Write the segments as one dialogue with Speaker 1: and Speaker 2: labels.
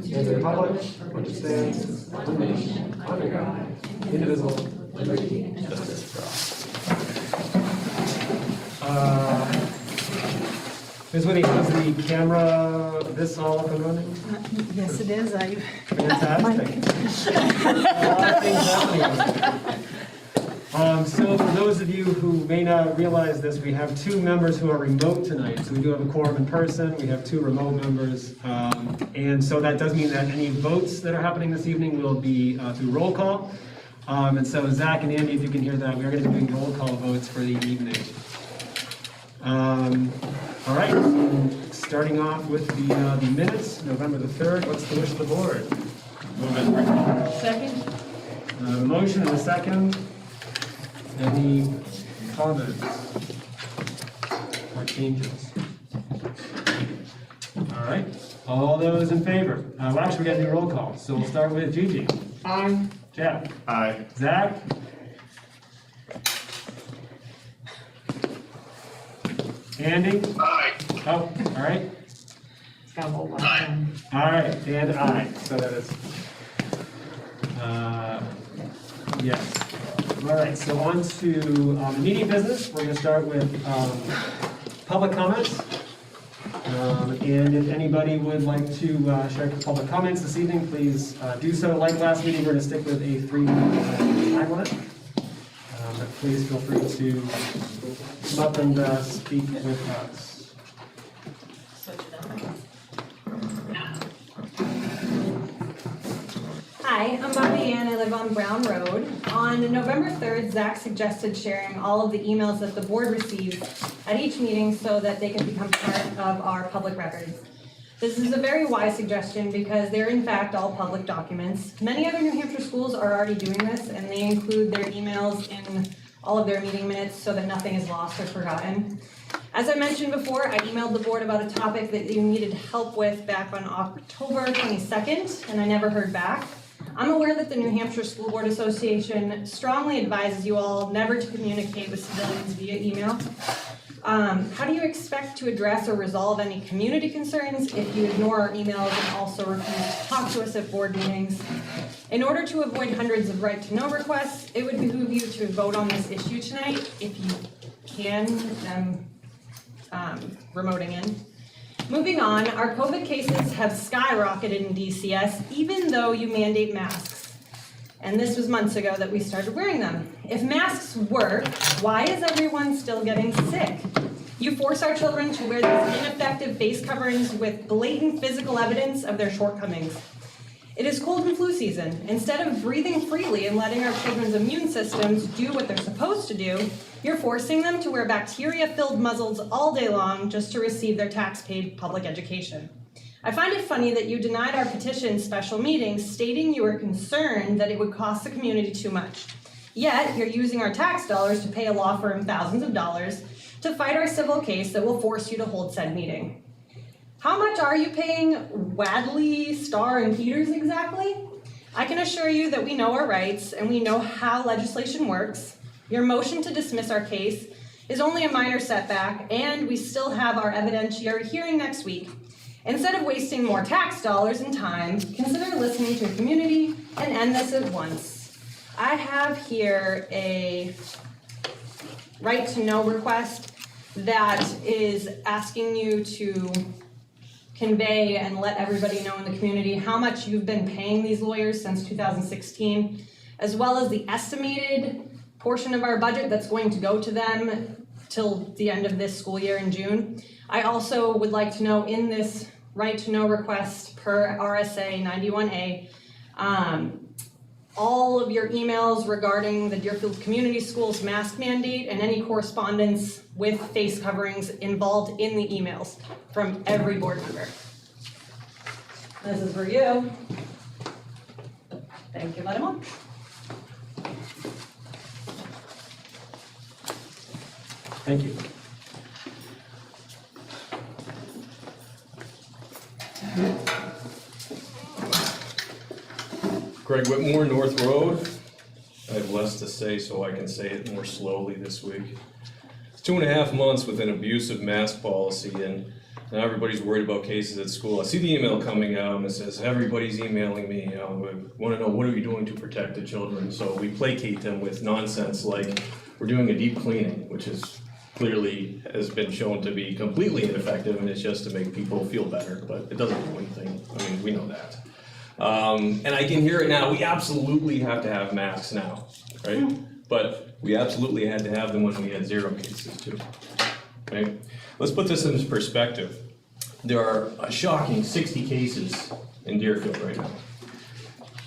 Speaker 1: and to the republic for which it stands, one nation, under God, indivisible, with liberty and justice for all. Ms. Whitney, is the camera this all up and running?
Speaker 2: Yes, it is.
Speaker 1: Fantastic. A lot of things happening. So for those of you who may not realize this, we have two members who are remote tonight. So we do have a quorum in person, we have two remote members. And so that does mean that any votes that are happening this evening will be through roll call. And so Zach and Andy, if you can hear that, we are going to be doing roll call votes for the evening. All right, starting off with the minutes, November the 3rd. What's the wish of the board?
Speaker 3: Move it.
Speaker 2: Second.
Speaker 1: A motion and a second. Any comments or changes? All right, all those in favor? Well, actually, we got to do roll call, so we'll start with Gigi.
Speaker 2: Aye.
Speaker 1: Jeff.
Speaker 3: Aye.
Speaker 1: Zach. Andy.
Speaker 3: Aye.
Speaker 1: Oh, all right.
Speaker 2: It's got a whole lot.
Speaker 3: Aye.
Speaker 1: All right, and aye. So that is, yes. All right, so on to meeting business. We're going to start with public comments. And if anybody would like to share public comments this evening, please do so. Like last meeting, we're going to stick with a 3-minute time limit. But please feel free to come up and speak with us.
Speaker 4: Hi, I'm Bobby Ann. I live on Brown Road. On November 3rd, Zach suggested sharing all of the emails that the board receives at each meeting so that they can become part of our public records. This is a very wise suggestion because they're in fact all public documents. Many other New Hampshire schools are already doing this, and they include their emails in all of their meeting minutes so that nothing is lost or forgotten. As I mentioned before, I emailed the board about a topic that you needed help with back on October 22nd, and I never heard back. I'm aware that the New Hampshire School Board Association strongly advises you all never to communicate with civilians via email. How do you expect to address or resolve any community concerns if you ignore our emails and also refuse to talk to us at board meetings? In order to avoid hundreds of right-to-know requests, it would behoove you to vote on this issue tonight, if you can, remoting in. Moving on, our COVID cases have skyrocketed in DCS, even though you mandate masks. And this was months ago that we started wearing them. If masks work, why is everyone still getting sick? You force our children to wear these ineffective face coverings with blatant physical evidence of their shortcomings. It is cold and flu season. Instead of breathing freely and letting our children's immune systems do what they're supposed to do, you're forcing them to wear bacteria-filled muzzles all day long just to receive their tax-paid public education. I find it funny that you denied our petition special meetings, stating you were concerned that it would cost the community too much. Yet, you're using our tax dollars to pay a law firm thousands of dollars to fight our civil case that will force you to hold said meeting. How much are you paying Wadley, Starr, and Peters exactly? I can assure you that we know our rights and we know how legislation works. Your motion to dismiss our case is only a minor setback, and we still have our evidentiary hearing next week. Instead of wasting more tax dollars and time, consider listening to the community and end this at once. I have here a right-to-know request that is asking you to convey and let everybody know in the community how much you've been paying these lawyers since 2016, as well as the estimated portion of our budget that's going to go to them till the end of this school year in June. I also would like to know in this right to know request per RSA 91A, all of your emails regarding the Deerfield Community Schools mask mandate and any correspondence with face coverings involved in the emails from every board member. This is for you. Thank you very much.
Speaker 1: Thank you.
Speaker 3: Greg Whitmore, North Road. I have less to say, so I can say it more slowly this week. It's 2.5 months with an abusive mask policy, and Now everybody's worried about cases at school. I see the email coming out and it says, everybody's emailing me, we want to know what are we doing to protect the children? So we placate them with nonsense like we're doing a deep cleaning, which is clearly has been shown to be completely ineffective, and it's just to make people feel better, but it doesn't do anything. I mean, we know that. And I can hear it now, we absolutely have to have masks now, right? But we absolutely had to have them when we had 0 cases too, okay? Let's put this into perspective. There are a shocking 60 cases in Deerfield right now.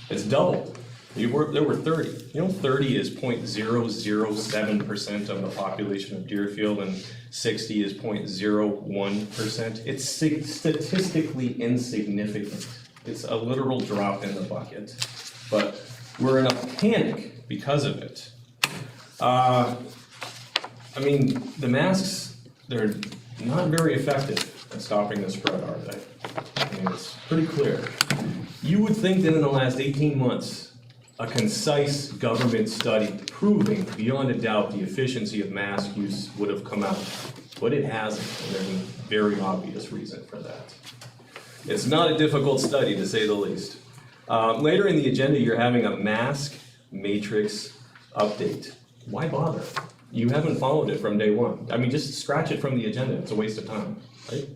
Speaker 3: It's double. There were 30. You know, 30 is 0.007% of the population of Deerfield, and 60 is 0.01%. It's statistically insignificant. It's a literal drop in the bucket. But we're in a panic because of it. I mean, the masks, they're not very effective at stopping the spread, are they? I mean, it's pretty clear. You would think that in the last 18 months, a concise government study proving beyond a doubt the efficiency of mask use would have come out, but it hasn't, and there's a very obvious reason for that. It's not a difficult study, to say the least. Later in the agenda, you're having a mask matrix update. Why bother? You haven't followed it from day one. I mean, just scratch it from the agenda. It's a waste of time, right?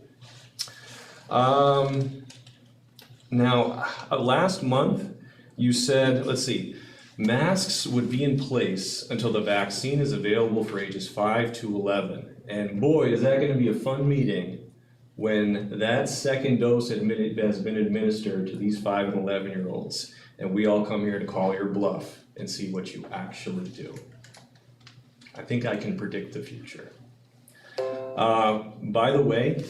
Speaker 3: Now, last month, you said, let's see, masks would be in place until the vaccine is available for ages 5 to 11. And boy, is that going to be a fun meeting when that second dose has been administered to these 5 and 11-year-olds. And we all come here to call your bluff and see what you actually do. I think I can predict the future. By the way,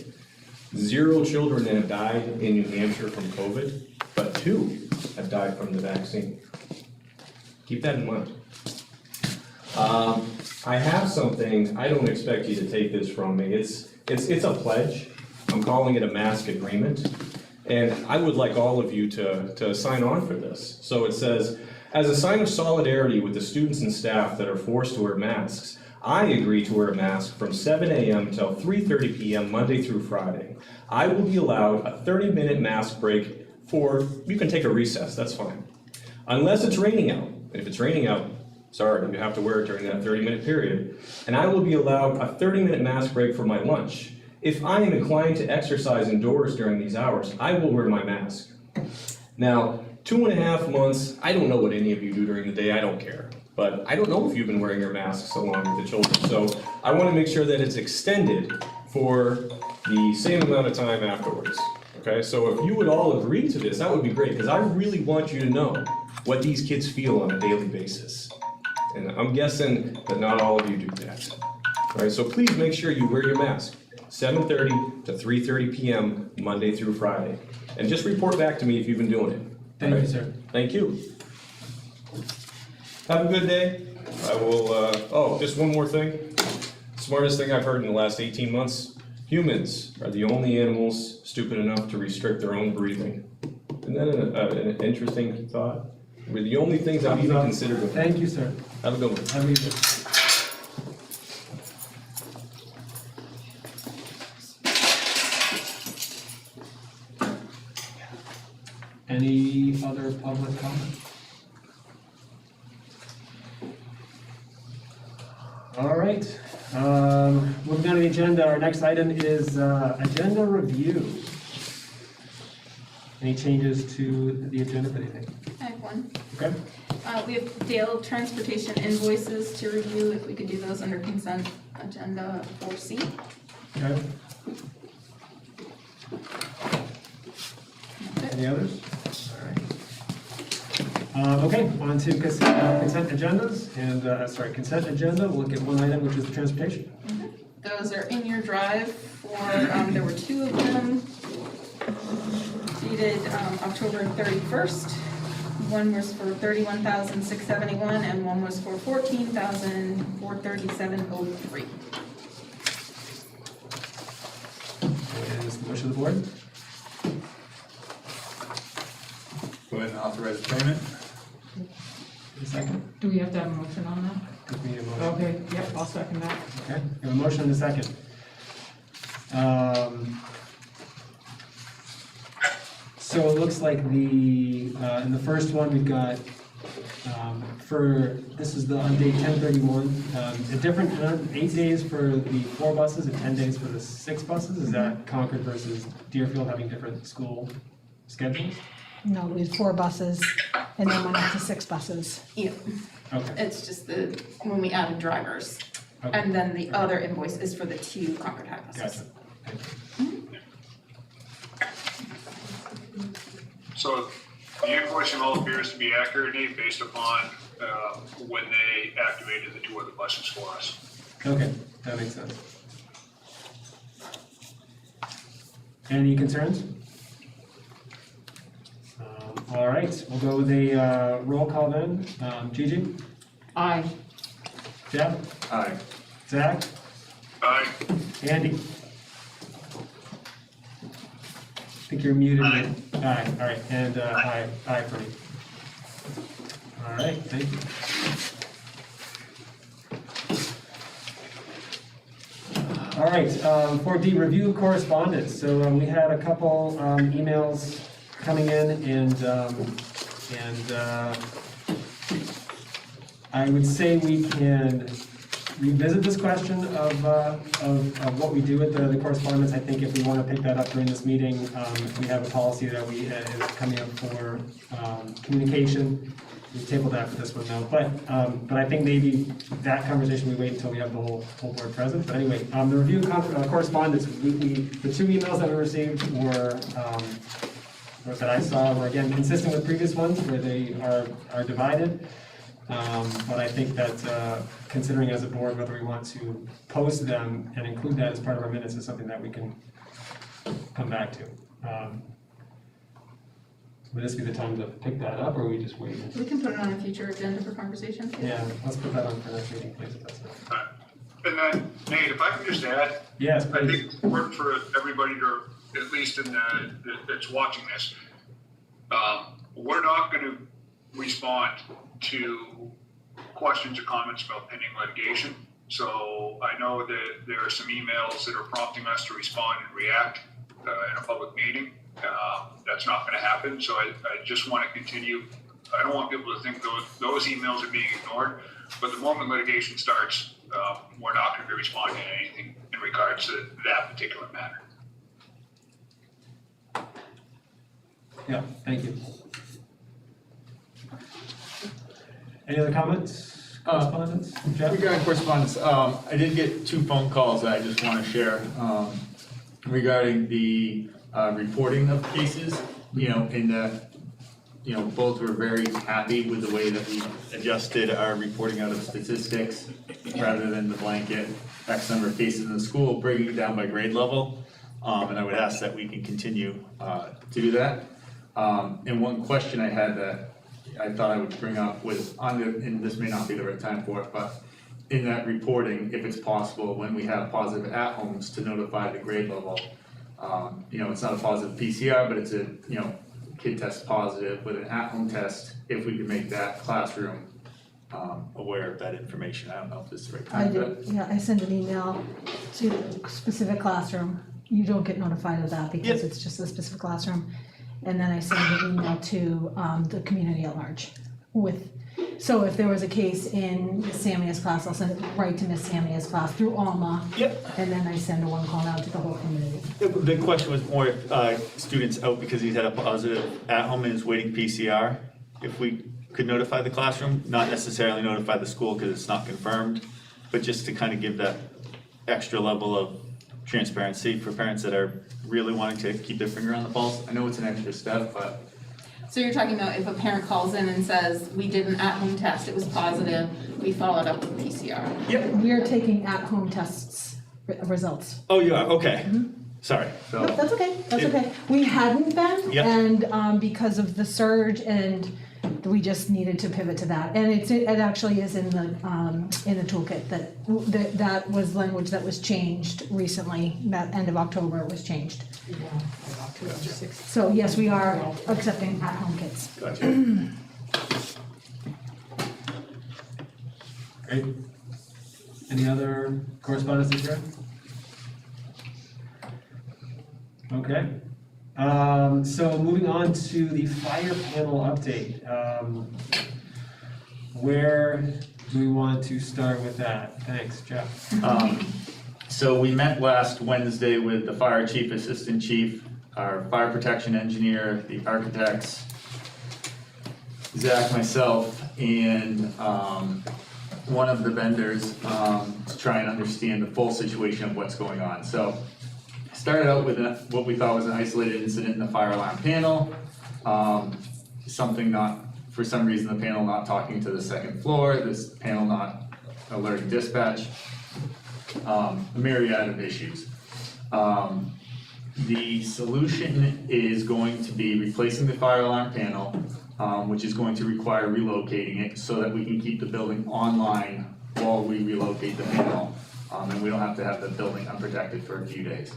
Speaker 3: 0 children have died in New Hampshire from COVID, but 2 have died from the vaccine. Keep that in mind. I have something, I don't expect you to take this from me. It's a pledge. I'm calling it a mask agreement. And I would like all of you to sign on for this. So it says, as a sign of solidarity with the students and staff that are forced to wear masks, I agree to wear a mask from 7 a.m. until 3:30 p.m. Monday through Friday. I will be allowed a 30-minute mask break you can take a recess, that's fine. Unless it's raining out. If it's raining out, sorry, you have to wear it during that 30-minute period. And I will be allowed a 30-minute mask break for my lunch. If I am inclined to exercise indoors during these hours, I will wear my mask. Now, 2.5 months, I don't know what any of you do during the day, I don't care. But I don't know if you've been wearing your masks so long with the children. So I want to make sure that it's extended for the same amount of time afterwards. Okay, so if you would all agree to this, that would be great, because I really want you to know what these kids feel on a daily basis. And I'm guessing that not all of you do that. All right, so please make sure you wear your mask, 7:30 to 3:30 p.m. Monday through Friday. And just report back to me if you've been doing it.
Speaker 1: Thank you, sir.
Speaker 3: Thank you. Have a good day. I will, just one more thing. Smartest thing I've heard in the last 18 months, humans are the only animals stupid enough to restrict their own breathing. Isn't that an interesting thought? We're the only things I've even considered.
Speaker 1: Thank you, sir.
Speaker 3: Have a good one.
Speaker 1: Have a good day. Any other public comment? All right, moving on to the agenda, our next item is agenda review. Any changes to the agenda that you think?
Speaker 5: I have one.
Speaker 1: Okay.
Speaker 5: We have Dale transportation invoices to review, if we could do those under consent agenda 4C.
Speaker 1: Okay. Any others? All right. Okay, on to consent agendas, and, consent agenda, we'll look at one item, which is the transportation.
Speaker 5: Those are in your drive there were 2 of them dated October 31st. One was for $31,671 and one was for $14,437.03.
Speaker 1: Is the wish of the board?
Speaker 6: Go ahead and authorize the payment.
Speaker 1: A second?
Speaker 2: Do we have to have a motion on that?
Speaker 1: We need a motion.
Speaker 2: Okay, yep, I'll second that.
Speaker 1: Okay, we have a motion and a second. So it looks like in the first one, we've got, this is on day 1031, a different 8 days for the 4 buses and 10 days for the 6 buses. Is that Concord versus Deerfield having different school schedules?
Speaker 2: No, we had 4 buses and then went up to 6 buses.
Speaker 5: Yeah,
Speaker 1: Okay.
Speaker 5: it's just when we added drivers.
Speaker 1: Okay.
Speaker 5: And then the other invoice is for the 2 Concord High buses.
Speaker 1: Gotcha. Thank you.
Speaker 7: So the invoicing all appears to be accurate, Nate, based upon when they activated the 2 other buses for us.
Speaker 1: Okay, that makes sense. Any concerns? All right, we'll go with a roll call then. Gigi?
Speaker 2: Aye.
Speaker 1: Jeff?
Speaker 6: Aye.
Speaker 1: Zach?
Speaker 7: Aye.
Speaker 1: Andy? I think you're muted.
Speaker 7: Aye.
Speaker 1: Aye, all right, and aye for me. All right, thank you. All right, 4D, review of correspondence. So we had a couple emails coming in, and I would say we can revisit this question of what we do with the correspondence. I think if we want to pick that up during this meeting, we have a policy that is coming up for communication. We tabled that for this one though, but I think maybe that conversation we wait until we have the whole board present. But anyway, the review correspondence, the 2 emails that we received were that I saw were again consistent with previous ones where they are divided. But I think that considering as a board whether we want to post them and include that as part of our minutes is something that we can come back to. Would this be the time to pick that up, or are we just waiting?
Speaker 5: We can put it on a future agenda for conversation.
Speaker 1: Yeah, let's put that on for next meeting, please, if that's not.
Speaker 7: And then, Nate, if I can just add,
Speaker 1: Yes,
Speaker 7: I
Speaker 1: please.
Speaker 7: think it's important for everybody to, at least that's watching this, we're not going to respond to questions or comments about pending litigation. So I know that there are some emails that are prompting us to respond and react in a public meeting. That's not going to happen. So I just want to continue. I don't want people to think those emails are being ignored. But the moment litigation starts, we're not going to be responding to anything in regards to that particular matter.
Speaker 1: Yeah, thank you. Any other comments, correspondence? Jeff?
Speaker 6: Regarding correspondence, I did get 2 phone calls that I just want to share regarding the reporting of cases. Both were very happy with the way that we adjusted our reporting out of statistics rather than the blanket X number of cases in the school, breaking it down by grade level. And I would ask that we can continue to do that. And one question I had that I thought I would bring up was and this may not be the right time for it, but in that reporting, if it's possible, when we have positive at-homes to notify the grade level. It's not a positive PCR, but it's a, kid tests positive with an at-home test, if we could make that classroom aware of that information. I don't know if this is the right
Speaker 2: I
Speaker 6: time for
Speaker 2: did,
Speaker 6: that.
Speaker 2: yeah, I send an email to a specific classroom. You don't get notified of that because it's just a specific classroom. And then I send an email to the community at large so if there was a case in Miss Samia's class, I'll send it right to Miss Samia's class through Alma.
Speaker 6: Yep.
Speaker 2: And then I send a one call out to the whole community.
Speaker 6: The question was more if students out because he's had a positive at home and is waiting PCR, if we could notify the classroom, not necessarily notify the school because it's not confirmed, but just to kind of give that extra level of transparency for parents that are really wanting to keep their finger on the pulse. I know it's an extra step, but.
Speaker 5: So you're talking about if a parent calls in and says, we did an at-home test, it was positive, we followed up with PCR.
Speaker 6: Yep.
Speaker 2: We are taking at-home tests results.
Speaker 6: Oh, you are, okay. Sorry. So.
Speaker 2: No, that's okay, that's okay. We hadn't been,
Speaker 6: Yep.
Speaker 2: and because of the surge, and we just needed to pivot to that. And it actually is in the toolkit that was language that was changed recently, that end of October it was changed. So yes, we are accepting at-home kits.
Speaker 6: Gotcha.
Speaker 1: Great. Any other correspondence to share? Okay. So moving on to the fire panel update. Where do we want to start with that? Thanks, Jeff.
Speaker 6: So we met last Wednesday with the fire chief, assistant chief, our fire protection engineer, the architects, Zach, myself, and one of the vendors to try and understand the full situation of what's going on. So started out with what we thought was an isolated incident in the fire alarm panel. Something not, for some reason, the panel not talking to the second floor, this panel not alerting dispatch, a myriad of issues. The solution is going to be replacing the fire alarm panel, which is going to require relocating it so that we can keep the building online while we relocate the panel, and we don't have to have the building unprotected for a few days.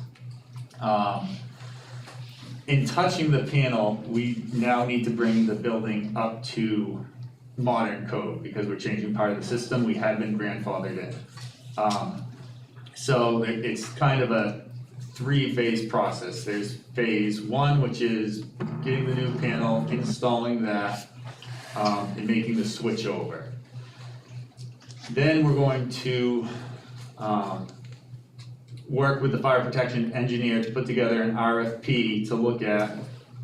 Speaker 6: In touching the panel, we now need to bring the building up to modern code because we're changing part of the system. We had been grandfathered in. So it's kind of a three-phase process. There's phase one, which is getting the new panel, installing that, and making the switch over. Then we're going to work with the fire protection engineer to put together an RFP to look at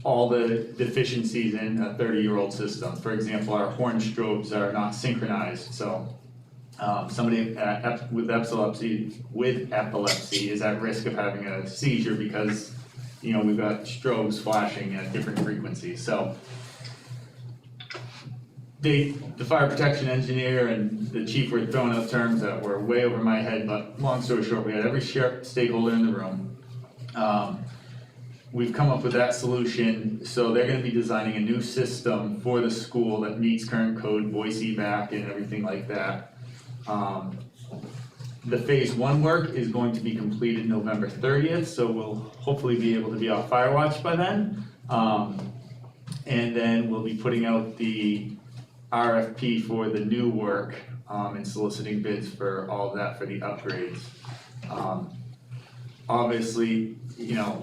Speaker 6: all the deficiencies in a 30-year-old system. For example, our horn strobes are not synchronized, so somebody with epilepsy is at risk of having a seizure because, you know, we've got strobes flashing at different frequencies. So the fire protection engineer and the chief were throwing out terms that were way over my head, but long story short, we had every stakeholder in the room. We've come up with that solution, so they're gonna be designing a new system for the school that meets current code, voice evac and everything like that. The phase one work is going to be completed November 30th, so we'll hopefully be able to be off fire watch by then. And then we'll be putting out the RFP for the new work, and soliciting bids for all of that for the upgrades. Obviously, you know,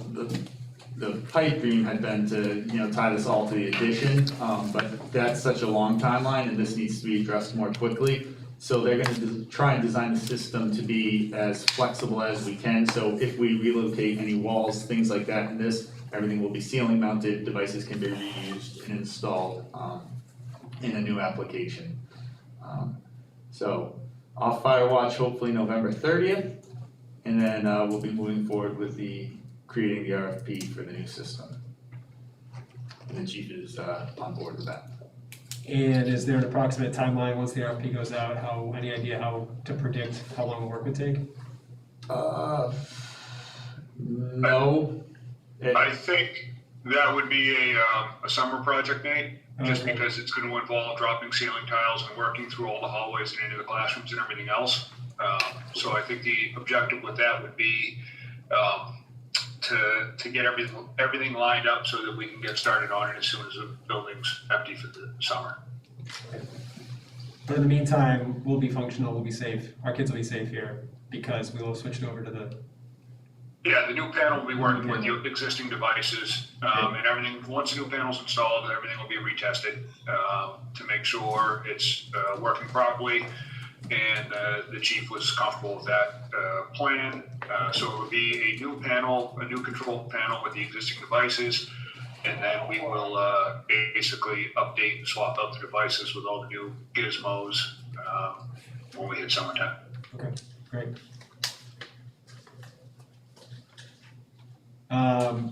Speaker 6: the pipe dream had been to, you know, tie this all to the addition, but that's such a long timeline and this needs to be addressed more quickly. So they're gonna try and design the system to be as flexible as we can, so if we relocate any walls, things like that in this, everything will be ceiling mounted, devices can be reused and installed in a new application. So off fire watch hopefully November 30th, and then we'll be moving forward with creating the RFP for the new system. And the chief is on board with that.
Speaker 1: And is there an approximate timeline once the RFP goes out? Any idea how to predict how long the work would take?
Speaker 6: No.
Speaker 7: I think that would be a summer project, Nate, just
Speaker 1: Okay.
Speaker 7: because it's gonna involve dropping ceiling tiles and working through all the hallways and into the classrooms and everything else. So I think the objective with that would be to get everything lined up so that we can get started on it as soon as the building's empty for the summer.
Speaker 1: But in the meantime, we'll be functional, we'll be safe, our kids will be safe here because we will have switched over to the.
Speaker 7: Yeah, the new panel will be working with the existing devices, and everything, once the new panel's installed, everything will be retested, to make sure it's, working properly. And, the chief was comfortable with that, plan. So it would be a new panel, a new control panel with the existing devices. And then we will, basically update and swap out the devices with all the new gizmos, when we hit summertime.
Speaker 1: Okay, great.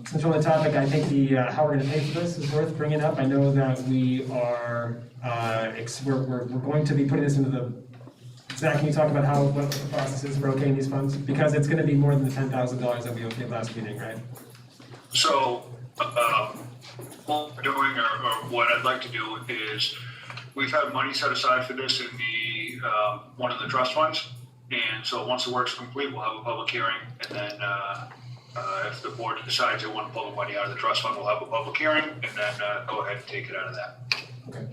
Speaker 1: Since we're on the topic, I think the how we're going to pay for this is worth bringing up. I know that we are we're going to be putting this into the. Zach, can you talk about what the process is for okaying these funds? Because it's going to be more than the $10,000 that we okayed last meeting, right?
Speaker 7: So, what we're doing, or what I'd like to do is, we've had money set aside for this in the one of the trust funds. And so once the work's complete, we'll have a public hearing, and then if the board decides they want to pull the money out of the trust fund, we'll have a public hearing, and then go ahead and take it out of that.
Speaker 1: Okay.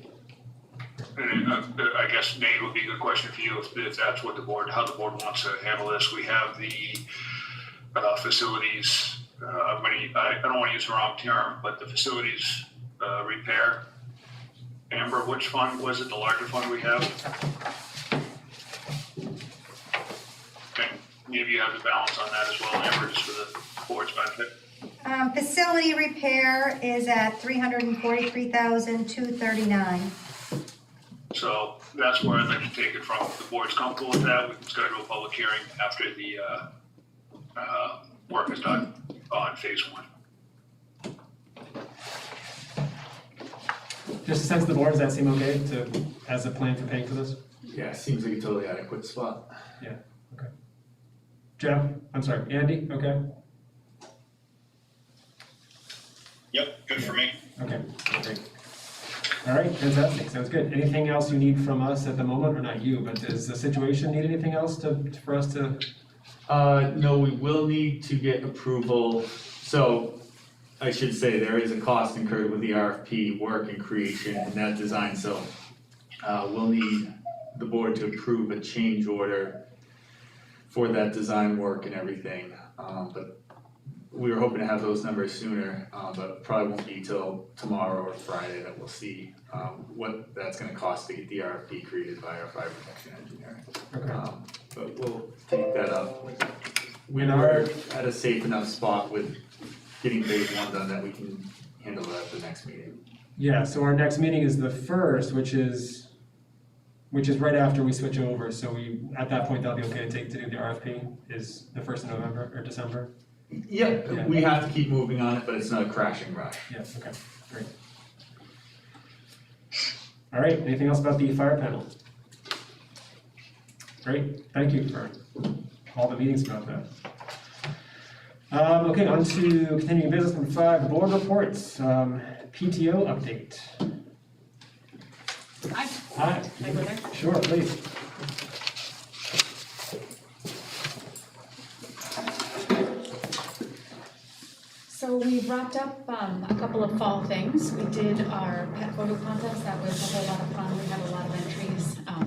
Speaker 7: And I guess, Nate, would be a good question for you if that's what how the board wants to handle this. We have the facilities I don't want to use the wrong term, but the facilities repair. Amber, which fund was it, the larger fund we have? And maybe you have the balance on that as well, Amber, just for the board's benefit.
Speaker 8: Facility repair is at $343,239.
Speaker 7: So that's where I'd like to take it from. If the board's comfortable with that, we can schedule a public hearing after the work is done on phase 1.
Speaker 1: Just a sense of the board, does that seem okay as a plan for paying for this?
Speaker 6: Yeah, seems like a totally adequate spot.
Speaker 1: Yeah, okay. Jeff, I'm sorry, Andy, okay?
Speaker 7: Yep, good for me.
Speaker 1: Okay, great. All right, fantastic, sounds good. Anything else you need from us at the moment, or not you, but does the situation need anything else for us to?
Speaker 6: No, we will need to get approval. So I should say there is a cost incurred with the RFP work and creation and that design. So we'll need the board to approve a change order for that design work and everything. But we were hoping to have those numbers sooner, but probably won't be till tomorrow or Friday that we'll see what that's gonna cost to get the RFP created by our fire protection engineer.
Speaker 1: Okay.
Speaker 6: But we'll take that up. We
Speaker 1: And
Speaker 6: are at a safe enough spot with getting phase 1 done that we can handle that at the next meeting.
Speaker 1: Yeah, so our next meeting is the 1st, which is right after we switch over, so at that point, that'll be okay to do the RFP, is the 1st of November or December?
Speaker 6: Yeah, we have to keep moving on it, but it's not a crashing rush.
Speaker 1: Yeah, okay, great. All right, anything else about the fire panel? Great, thank you for all the meetings about that. Okay, on to continuing business number 5, board reports, PTO update.
Speaker 5: Hi.
Speaker 1: Hi.
Speaker 5: Can I go there?
Speaker 1: Sure, please.
Speaker 5: So we wrapped up a couple of fall things. We did our pet photo contest. That was a whole lot of fun. We had a lot of entries. I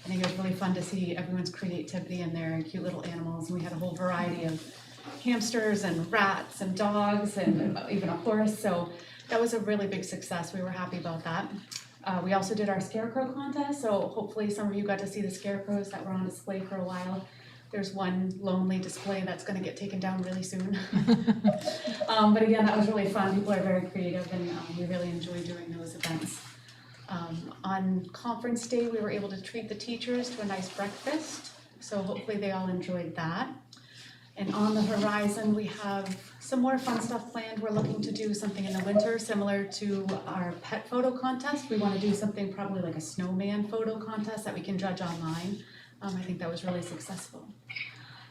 Speaker 5: think it was really fun to see everyone's creativity in there and cute little animals. And we had a whole variety of hamsters and rats and dogs and even a horse. So that was a really big success. We were happy about that. We also did our Scarecrow Contest. So hopefully some of you got to see the scarecrows that were on display for a while. There's one lonely display that's gonna get taken down really soon. But again, that was really fun. People are very creative and we really enjoy doing those events. On conference day, we were able to treat the teachers to a nice breakfast. So hopefully they all enjoyed that. And on the horizon, we have some more fun stuff planned. We're looking to do something in the winter similar to our pet photo contest. We wanna do something probably like a snowman photo contest that we can judge online. I think that was really successful.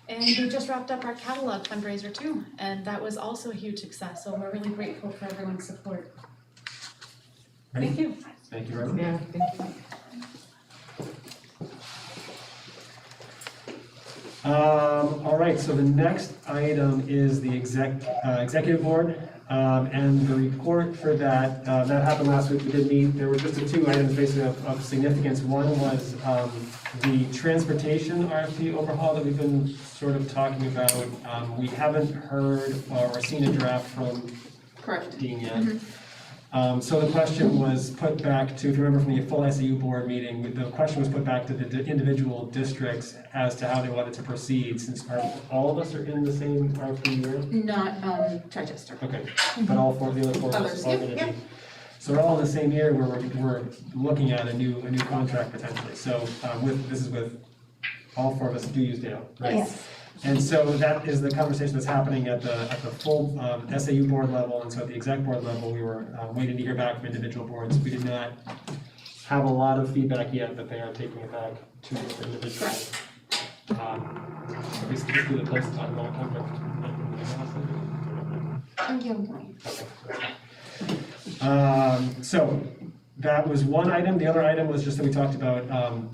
Speaker 5: And we just wrapped up our catalog fundraiser too, and that was also a huge success, so we're really grateful for everyone's support. Thank you.
Speaker 1: Thank you very much.
Speaker 5: Yeah, thank you.
Speaker 1: All right, so the next item is the executive board, and the report for that, that happened last week, we did meet, there were just the 2 items basically of significance. One was the transportation RFP overhaul that we've been sort of talking about. We haven't heard or seen a draft from
Speaker 5: Correct.
Speaker 1: Dean yet. So the question was put back to, if you remember from the full SAU board meeting, the question was put back to the individual districts as to how they wanted to proceed, since all of us are in the same RFP year?
Speaker 5: Not Chichester.
Speaker 1: Okay, but all 4 of the other 4 of us
Speaker 5: Others,
Speaker 1: are
Speaker 5: yep,
Speaker 1: gonna
Speaker 5: yep.
Speaker 1: be. So we're all in the same year where we're looking at a new contract potentially. So this is with all 4 of us do use Dale, right?
Speaker 8: Yes.
Speaker 1: And so that is the conversation that's happening at the full SAU board level, and so at the exec board level, we were waiting to hear back from individual boards. We did not have a lot of feedback yet, but they are taking it back to the individuals. Basically, do the place to talk about contract. So that was one item. The other item was just that we talked about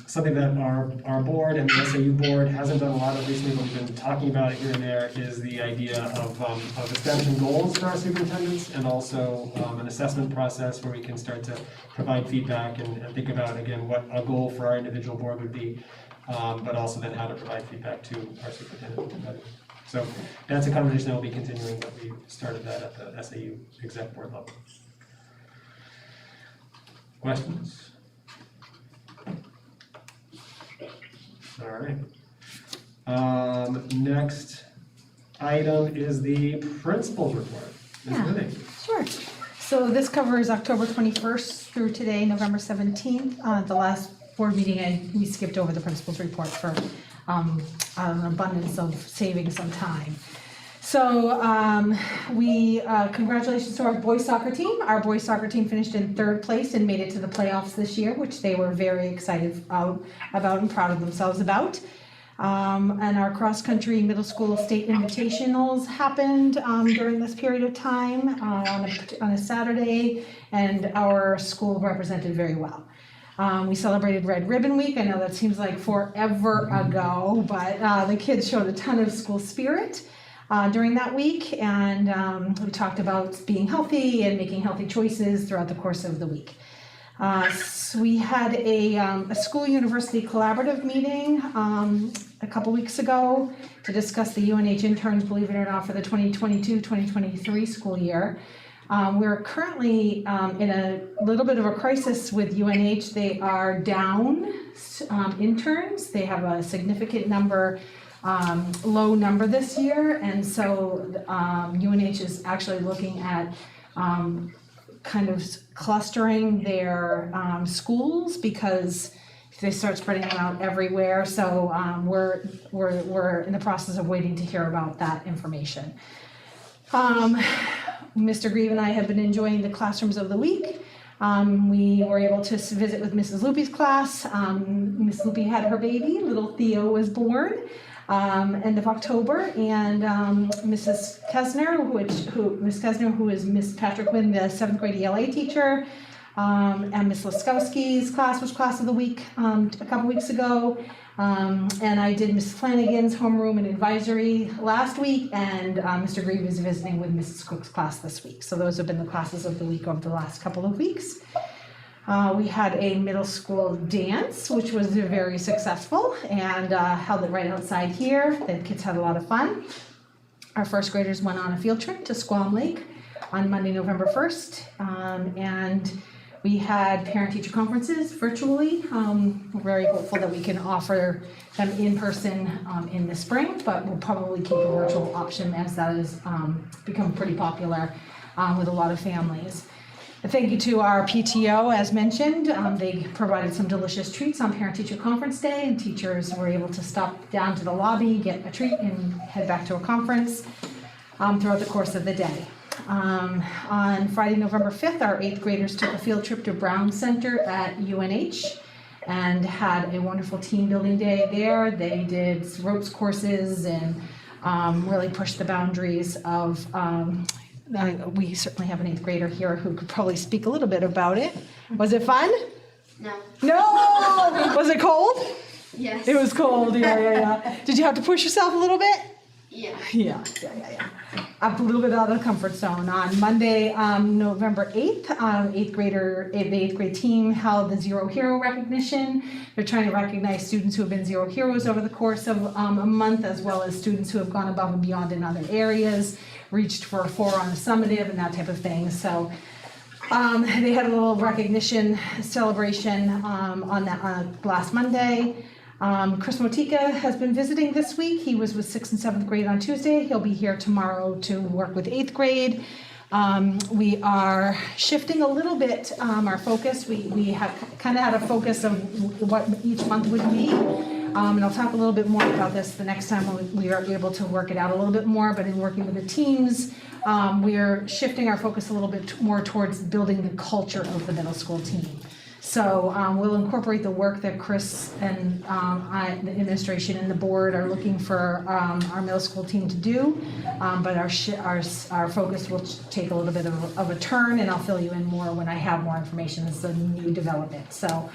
Speaker 1: something that our board and the SAU board hasn't done a lot of recently, but we've been talking about it here and there, is the idea of establishing goals for our superintendents, and also an assessment process where we can start to provide feedback and think about, again, what a goal for our individual board would be, but also then how to provide feedback to our superintendent. So that's a conversation that will be continuing, but we started that at the SAU exec board level. Questions? All right. Next item is the principal's report. Ms.
Speaker 2: Yeah.
Speaker 1: Whitting.
Speaker 2: Sure. So this covers October 21st through today, November 17th. The last board meeting, we skipped over the principal's report for an abundance of saving some time. So congratulations to our boys soccer team. Our boys soccer team finished in 3rd place and made it to the playoffs this year, which they were very excited about and proud of themselves about. And our cross-country middle school state invitationals happened during this period of time on a Saturday, and our school represented very well. We celebrated Red Ribbon Week. I know that seems like forever ago, but the kids showed a ton of school spirit during that week, and we talked about being healthy and making healthy choices throughout the course of the week. So we had a school university collaborative meeting a couple weeks ago to discuss the UNH interns, believe it or not, for the 2022-2023 school year. We're currently in a little bit of a crisis with UNH. They are down interns. They have a significant low number this year, and so UNH is actually looking at kind of clustering their schools because they start spreading them out everywhere. So we're in the process of waiting to hear about that information. Mr. Grieve and I have been enjoying the classrooms of the week. We were able to visit with Mrs. Loopy's class. Miss Loopy had her baby, little Theo was born end of October, and Mrs. Kesner, who is Miss Patrick Wynn, the 7th grade ELA teacher, and Miss Laskowski's class was class of the week a couple weeks ago. And I did Miss Flanagan's homeroom and advisory last week, and Mr. Grieve is visiting with Mrs. Cook's class this week. So those have been the classes of the week over the last couple of weeks. We had a middle school dance, which was very successful, and held it right outside here. The kids had a lot of fun. Our first graders went on a field trip to Squam Lake on Monday, November 1st, and we had parent-teacher conferences virtually. We're very hopeful that we can offer them in person in the spring, but we'll probably keep a virtual option as that has become pretty popular with a lot of families. A thank you to our PTO, as mentioned. They provided some delicious treats on Parent-Teacher Conference Day, and teachers were able to stop down to the lobby, get a treat, and head back to a conference throughout the course of the day. On Friday, November 5th, our 8th graders took a field trip to Brown Center at UNH and had a wonderful team building day there. They did ropes courses and really pushed the boundaries of we certainly have an 8th grader here who could probably speak a little bit about it. Was it fun?
Speaker 9: No.
Speaker 2: No! Was it cold?
Speaker 9: Yes.
Speaker 2: It was cold, yeah. Did you have to push yourself a little bit?
Speaker 9: Yeah.
Speaker 2: Yeah. Up a little bit out of the comfort zone. On Monday, November 8th, the 8th grade team held the Zero Hero recognition. They're trying to recognize students who have been Zero Heroes over the course of a month, as well as students who have gone above and beyond in other areas, reached for a 4 on the summative and that type of thing. So they had a little recognition celebration on that last Monday. Chris Motika has been visiting this week. He was with 6th and 7th grade on Tuesday. He'll be here tomorrow to work with 8th grade. We are shifting a little bit our focus. We have kind of had a focus of what each month would be. And I'll talk a little bit more about this the next time when we are able to work it out a little bit more. But in working with the teams, we are shifting our focus a little bit more towards building the culture of the middle school team. So we'll incorporate the work that Chris and the administration and the board are looking for our middle school team to do, but our focus will take a little bit of a turn, and I'll fill you in more when I have more information as a new development. So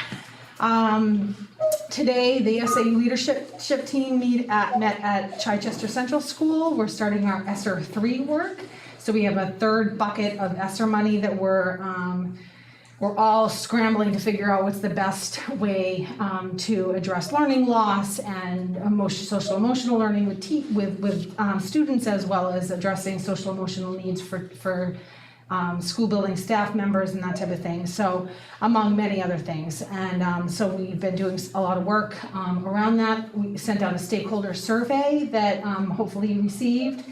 Speaker 2: today the SAU leadership team met at Chichester Central School. We're starting our ESSER 3 work. So we have a third bucket of ESSER money that we're we're all scrambling to figure out what's the best way to address learning loss and social emotional learning with students, as well as addressing social emotional needs for school building staff members and that type of thing. So among many other things. And so we've been doing a lot of work around that. We sent out a stakeholder survey that hopefully you received.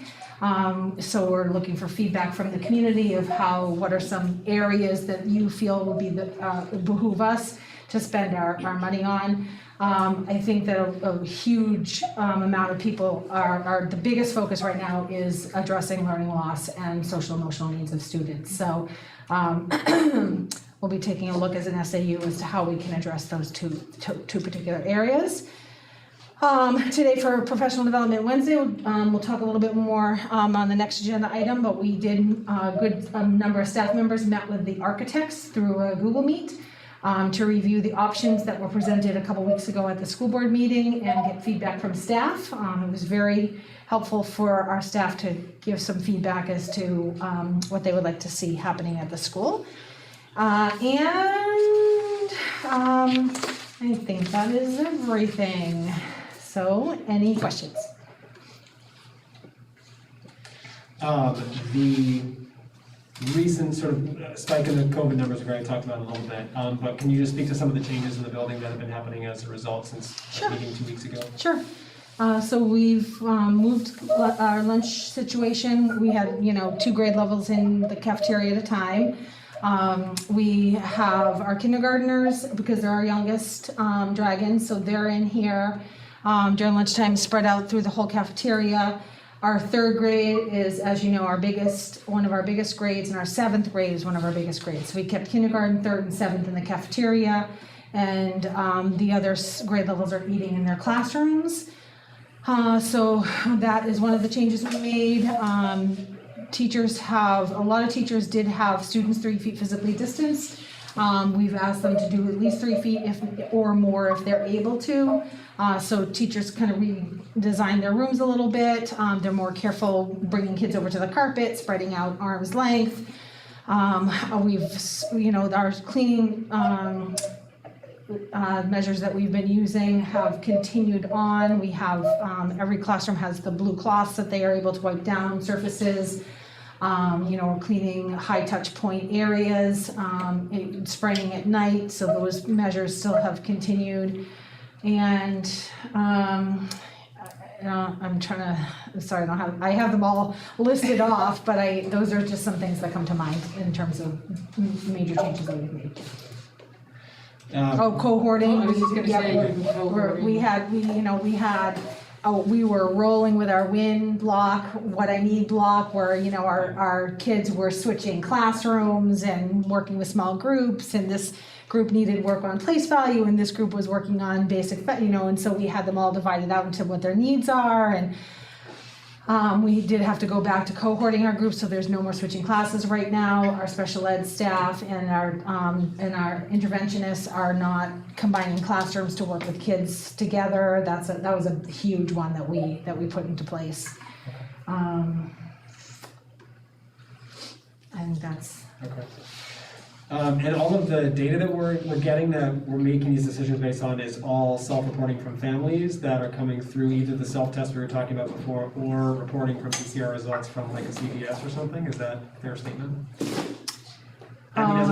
Speaker 2: So we're looking for feedback from the community of what are some areas that you feel would be behoove us to spend our money on. I think that a huge amount of people are the biggest focus right now is addressing learning loss and social emotional needs of students. So we'll be taking a look as an SAU as to how we can address those two particular areas. Today for Professional Development Wednesday, we'll talk a little bit more on the next agenda item, but we did a good number of staff members met with the architects through a Google Meet to review the options that were presented a couple weeks ago at the school board meeting and get feedback from staff. It was very helpful for our staff to give some feedback as to what they would like to see happening at the school. I think that is everything. So, any questions?
Speaker 1: The recent sort of spike in the COVID numbers we've already talked about a little bit, but can you just speak to some of the changes in the building that have been happening as a result since the meeting 2 weeks ago?
Speaker 2: Sure. So we've moved our lunch situation. We had, 2 grade levels in the cafeteria at a time. We have our kindergartners, because they're our youngest dragons, so they're in here during lunchtime, spread out through the whole cafeteria. Our 3rd grade is, as you know, one of our biggest grades, and our 7th grade is one of our biggest grades. So we kept kindergarten, 3rd, and 7th in the cafeteria, and the other grade levels are eating in their classrooms. So that is one of the changes we made. A lot of teachers did have students 3 feet physically distanced. We've asked them to do at least 3 feet or more if they're able to. So teachers kind of redesigned their rooms a little bit. They're more careful bringing kids over to the carpet, spreading out arm's length. Our cleaning measures that we've been using have continued on. We have, every classroom has the blue cloths that they are able to wipe down surfaces. We're cleaning high touch point areas, spraying at night, so those measures still have continued. And I have them all listed off, but those are just some things that come to mind in terms of major changes that we've made. Cohorting.
Speaker 9: I was just gonna say,
Speaker 2: we were rolling with our win block, what I need block, where, our kids were switching classrooms and working with small groups, and this group needed work on place value, and this group was working on basic, and so we had them all divided out into what their needs are, and we did have to go back to cohorting our groups, so there's no more switching classes right now. Our special ed staff and our interventionists are not combining classrooms to work with kids together. That was a huge one that we put into place. And that's
Speaker 1: okay. And all of the data that we're getting, that we're making these decisions based on, is all self-reporting from families that are coming through either the self-test we were talking about before, or reporting from PCR results from like a CVS or something. Is that a fair statement? I mean, as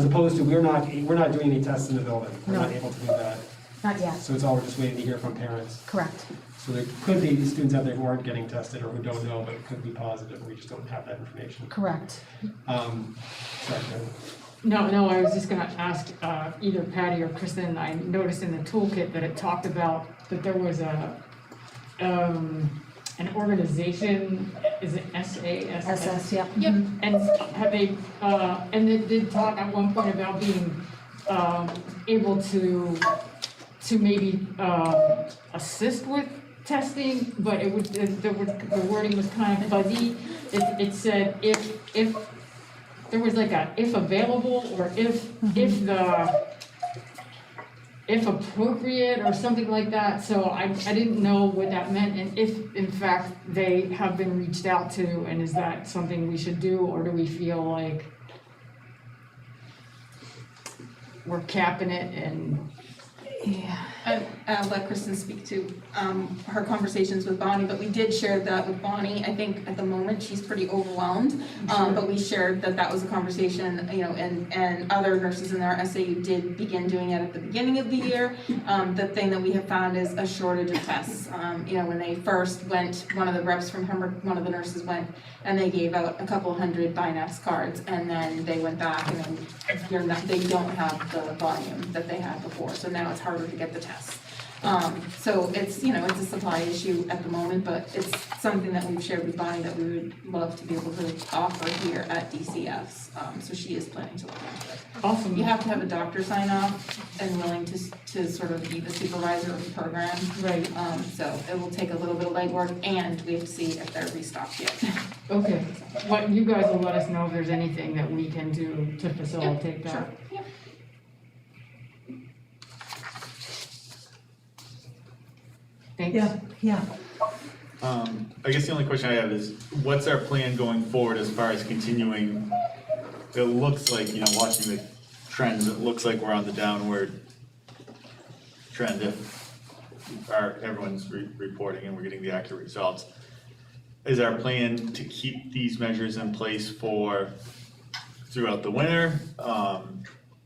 Speaker 1: opposed to we're not doing any tests in the building. We're not able to do that.
Speaker 2: not yet,
Speaker 1: So it's all we're just waiting to hear from parents.
Speaker 2: correct.
Speaker 1: So there could be students out there who aren't getting tested or who don't know, but it could be positive. We just don't have that information.
Speaker 2: Correct.
Speaker 1: Sorry, Karen.
Speaker 9: No, I was just gonna ask either Patty or Kristen, I noticed in the toolkit that it talked about that there was an organization, is it SASS?
Speaker 2: SS, yep.
Speaker 9: Yep, and have they, and it did talk at one point about being able to maybe assist with testing, but the wording was kind of fuzzy. It said if there was like a if available, or if appropriate or something like that, so I didn't know what that meant, and if in fact they have been reached out to, and is that something we should do, or do we feel like we're capping it and,
Speaker 10: I'll let Kristen speak to her conversations with Bonnie, but we did share that with Bonnie. I think at the moment she's pretty overwhelmed, but we shared that that was a conversation, you know, and other nurses in our SAU did begin doing it at the beginning of the year. The thing that we have found is a shortage of tests. You know, when they first went, one of the reps from one of the nurses went and they gave out a couple hundred BINAPS cards, and then they went back and then they don't have the volume that they had before, so now it's harder to get the tests. So it's, you know, it's a supply issue at the moment, but it's something that we've shared with Bonnie that we would love to be able to offer here at DCS. So she is planning to look into it.
Speaker 9: awesome.
Speaker 10: You have to have a doctor sign off and willing to sort of be the supervisor of the program.
Speaker 9: Right.
Speaker 10: So it will take a little bit of legwork, and we have to see if they're restocked yet.
Speaker 9: Okay, what, you guys will let us know if there's anything that we can do to facilitate that.
Speaker 10: Sure, yeah.
Speaker 9: Thanks.
Speaker 2: Yeah.
Speaker 6: I guess the only question I have is, what's our plan going forward as far as continuing? It looks like, you know, watching the trends, it looks like we're on the downward trend if everyone's reporting and we're getting the accurate results. Is our plan to keep these measures in place for throughout the winter?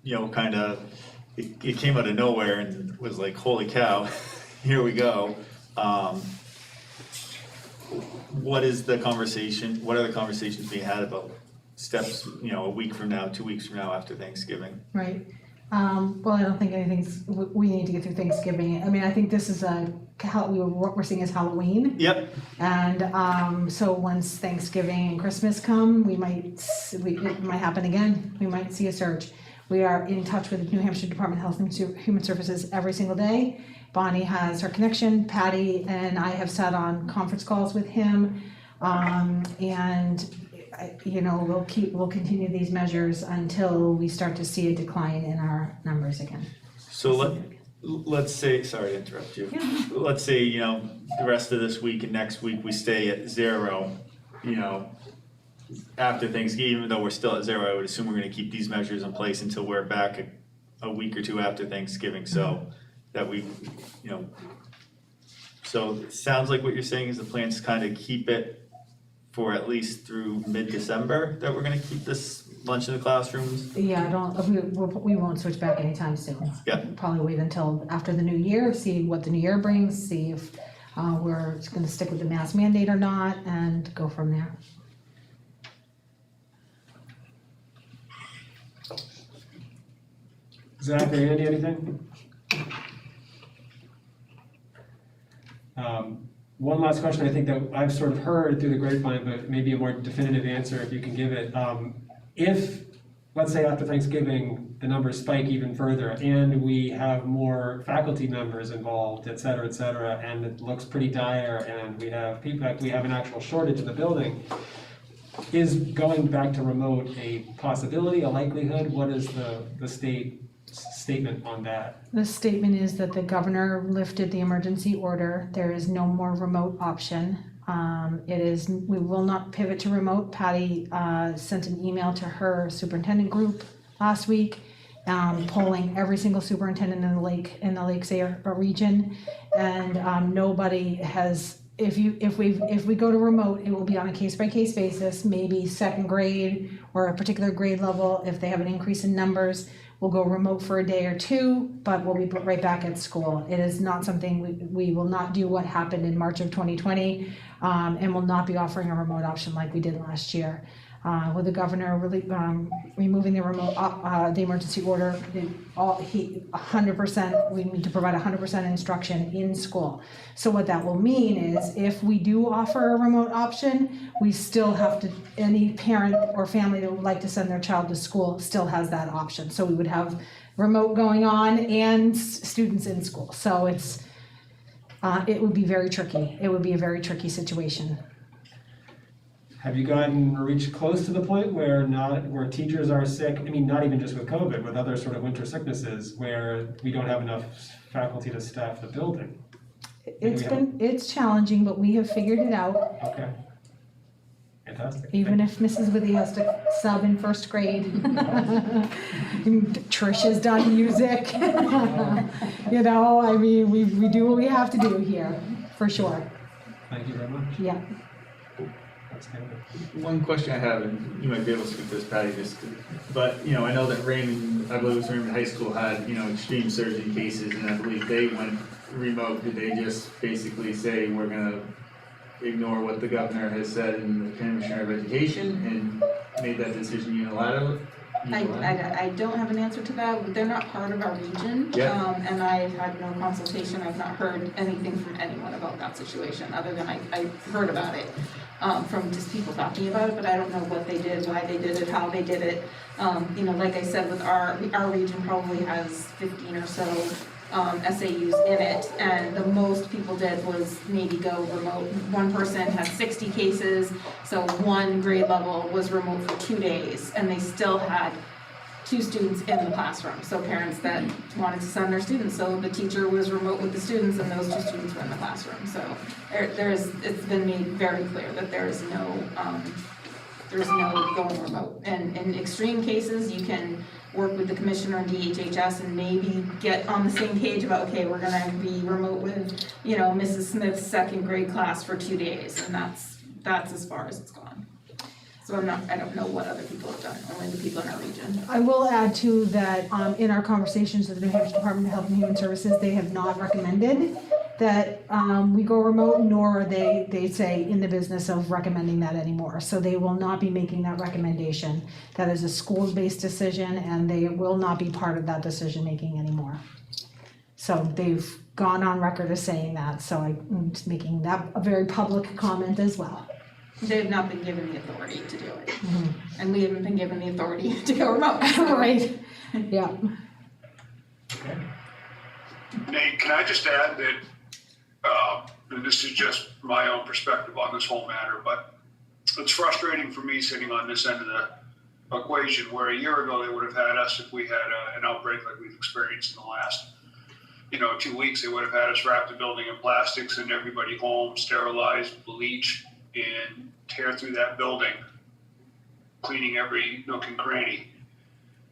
Speaker 6: You know, kind of, it came out of nowhere and was like, holy cow, here we go. What is the conversation? What are the conversations being had about steps, you know, a week from now, 2 weeks from now after Thanksgiving?
Speaker 2: Right. Well, I don't think we need to get through Thanksgiving. I mean, I think this is what we're seeing is Halloween.
Speaker 6: Yep.
Speaker 2: And so once Thanksgiving and Christmas come, it might happen again. We might see a surge. We are in touch with the New Hampshire Department of Health and Human Services every single day. Bonnie has her connection. Patty and I have sat on conference calls with him, and you know, we'll continue these measures until we start to see a decline in our numbers again.
Speaker 6: So let's say, sorry to interrupt you.
Speaker 2: Yeah.
Speaker 6: Let's say, you know, the rest of this week and next week we stay at 0, you know, after Thanksgiving, even though we're still at 0, I would assume we're gonna keep these measures in place until we're back a week or two after Thanksgiving, so that we, you know, so it sounds like what you're saying is the plan's to kind of keep it for at least through mid-December, that we're gonna keep this lunch in the classrooms?
Speaker 2: Yeah, we won't switch back anytime soon.
Speaker 6: Yeah.
Speaker 2: Probably wait until after the new year, see what the new year brings, see if we're gonna stick with the mask mandate or not, and go from there.
Speaker 1: Zach or Andy, anything? One last question, I think that I've sort of heard through the grapevine, but maybe a more definitive answer if you can give it. If, let's say after Thanksgiving, the numbers spike even further and we have more faculty members involved, et cetera, and it looks pretty dire and we have an actual shortage in the building, is going back to remote a possibility, a likelihood? What is the statement on that?
Speaker 2: The statement is that the governor lifted the emergency order. There is no more remote option. We will not pivot to remote. Patty sent an email to her superintendent group last week, polling every single superintendent in the Lakes region, and nobody has. If we go to remote, it will be on a case-by-case basis, maybe second grade or a particular grade level. If they have an increase in numbers, we'll go remote for a day or two, but we'll be put right back at school. It is not something, we will not do what happened in March of 2020, and will not be offering a remote option like we did last year. With the governor really removing the the emergency order, 100%, we need to provide 100% instruction in school. So what that will mean is if we do offer a remote option, we still have to, any parent or family that would like to send their child to school still has that option. So we would have remote going on and students in school. So it would be very tricky. It would be a very tricky situation.
Speaker 1: Have you reached close to the point where teachers are sick? I mean, not even just with COVID, with other sort of winter sicknesses, where we don't have enough faculty to staff the building?
Speaker 2: It's challenging, but we have figured it out.
Speaker 1: Okay. Fantastic.
Speaker 2: Even if Mrs. Withy has to sub in first grade. Trish has done music. You know, I mean, we do what we have to do here, for sure.
Speaker 1: Thank you very much.
Speaker 2: Yeah.
Speaker 1: That's good.
Speaker 6: One question I have, and you might be able to speak to this, Patty, but, you know, I know that Raymond, I believe it was Raymond High School had, you know, extreme surge in cases, and I believe they went remote. Did they just basically say, we're gonna ignore what the governor has said in the Commissioner of Education, and made that decision unilaterally?
Speaker 10: I don't have an answer to that. They're not part of our region.
Speaker 6: Yeah.
Speaker 10: And I've had no consultation. I've not heard anything from anyone about that situation, other than I heard about it from just people talking about it, but I don't know what they did, why they did it, how they did it. You know, like I said, with our region probably has 15 or so SAUs in it, and the most people did was maybe go remote. One person had 60 cases, so one grade level was remote for 2 days, and they still had 2 students in the classroom. So parents that wanted to send their students, so the teacher was remote with the students, and those 2 students were in the classroom. So it's been made very clear that there's no going remote. And in extreme cases, you can work with the commissioner and DHHS and maybe get on the same page about, okay, we're gonna be remote with, you know, Mrs. Smith's 2nd grade class for 2 days, and that's as far as it's gone. So I don't know what other people have done, only the people in our region.
Speaker 2: I will add too that in our conversations with the New Hampshire Department of Health and Human Services, they have not recommended that we go remote, nor are they say in the business of recommending that anymore. So they will not be making that recommendation. That is a school-based decision, and they will not be part of that decision-making anymore. So they've gone on record as saying that, so I'm just making that a very public comment as well.
Speaker 10: They have not been given the authority to do it. And we haven't been given the authority to go remote.
Speaker 2: Right, yeah.
Speaker 1: Okay.
Speaker 7: Nate, can I just add that, and this is just my own perspective on this whole matter, but it's frustrating for me sitting on this end of the equation, where a year ago they would have had us, if we had an outbreak like we've experienced in the last, 2 weeks, they would have had us wrap the building in plastics, send everybody home, sterilize, bleach, and tear through that building, cleaning every nook and cranny.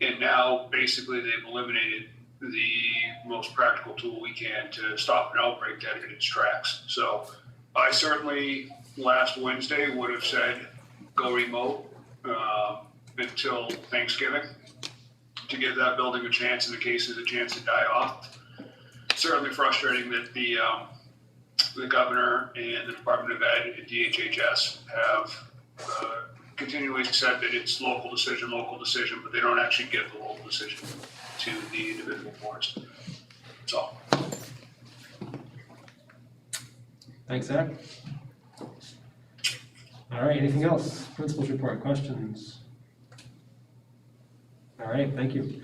Speaker 7: And now basically they've eliminated the most practical tool we can to stop an outbreak dead in its tracks. So I certainly last Wednesday would have said go remote until Thanksgiving to give that building a chance and the cases a chance to die off. Certainly frustrating that the governor and the Department of Ed and DHHS have continually said that it's local decision, but they don't actually give the local decision to the individual boards. That's all.
Speaker 1: Thanks, Zach. All right, anything else? Principals report, questions? All right, thank you.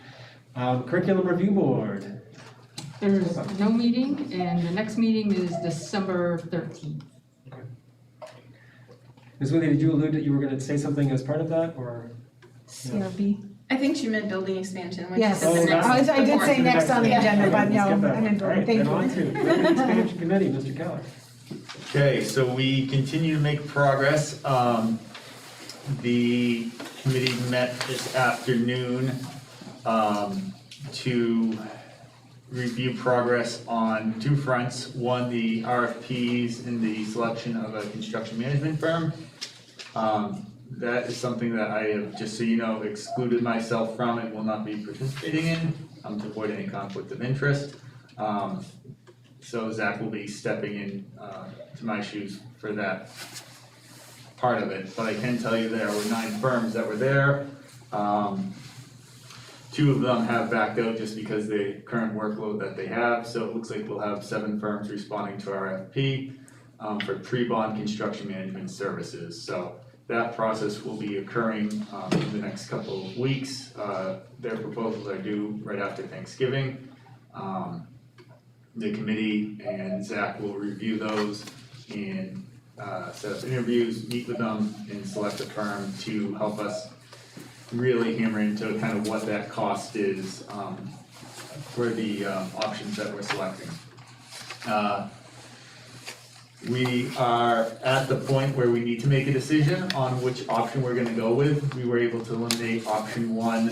Speaker 1: Curriculum Review Board.
Speaker 9: There's no meeting, and the next meeting is December 13th.
Speaker 1: Ms. Withy, did you allude that you were going to say something as part of that, or?
Speaker 2: CRB.
Speaker 10: I think she meant building expansion, which
Speaker 2: Yes,
Speaker 10: is the next.
Speaker 2: I did say next on the agenda, but no,
Speaker 1: Skip that
Speaker 2: I
Speaker 1: one.
Speaker 2: didn't do
Speaker 1: All
Speaker 2: it,
Speaker 1: right,
Speaker 2: thank
Speaker 1: then on
Speaker 2: you.
Speaker 1: to Building Expansion Committee, Mr. Keller.
Speaker 6: Okay, so we continue to make progress. The committee met this afternoon to review progress on 2 fronts. One, the RFPs and the selection of a construction management firm. That is something that I have, just so you know, excluded myself from and will not be participating in to avoid any conflict of interest. So Zach will be stepping in to my shoes for that part of it. But I can tell you there were 9 firms that were there. 2 of them have backed out just because the current workload that they have. So it looks like we'll have 7 firms responding to RFP for pre-bond construction management services. So that process will be occurring in the next couple of weeks. Their proposals are due right after Thanksgiving. The committee and Zach will review those and set up interviews, meet with them, and select a firm to help us really hammer into kind of what that cost is for the options that we're selecting. We are at the point where we need to make a decision on which option we're gonna go with. We were able to eliminate option one,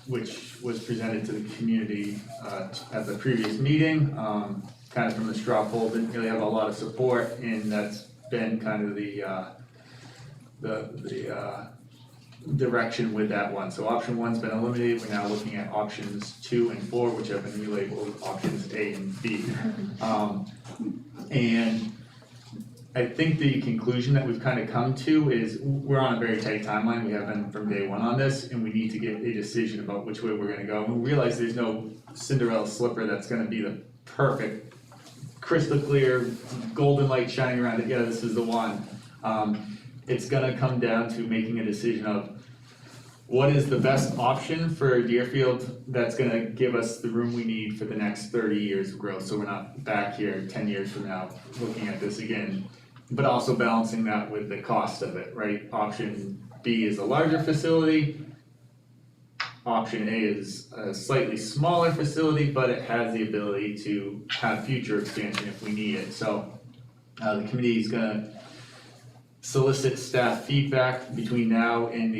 Speaker 6: which was presented to the community at the previous meeting. Kind of from the straw poll, didn't really have a lot of support, and that's been kind of the direction with that one. So option one's been eliminated, we're now looking at options 2 and 4, which have been relabeled options A and B. And I think the conclusion that we've kind of come to is we're on a very tight timeline, we have been from day one on this, and we need to get a decision about which way we're gonna go. And we realize there's no Cinderella slipper that's gonna be the perfect, crystal clear, golden light shining around it, yeah, this is the one. It's gonna come down to making a decision of what is the best option for Deerfield that's gonna give us the room we need for the next 30 years of growth, so we're not back here 10 years from now looking at this again. But also balancing that with the cost of it, right? Option B is a larger facility. Option A is a slightly smaller facility, but it has the ability to have future expansion if we need it. So the committee is gonna solicit staff feedback between now and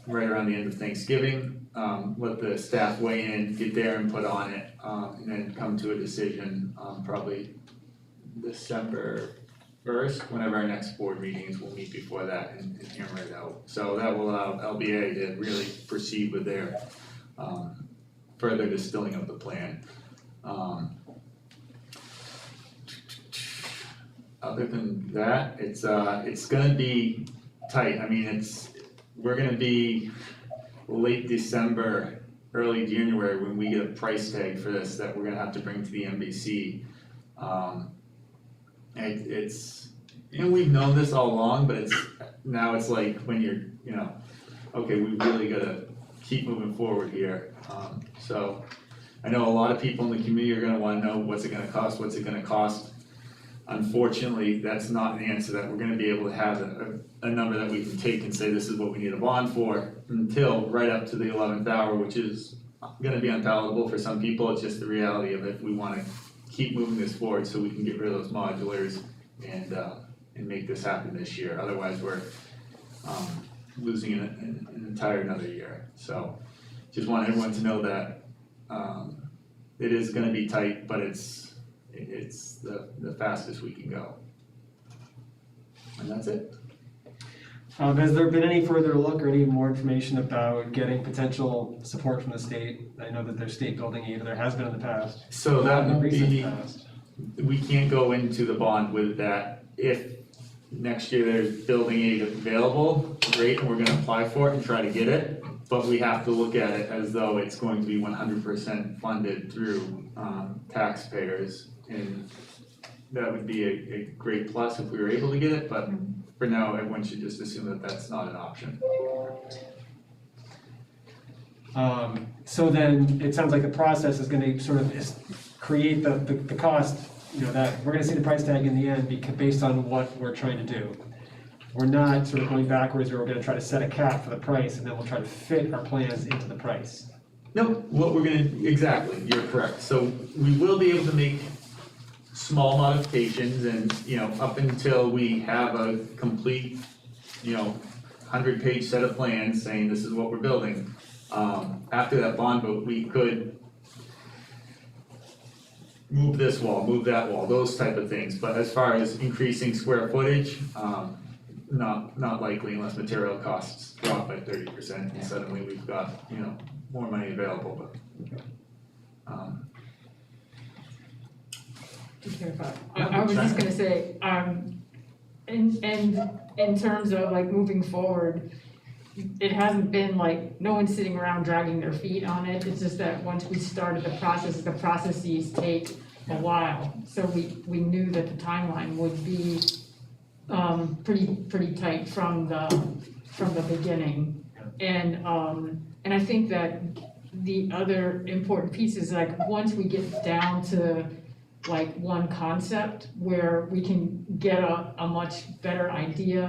Speaker 6: right around the end of Thanksgiving. Let the staff weigh in, get their input on it, and then come to a decision, probably December 1st, whenever our next board meetings, we'll meet before that and hammer it out. So that will allow LBA to really proceed with their further distilling of the plan. Other than that, it's gonna be tight. I mean, we're gonna be late December, early January when we get a price tag for this that we're gonna have to bring to the MBC. And we've known this all along, but now it's like when you're, okay, we really gotta keep moving forward here. So I know a lot of people in the community are gonna wanna know what's it gonna cost. Unfortunately, that's not an answer that we're gonna be able to have a number that we can take and say this is what we need a bond for until right up to the 11th hour, which is gonna be unpalatable for some people. It's just the reality of it. We wanna keep moving this forward so we can get rid of those modulars and make this happen this year. Otherwise, we're losing an entire another year. So just want everyone to know that it is gonna be tight, but it's the fastest we can go. And that's it.
Speaker 1: Has there been any further look or any more information about getting potential support from the state? I know that there's state building aid, there has been in the past.
Speaker 6: So that
Speaker 1: In the
Speaker 6: would
Speaker 1: recent
Speaker 6: be,
Speaker 1: past.
Speaker 6: we can't go into the bond with that. If next year there's building aid available, great, and we're gonna apply for it and try to get it. But we have to look at it as though it's going to be 100% funded through taxpayers. And that would be a great plus if we were able to get it, but for now, everyone should just assume that that's not an option.
Speaker 1: So then, it sounds like the process is gonna sort of create the cost, that we're gonna see the price tag in the end based on what we're trying to do. We're not sort of going backwards where we're gonna try to set a cap for the price and then we'll try to fit our plans into the price.
Speaker 6: No, exactly, you're correct. So we will be able to make small modifications and, up until we have a complete, 100-page set of plans saying this is what we're building. After that bond vote, we could move this wall, move that wall, those type of things. But as far as increasing square footage, not likely unless material costs drop by 30% and suddenly we've got, more money available, but.
Speaker 9: To clarify, I was just gonna say, in terms of like moving forward, it hasn't been like, no one's sitting around dragging their feet on it, it's just that once we started the processes take a while. So we knew that the timeline would be pretty tight from the beginning. And I think that the other important piece is like, once we get down to like one concept where we can get a much better idea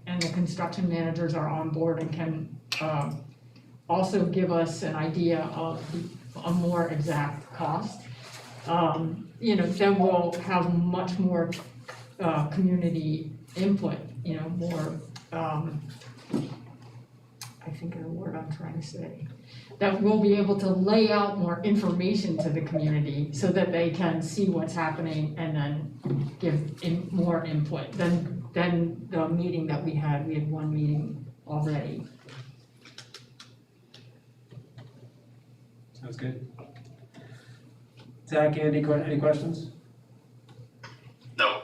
Speaker 9: and the construction managers are on board and can also give us an idea of a more exact cost, then we'll have much more, community input, more, I think of the word I'm trying to say. That we'll be able to lay out more information to the community so that they can see what's happening and then give more input than the meeting that we had one meeting already.
Speaker 1: Sounds good. Zach, Andy, any questions?
Speaker 7: No.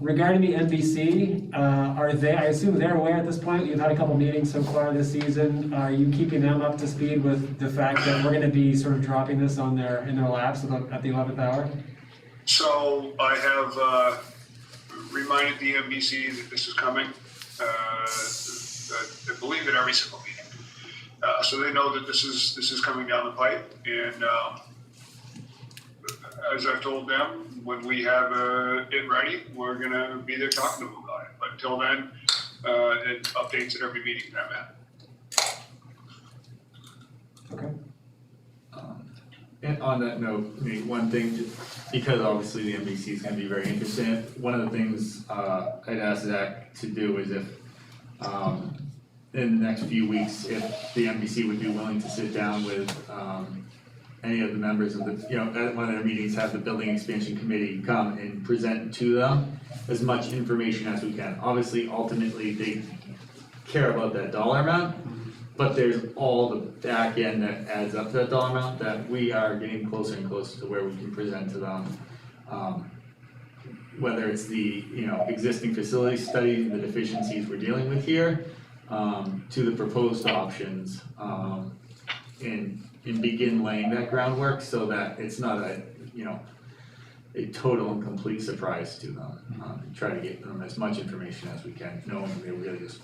Speaker 1: Regarding the NBC, I assume they're aware at this point, you've had a couple meetings so far this season. Are you keeping them up to speed with the fact that we're gonna be sort of dropping this in their laps at the 11th hour?
Speaker 7: So I have reminded the NBC that this is coming. I believe at every single meeting. So they know that this is coming down the pipe, and as I've told them, when we have it ready, we're gonna be there talking to them about it. But until then, it updates at every meeting that I'm at.
Speaker 1: Okay.
Speaker 6: And on that note, maybe one thing, just because obviously the NBC is gonna be very interesting, one of the things I'd ask Zach to do is if in the next few weeks, if the NBC would be willing to sit down with any of the members of the, at one of their meetings, have the building expansion committee come and present to them as much information as we can. Obviously, ultimately, they care about that dollar amount, but there's all the back end that adds up to that dollar amount that we are getting closer and closer to where we can present to them. Whether it's the, existing facility study, the deficiencies we're dealing with here, to the proposed options, and begin laying that groundwork so that it's not a total and complete surprise to them. Try to get them as much information as we can, knowing they really just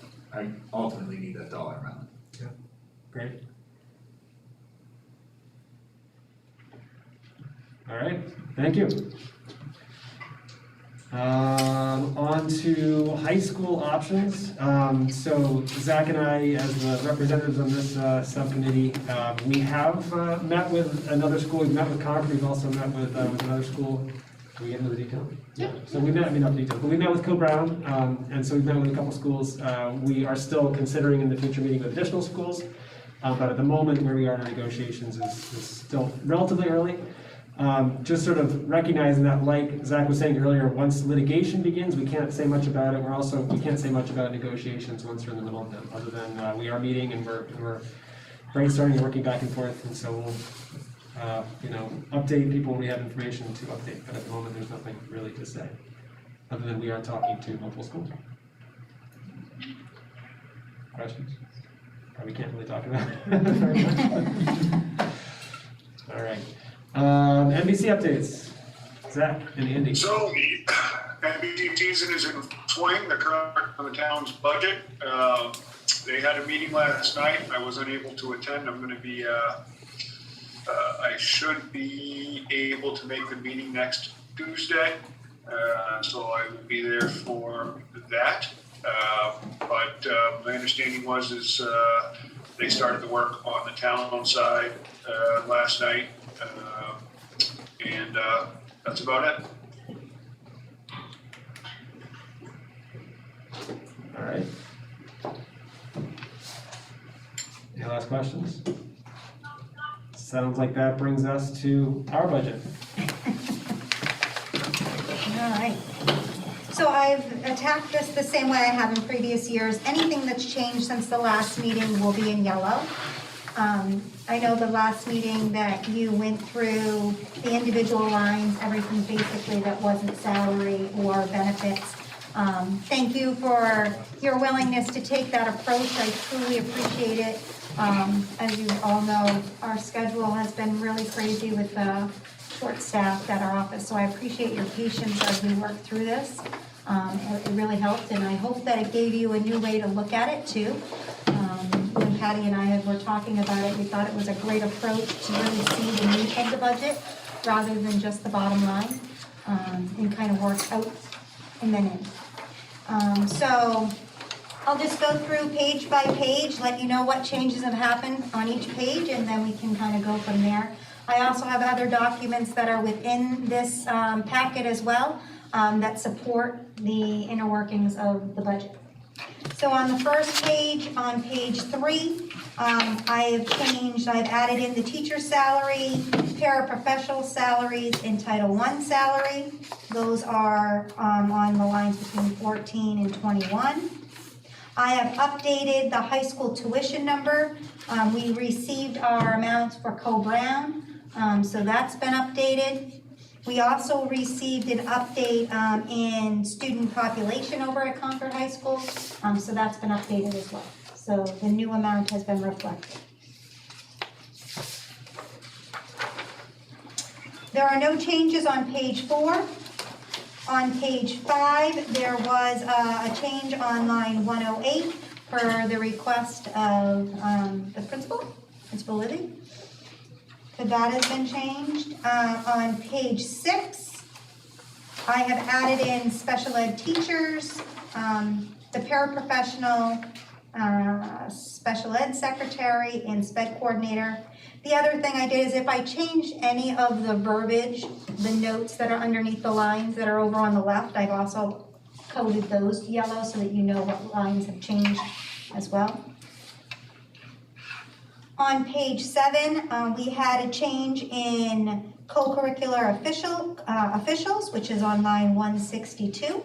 Speaker 6: ultimately need that dollar amount.
Speaker 1: Yeah, great. All right, thank you. On to high school options. So Zach and I, as the representatives on this subcommittee, we have met with another school. We've met with Concord. We've also met with another school. Can we get into the detail?
Speaker 9: Yeah.
Speaker 1: So we met, not detail, but we met with Co-Brown, and so we've met with a couple schools. We are still considering in the future meeting with additional schools, but at the moment where we are in our negotiations is still relatively early. Just sort of recognizing that, like Zach was saying earlier, once litigation begins, we can't say much about it. We can't say much about negotiations once we're in the middle of them, other than we are meeting and we're brainstorming and working back and forth, and so we'll update people when we have information to update. But at the moment, there's nothing really to say, other than we are talking to multiple schools. Questions? Probably can't really talk about it very much. All right. NBC updates. Zach and Andy.
Speaker 7: So the NBC season is in swing. They're currently on the town's budget. They had a meeting last night. I was unable to attend. I'm going to be. I should be able to make the meeting next Tuesday, so I will be there for that. But my understanding is they started the work on the town side last night. And that's about it.
Speaker 1: All right. Any last questions? Sounds like that brings us to our budget.
Speaker 8: All right. So I've attacked this the same way I have in previous years. Anything that's changed since the last meeting will be in yellow. I know the last meeting that you went through the individual lines, everything basically that wasn't salary or benefits. Thank you for your willingness to take that approach. I truly appreciate it. As you all know, our schedule has been really crazy with the short staff at our office, so I appreciate your patience as we work through this. It really helped, and I hope that it gave you a new way to look at it too. When Patty and I were talking about it, we thought it was a great approach to really see the meat of the budget rather than just the bottom line, and kind of work out and then in. So I'll just go through page by page, let you know what changes have happened on each page, and then we can kind of go from there. I also have other documents that are within this packet as well that support the inner workings of the budget. So on the first page, on page 3, I've added in the teacher salary, paraprofessional salaries, and Title I salary. Those are on the lines between 14 and 21. I have updated the high school tuition number. We received our amounts for Co-Brown, so that's been updated. We also received an update in student population over at Concord High School, so that's been updated as well. So the new amount has been reflected. There are no changes on page 4. On page 5, there was a change on line 108 for the request of the Principal Libby. So that has been changed. On page 6, I have added in special ed teachers, the paraprofessional, special ed secretary, and sped coordinator. The other thing I did is if I change any of the verbiage, the notes that are underneath the lines that are over on the left, I've also coded those yellow so that you know what lines have changed as well. On page 7, we had a change in co-curricular officials, which is on line 162.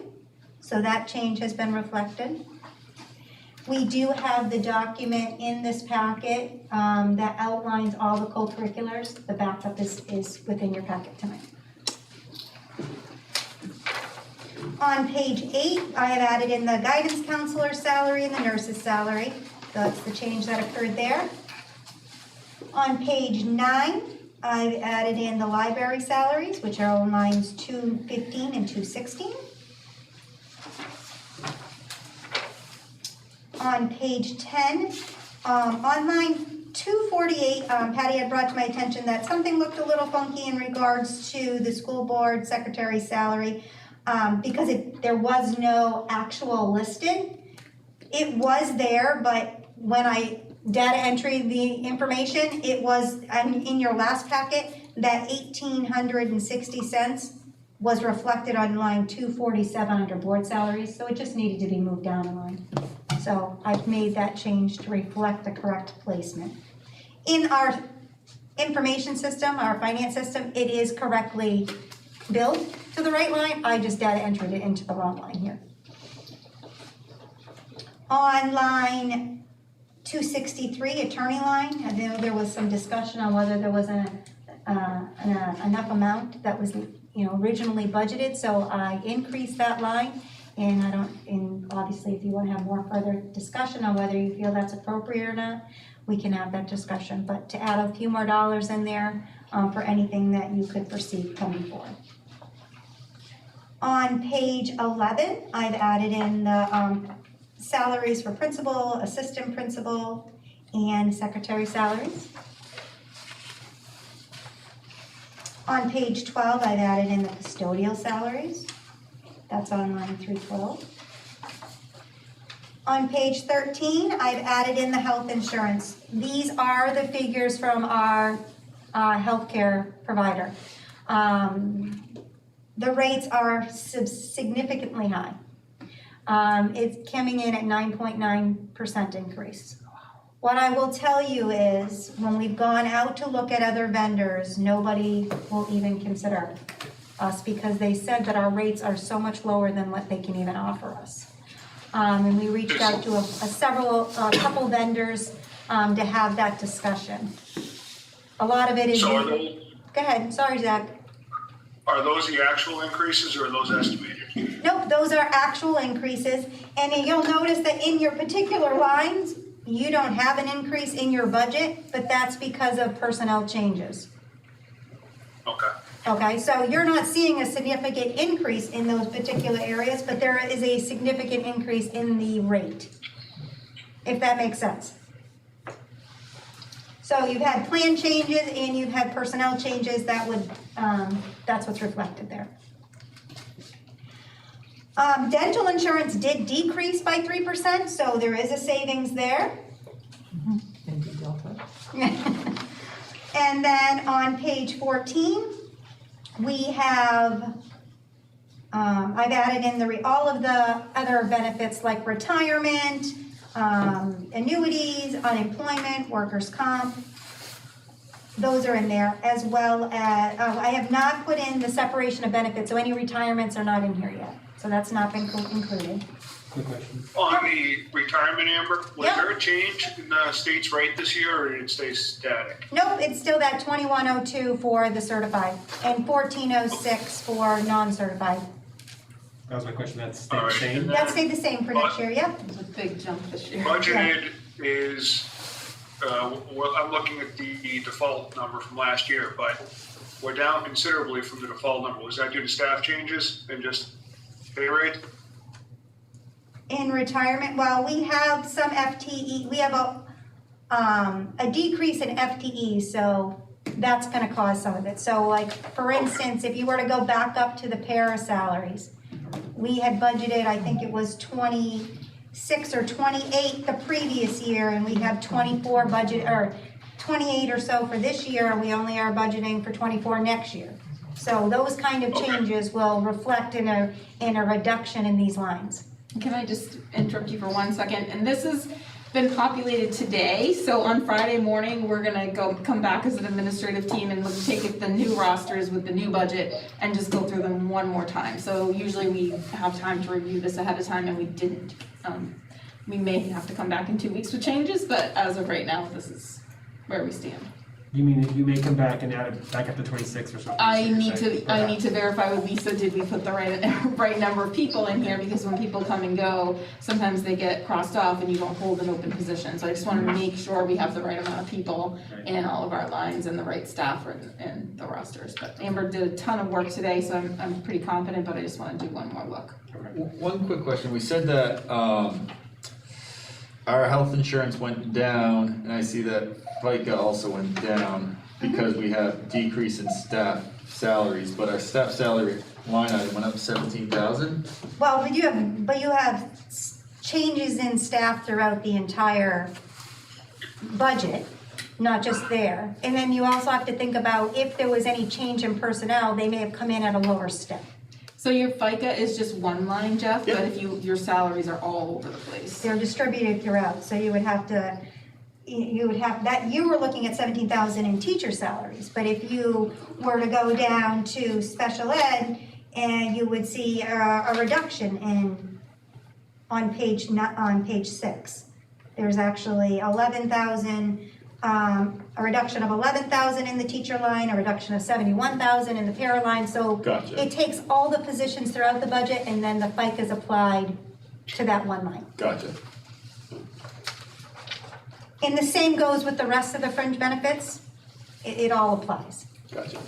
Speaker 8: So that change has been reflected. We do have the document in this packet that outlines all the co-curriculars. The backup is within your packet tonight. On page 8, I have added in the guidance counselor salary and the nurse's salary. That's the change that occurred there. On page 9, I've added in the library salaries, which are on lines 215 and 216. On page 10, on line 248, Patty had brought to my attention that something looked a little funky in regards to the school board secretary salary because there was no actual listed. It was there, but when I data entry the information, it was in your last packet that $1,860 was reflected on line 247 under board salaries, so it just needed to be moved down a line. So I've made that change to reflect the correct placement. In our information system, our finance system, it is correctly billed to the right line. I just data entered it into the wrong line here. On line 263, attorney line, I know there was some discussion on whether there was enough amount that was originally budgeted, so I increased that line. And obviously, if you want to have more further discussion on whether you feel that's appropriate or not, we can have that discussion. But to add a few more dollars in there for anything that you could foresee coming forward. On page 11, I've added in the salaries for principal, assistant principal, and secretary salaries. On page 12, I've added in the custodial salaries. That's on line 312. On page 13, I've added in the health insurance. These are the figures from our healthcare provider. The rates are significantly high. It's coming in at 9.9% increase. What I will tell you is when we've gone out to look at other vendors, nobody will even consider us because they said that our rates are so much lower than what they can even offer us. And we reached out to a couple vendors to have that discussion. A lot of it is.
Speaker 7: So are those,
Speaker 8: go ahead, sorry, Zach.
Speaker 7: Are those the actual increases or are those estimated?
Speaker 8: Nope, those are actual increases. And you'll notice that in your particular lines, you don't have an increase in your budget, but that's because of personnel changes.
Speaker 7: Okay.
Speaker 8: Okay, so you're not seeing a significant increase in those particular areas, but there is a significant increase in the rate, if that makes sense. So you've had plan changes and you've had personnel changes that would, that's what's reflected there. Dental insurance did decrease by 3%, so there is a savings there. And then on page 14, we have, I've added in all of the other benefits like retirement, annuities, unemployment, workers' comp. Those are in there, as well as, I have not put in the separation of benefits, so any retirements are not in here yet. So that's not been included.
Speaker 1: Quick question.
Speaker 7: On the retirement, Amber, was
Speaker 8: Yep.
Speaker 7: there a change in the state's rate this year, or did it stay static?
Speaker 8: Nope, it's still that 2102 for the certified and 1406 for non-certified.
Speaker 1: That was my question, that's
Speaker 7: All
Speaker 1: the
Speaker 7: right.
Speaker 1: same?
Speaker 8: That stayed the same for next year, yep.
Speaker 10: It was a big jump this year.
Speaker 7: Budgeted is, well, I'm looking at the default number from last year, but we're down considerably from the default number. Was that due to staff changes and just pay rate?
Speaker 8: In retirement, well, we have some FTE, we have a decrease in FTE, so that's gonna cause some of it. So like, for instance, if you were to go back up to the para salaries, we had budgeted, I think it was 26 or 28 the previous year, and we have 24 budget, or 28 or so for this year, and we only are budgeting for 24 next year. So those kind of changes will reflect in a reduction in these lines.
Speaker 10: Can I just interrupt you for 1 second? And this has been populated today, so on Friday morning, we're gonna come back as an administrative team and we'll take the new rosters with the new budget and just go through them one more time. So usually we have time to review this ahead of time and we didn't. We may have to come back in 2 weeks with changes, but as of right now, this is where we stand.
Speaker 1: You mean you may come back and add it back up to 26 or something?
Speaker 10: I need to verify with Lisa, did we put the right number of people in here? Because when people come and go, sometimes they get crossed off and you don't hold an open position. So I just want to make sure we have the right amount of people in all of our lines and the right staff and the rosters. But Amber did a ton of work today, so I'm pretty confident, but I just want to do one more look.
Speaker 6: One quick question, we said that, our health insurance went down, and I see that FICA also went down because we have decrease in staff salaries, but our staff salary line item went up 17,000.
Speaker 8: Well, but you have changes in staff throughout the entire budget, not just there. And then you also have to think about if there was any change in personnel, they may have come in at a lower step.
Speaker 10: So your FICA is just one line, Jeff,
Speaker 6: Yep.
Speaker 10: but if your salaries are all over the place.
Speaker 8: They're distributed throughout, so you would have that, you were looking at 17,000 in teacher salaries, but if you were to go down to special ed, and you would see a reduction on page 6. There's actually 11,000, a reduction of 11,000 in the teacher line, a reduction of 71,000 in the para line, so
Speaker 6: Gotcha.
Speaker 8: it takes all the positions throughout the budget, and then the FICA is applied to that one line.
Speaker 6: Gotcha.
Speaker 8: And the same goes with the rest of the fringe benefits, it all applies.
Speaker 6: Gotcha.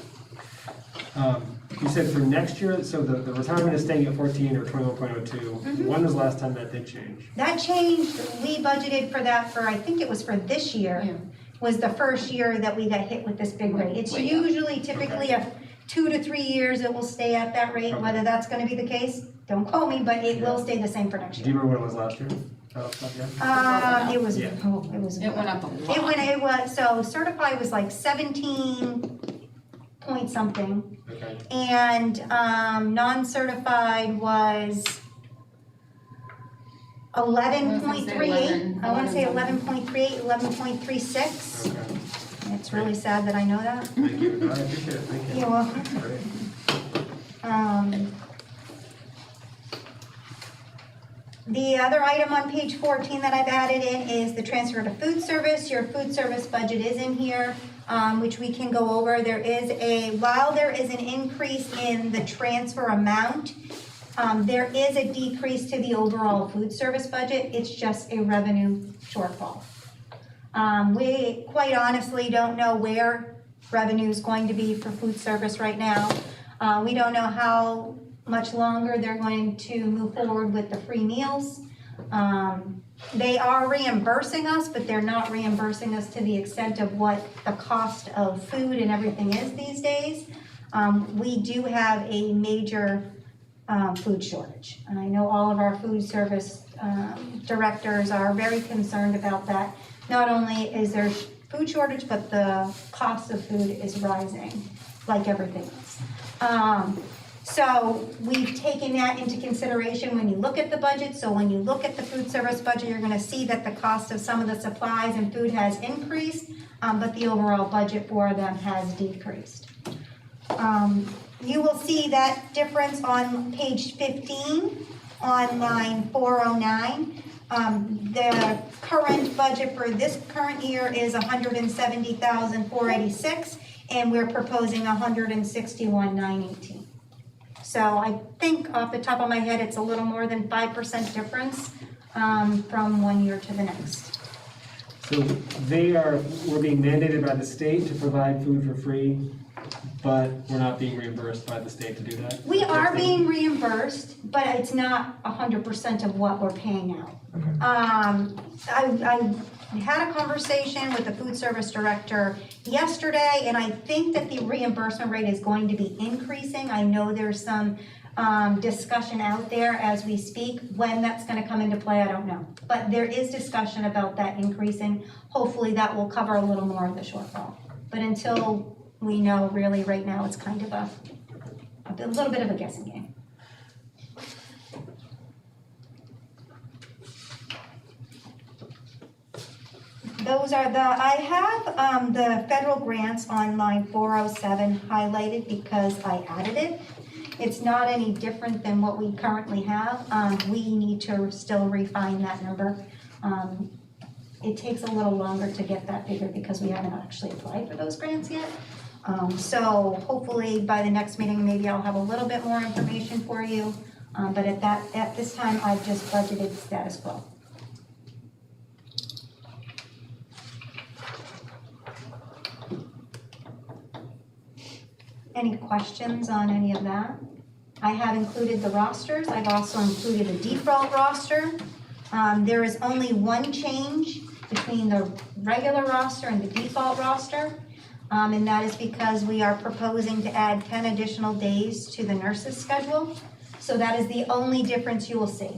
Speaker 1: You said for next year, so the retirement is staying at 14 or 21.02. When was the last time that did change?
Speaker 8: That changed, we budgeted for that for, I think it was for this year, was the first year that we got hit with this big rate. It's
Speaker 10: Way up.
Speaker 8: usually typically a 2 to 3 years it will stay at that rate, whether that's gonna be the case, don't quote me, but it will stay the same for next
Speaker 1: Do you
Speaker 8: year.
Speaker 1: remember what it was last year?
Speaker 8: It was,
Speaker 1: Yeah.
Speaker 8: it was.
Speaker 10: It went up a lot.
Speaker 8: It was, so certified was like 17 point something.
Speaker 1: Okay.
Speaker 8: And non-certified was 11.38. I want to say 11.38, 11.36.
Speaker 1: Okay.
Speaker 8: It's really sad that I know that.
Speaker 1: Thank you. No, I appreciate it. Thank you.
Speaker 8: You're welcome.
Speaker 1: Great.
Speaker 8: The other item on page 14 that I've added in is the transfer to food service. Your food service budget is in here, which we can go over. While there is an increase in the transfer amount, there is a decrease to the overall food service budget. It's just a revenue shortfall. We quite honestly don't know where revenue is going to be for food service right now. We don't know how much longer they're going to move forward with the free meals. They are reimbursing us, but they're not reimbursing us to the extent of what the cost of food and everything is these days. We do have a major food shortage, and I know all of our food service directors are very concerned about that. not only is there food shortage, but the cost of food is rising, like everything else. So we've taken that into consideration when you look at the budget. So when you look at the food service budget, you're gonna see that the cost of some of the supplies and food has increased, but the overall budget for them has decreased. You will see that difference on page 15 on line 409. The current budget for this current year is $170,486, and we're proposing $161,918. So I think off the top of my head, it's a little more than 5% difference from one year to the next.
Speaker 1: So we're being mandated by the state to provide food for free, but we're not being reimbursed by the state to do that?
Speaker 8: We are being reimbursed, but it's not 100% of what we're paying out. I had a conversation with the food service director yesterday, and I think that the reimbursement rate is going to be increasing. I know there's some discussion out there as we speak. When that's going to come into play, I don't know. But there is discussion about that increasing. Hopefully that will cover a little more of the shortfall. But until we know, really, right now, it's kind of a little bit of a guessing game. I have the federal grants on line 407 highlighted because I added it. It's not any different than what we currently have. We need to still refine that number. It takes a little longer to get that figure because we haven't actually applied for those grants yet. So hopefully by the next meeting, maybe I'll have a little bit more information for you. But at this time, I've just budgeted status quo. Any questions on any of that? I have included the rosters. I've also included a default roster. There is only one change between the regular roster and the default roster. And that is because we are proposing to add 10 additional days to the nurse's schedule. So that is the only difference you will see.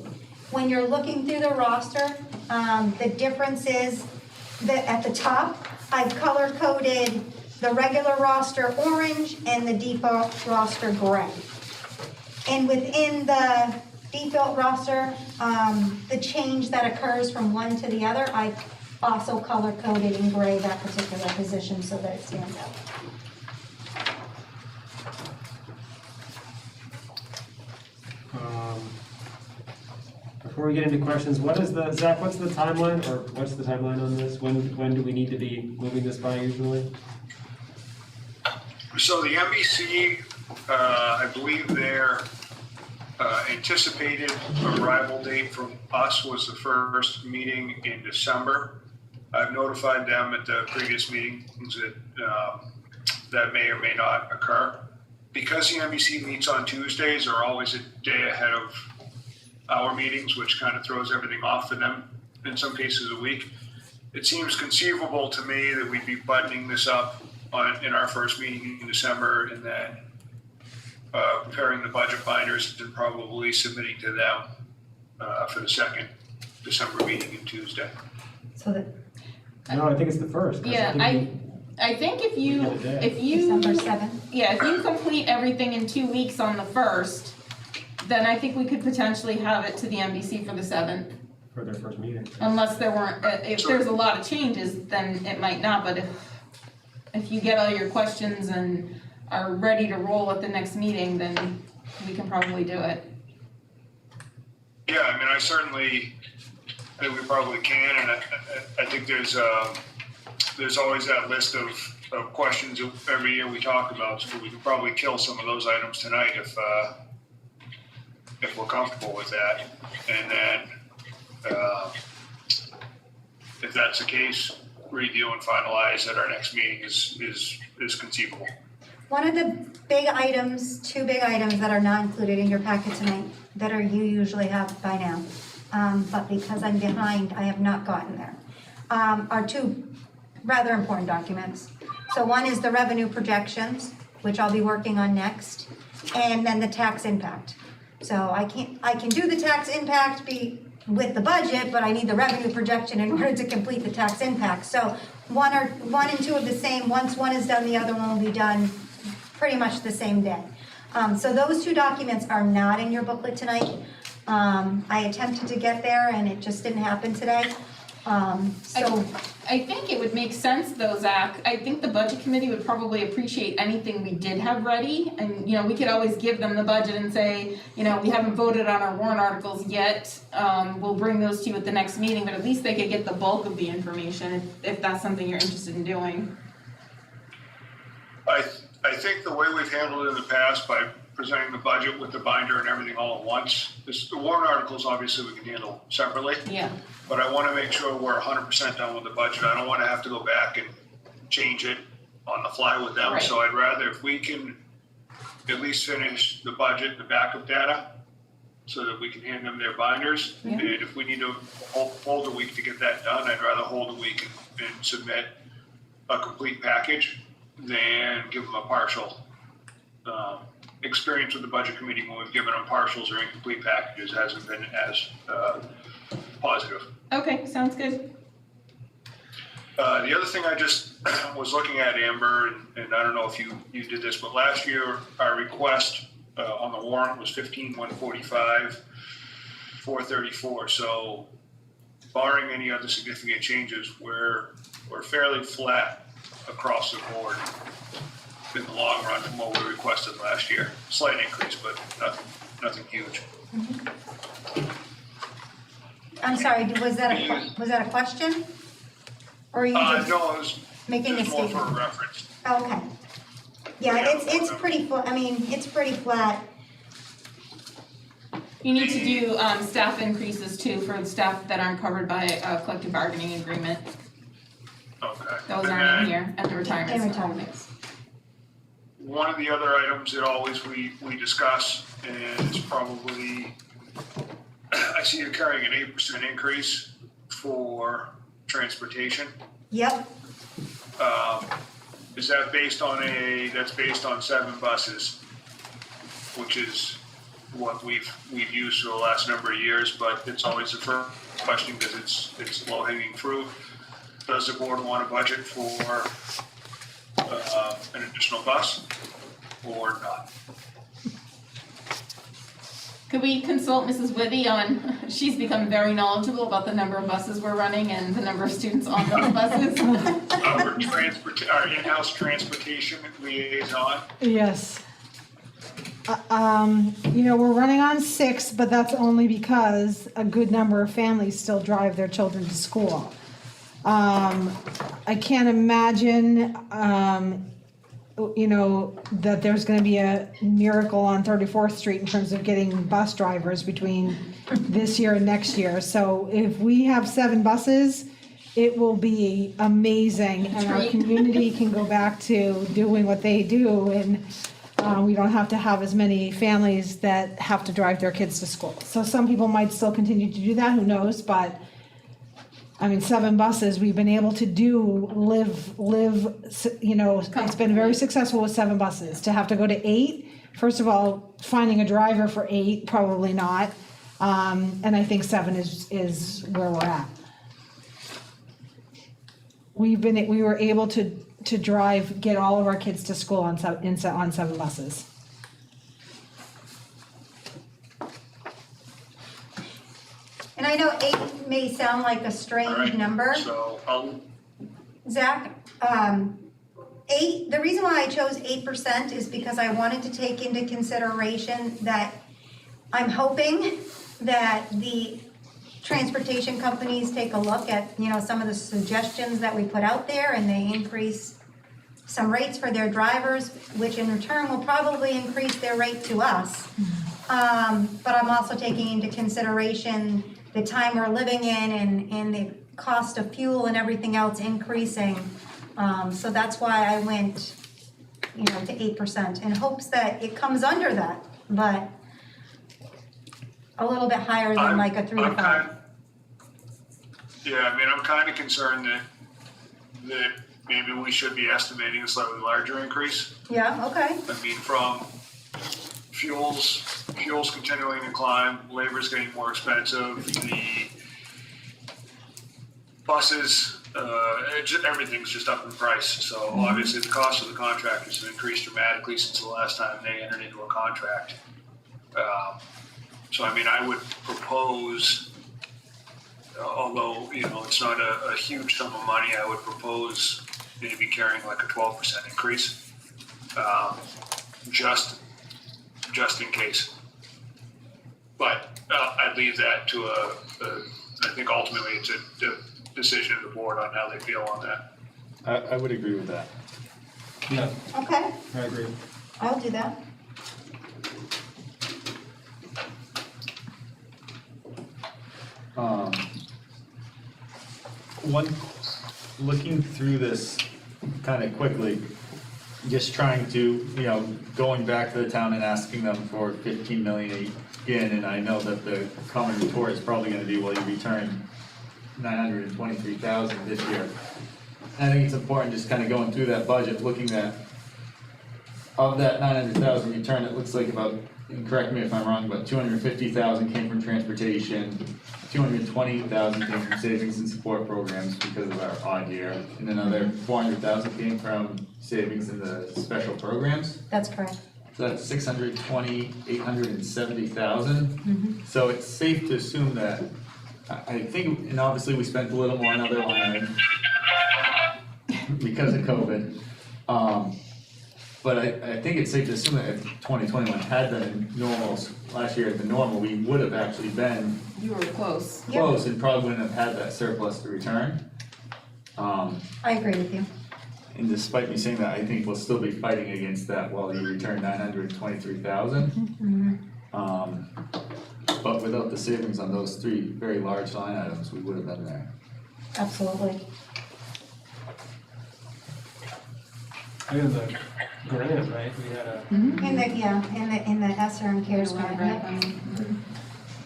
Speaker 8: When you're looking through the roster, the difference is that at the top, I've color-coded the regular roster orange and the default roster gray. And within the default roster, the change that occurs from one to the other, I also color-coded in gray that particular position so that it stands out.
Speaker 1: Before we get into questions, Zach, what's the timeline, or what's the timeline on this? When do we need to be moving this by usually?
Speaker 7: So the NBC, I believe their anticipated arrival date from us was the first meeting in December. I've notified them at the previous meetings that that may or may not occur. Because the NBC meets on Tuesdays, they're always a day ahead of our meetings, which kind of throws everything off for them, in some cases a week. It seems conceivable to me that we'd be buttoning this up in our first meeting in December, and then preparing the budget binders and probably submitting to them for the second December meeting in Tuesday.
Speaker 8: So that
Speaker 1: No, I think it's the first.
Speaker 10: Yeah, I think if you
Speaker 8: December 7th.
Speaker 10: yeah, if you complete everything in 2 weeks on the 1st, then I think we could potentially have it to the NBC for the 7th.
Speaker 1: For their first meeting.
Speaker 10: Unless there weren't, if there's a lot of changes, then it might not, but if you get all your questions and are ready to roll at the next meeting, then we can probably do it.
Speaker 7: Yeah, I mean, I certainly think we probably can, and I think there's always that list of questions every year we talk about, so we can probably kill some of those items tonight if we're comfortable with that. And then, if that's the case, review and finalize at our next meeting is conceivable.
Speaker 8: One of the big items, two big items that are not included in your packet tonight, that you usually have by now, but because I'm behind, I have not gotten there, are two rather important documents. So one is the revenue projections, which I'll be working on next, and then the tax impact. So I can do the tax impact with the budget, but I need the revenue projection in order to complete the tax impact. So one and two are the same. Once one is done, the other one will be done pretty much the same day. So those two documents are not in your booklet tonight. I attempted to get there and it just didn't happen today.
Speaker 10: I think it would make sense though, Zach. I think the budget committee would probably appreciate anything we did have ready. And, we could always give them the budget and say, we haven't voted on our warrant articles yet. We'll bring those to you at the next meeting, but at least they could get the bulk of the information if that's something you're interested in doing.
Speaker 7: I think the way we've handled it in the past by presenting the budget with the binder and everything all at once, the warrant articles obviously we can handle separately.
Speaker 10: Yeah.
Speaker 7: But I want to make sure we're 100% done with the budget. I don't want to have to go back and change it on the fly with them.
Speaker 10: Right.
Speaker 7: So I'd rather, if we can at least finish the budget and the backup data so that we can hand them their binders.
Speaker 10: Yeah.
Speaker 7: And if we need to hold a week to get that done, I'd rather hold a week and submit a complete package than give them a partial. Experience with the budget committee when we've given them partials or incomplete packages hasn't been as positive.
Speaker 10: Okay, sounds good.
Speaker 7: The other thing I just was looking at, Amber, and I don't know if you did this, but last year our request on the warrant was 15,145, 434. So barring any other significant changes, we're fairly flat across the board in the long run from what we requested last year. Slight increase, but nothing huge.
Speaker 8: I'm sorry, was that a question? Or are you just
Speaker 7: No, it was
Speaker 8: making a
Speaker 7: just more
Speaker 8: statement?
Speaker 7: for a reference.
Speaker 8: Okay. Yeah, it's pretty flat, it's pretty flat.
Speaker 10: You need to do staff increases too for the staff that aren't covered by a collective bargaining agreement.
Speaker 7: Okay.
Speaker 10: Those
Speaker 7: And
Speaker 10: aren't in
Speaker 7: then
Speaker 10: here, and the retirements.
Speaker 8: And retirements.
Speaker 7: one of the other items that always we discuss, and it's probably, I see you're carrying an 8% increase for transportation.
Speaker 8: Yep,
Speaker 7: Is that based on that's based on 7 buses, which is what we've used for the last number of years, but it's always the first question because it's low hanging fruit. Does the board want a budget for an additional bus or not?
Speaker 10: Could we consult Mrs. Withy on, she's become very knowledgeable about the number of buses we're running and the number of students on those buses.
Speaker 7: Our in-house transportation liaison.
Speaker 2: Yes. We're running on 6, but that's only because a good number of families still drive their children to school. I can't imagine, that there's gonna be a miracle on 34th Street in terms of getting bus drivers between this year and next year. So if we have 7 buses, it will be amazing, and our community can go back to doing what they do, and we don't have to have as many families that have to drive their kids to school. So some people might still continue to do that, who knows, but 7 buses, we've been able to it's been very successful with 7 buses. To have to go to 8, first of all, finding a driver for 8, probably not. And I think 7 is where we're at. We were able to get all of our kids to school on 7 buses.
Speaker 8: and I know 8 may sound like a
Speaker 7: All
Speaker 8: strange
Speaker 7: right,
Speaker 8: number,
Speaker 7: so I'll,
Speaker 8: Zach. 8, the reason why I chose 8% is because I wanted to take into consideration that I'm hoping that the transportation companies take a look at, some of the suggestions that we put out there, and they increase some rates for their drivers, which in return will probably increase their rate to us. But I'm also taking into consideration the time we're living in and the cost of fuel and everything else increasing. So that's why I went, to 8% in hopes that it comes under that, but a little bit higher than like a 3 to 5.
Speaker 7: I'm kind of concerned that maybe we should be estimating a slightly larger increase.
Speaker 8: Yeah, okay.
Speaker 7: From fuels fuel's continuing to climb, labor's getting more expensive, the buses, everything's just up in price. So obviously the cost of the contractors has increased dramatically since the last time they entered into a contract. So I mean, I would propose, although, you know, it's not a huge sum of money, I would propose maybe carrying like a 12% increase, just in case. But I'd leave that to I think ultimately it's a decision of the board on how they feel on that.
Speaker 6: I would agree with that.
Speaker 1: Yeah,
Speaker 8: Okay,
Speaker 1: I agree.
Speaker 8: I'll do that.
Speaker 6: Looking through this kind of quickly, just trying to, you know, going back to the town and asking them for 15 million again, and I know that the common retort is probably gonna be, well, you returned 923,000 this year. I think it's important just kind of going through that budget, looking at, of that 900,000 return, it looks like about, and correct me if I'm wrong, but 250,000 came from transportation, 220,000 came from savings and support programs because of our odd year, and another 400,000 came from savings in the special programs.
Speaker 8: That's correct.
Speaker 6: So that's 870,000. So it's safe to assume that, I think, and obviously we spent a little more on other line items because of COVID. But I think it's safe to assume that if 2021 had been normal, last year had been normal, we would have actually been
Speaker 10: You were close.
Speaker 6: close and probably wouldn't have had that surplus to return.
Speaker 8: I agree with you.
Speaker 6: And despite me saying that, I think we'll still be fighting against that while you return 923,000. But without the savings on those three very large line items, we would have been there.
Speaker 8: Absolutely.
Speaker 1: We have the grant, right? We had a,
Speaker 8: In the ESSER and CARES grant, yep.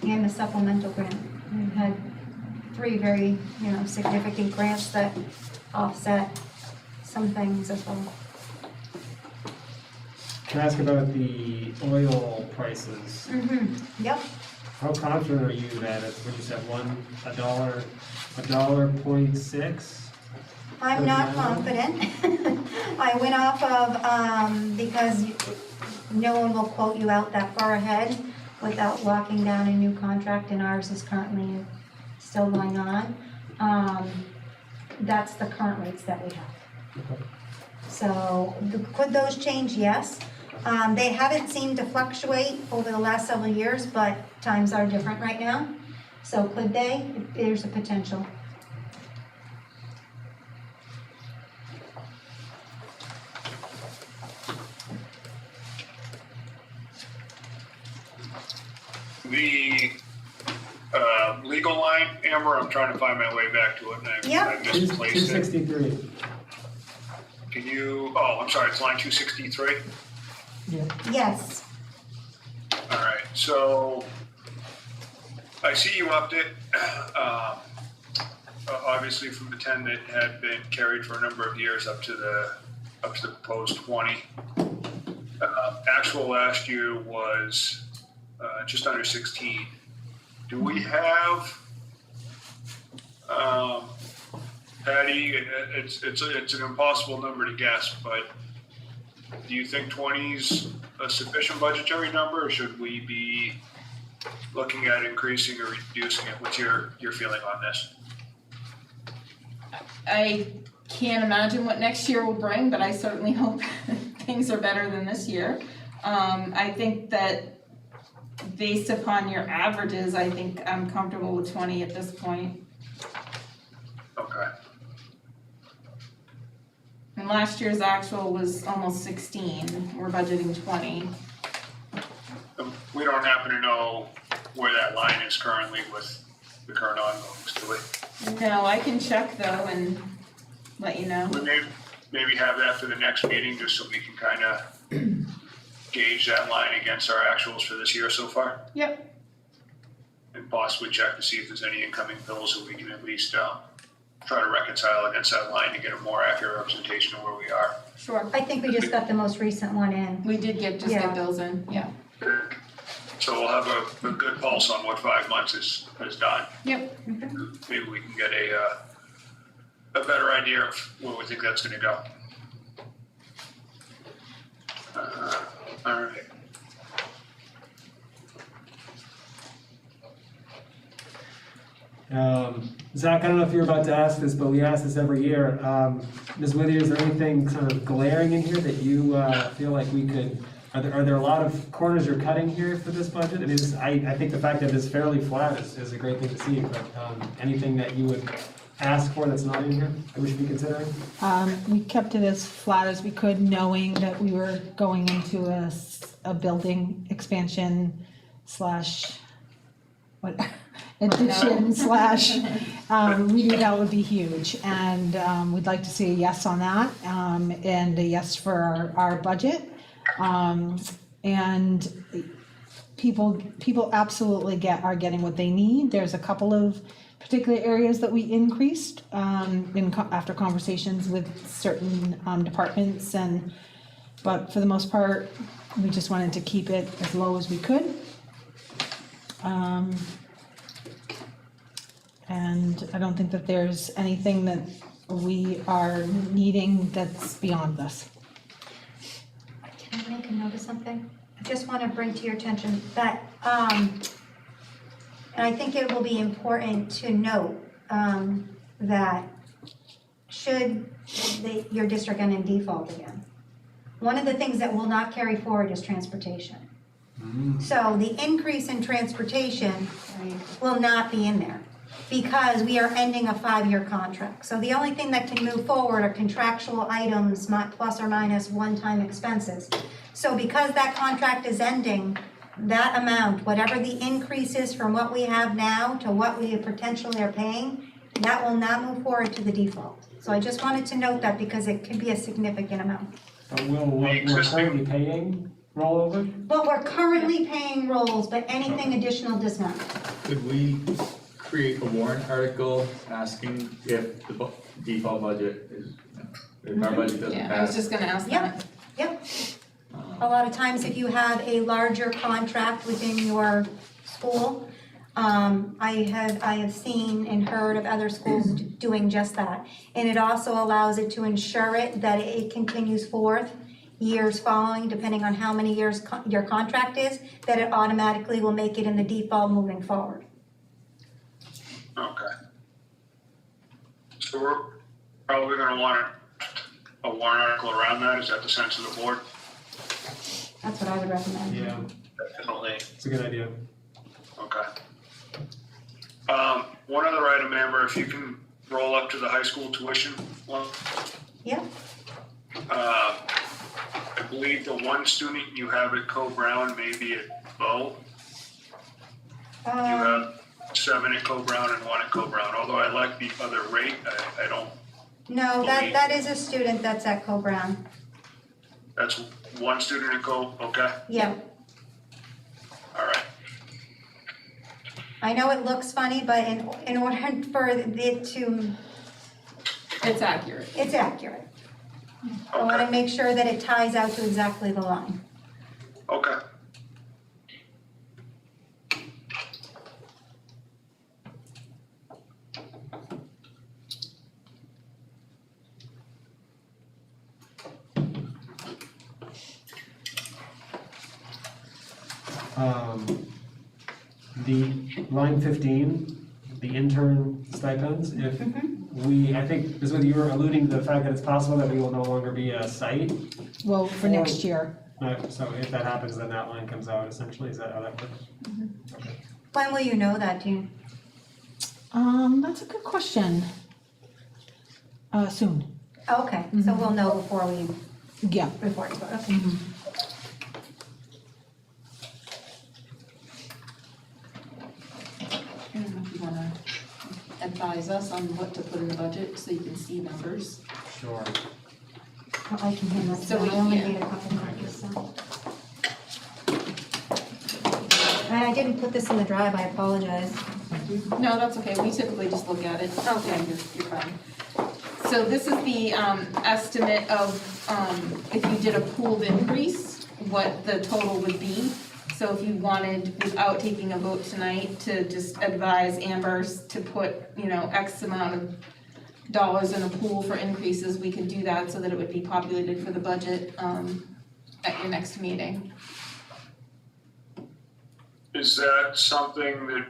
Speaker 8: And the supplemental grant. We've had 3 very, you know, significant grants that offset some things as well.
Speaker 1: can I ask about the oil prices?
Speaker 8: Yep.
Speaker 1: How confident are you that it's, what you said, $1.06?
Speaker 8: I'm not confident. I went off of, because no one will quote you out that far ahead without locking down a new contract, and ours is currently still going on. That's the current rates that we have. So, could those change? Yes. They haven't seemed to fluctuate over the last several years, but times are different right now. So could they? There's a potential.
Speaker 7: The legal line, Amber, I'm trying to find my way back to it and I misplaced it.
Speaker 1: 263.
Speaker 7: Can you, oh, I'm sorry, it's line 263?
Speaker 8: Yes.
Speaker 7: All right, so I see you upped it, obviously from the 10 that had been carried for a number of years up to the proposed 20. Actual last year was just under 16. Do we have, Patty, it's an impossible number to guess, but do you think 20's a sufficient budgetary number, or should we be looking at increasing or reducing it? What's your feeling on this?
Speaker 10: I can't imagine what next year will bring, but I certainly hope things are better than this year. I think that based upon your averages, I think I'm comfortable with 20 at this point.
Speaker 7: Okay.
Speaker 10: And last year's actual was almost 16, we're budgeting 20.
Speaker 7: We don't happen to know where that line is currently with the current ongoings, do we?
Speaker 10: No, I can check though and let you know.
Speaker 7: We may maybe have that for the next meeting, just so we can kind of gauge that line against our actuals for this year so far.
Speaker 10: Yep.
Speaker 7: And possibly check to see if there's any incoming bills that we can at least try to reconcile against that line to get a more accurate representation of where we are.
Speaker 10: Sure.
Speaker 8: I think we just got the most recent one in.
Speaker 10: We did get
Speaker 8: Yeah.
Speaker 10: bills in, yeah.
Speaker 7: So so we'll have a good pulse on what 5 months has done.
Speaker 5: Yep.
Speaker 7: Maybe we can get a better idea of where we think that's gonna go. All right.
Speaker 1: Zach, I don't know if you're about to ask this, but we ask this every year. Ms. Withier, is there anything kind of glaring in here that you feel like we could, are there a lot of corners you're cutting here for this budget? I mean, I think the fact that it's fairly flat is a great thing to see, but anything that you would ask for that's not in here that we should be considering?
Speaker 2: We kept it as flat as we could, knowing that we were going into a building expansion slash, what, addition slash, we knew that would be huge. And we'd like to see a yes on that, and a yes for our budget. And people absolutely are getting what they need. There's a couple of particular areas that we increased after conversations with certain departments, but for the most part, we just wanted to keep it as low as we could. And I don't think that there's anything that we are needing that's beyond this.
Speaker 8: Can I make a note of something? I just want to bring to your attention that, and I think it will be important to note that should your district end in default again, one of the things that will not carry forward is transportation. So the increase in transportation will not be in there because we are ending a 5-year contract. So the only thing that can move forward are contractual items, plus or minus one-time expenses. So because that contract is ending, that amount, whatever the increase is from what we have now to what we potentially are paying, that will not move forward to the default. So I just wanted to note that because it could be a significant amount.
Speaker 1: But will what we're currently paying roll over?
Speaker 8: But we're currently paying rolls, but anything additional does not.
Speaker 6: Could we create a warrant article asking if the default budget is, if our budget doesn't
Speaker 10: Yeah, I was
Speaker 6: pass?
Speaker 10: just gonna ask
Speaker 8: Yep.
Speaker 10: that.
Speaker 8: Yep. A lot of times if you have a larger contract within your school, I have seen and heard of other schools doing just that. And it also allows it to ensure it that it continues forth years following, depending on how many years your contract is, that it automatically will make it in the default moving forward.
Speaker 7: Okay. So we're probably gonna want a warrant article around that. Is that the sense of the board?
Speaker 8: That's what I would recommend.
Speaker 1: Yeah,
Speaker 7: Definitely.
Speaker 1: it's a good idea.
Speaker 7: Okay. One other item, Amber, if you can roll up to the high school tuition one.
Speaker 8: Yep.
Speaker 7: I believe the one student you have at Co-Brown may be at Bow. You have 7 at Co-Brown and 1 at Co-Brown, although I like the other rate, I don't,
Speaker 8: No, that is a student that's at Co-Brown.
Speaker 7: that's one student at okay,
Speaker 8: Yeah.
Speaker 7: all right.
Speaker 8: I know it looks funny, but in order for it to,
Speaker 10: It's accurate.
Speaker 8: it's accurate. I want to make sure that it ties out to exactly the line.
Speaker 7: Okay.
Speaker 1: The line 15, the intern stipends, if I think, is what you were alluding to the fact that it's possible that we will no longer be a site.
Speaker 2: Well, for next year.
Speaker 1: So if that happens, then that line comes out essentially, is that how that works?
Speaker 8: When will you know that, June?
Speaker 2: That's a good question. Soon.
Speaker 8: Oh, okay, so we'll know before we
Speaker 2: Yeah.
Speaker 8: report to it, okay.
Speaker 10: I don't know if you wanna advise us on what to put in the budget so you can see numbers.
Speaker 1: Sure.
Speaker 8: Well, I can handle it,
Speaker 10: So
Speaker 8: so
Speaker 10: we-
Speaker 8: I only
Speaker 10: yeah.
Speaker 8: need a couple copies, so. And I didn't put this in the drive, I apologize.
Speaker 10: No, that's okay, we typically just look at it.
Speaker 8: Okay.
Speaker 10: Yeah, you're fine. So this is the estimate of if you did a pooled increase, what the total would be. So if you wanted, without taking a vote tonight, to just advise Amber to put, X amount of dollars in a pool for increases, we could do that so that it would be populated for the budget, at your next meeting.
Speaker 7: Is that something that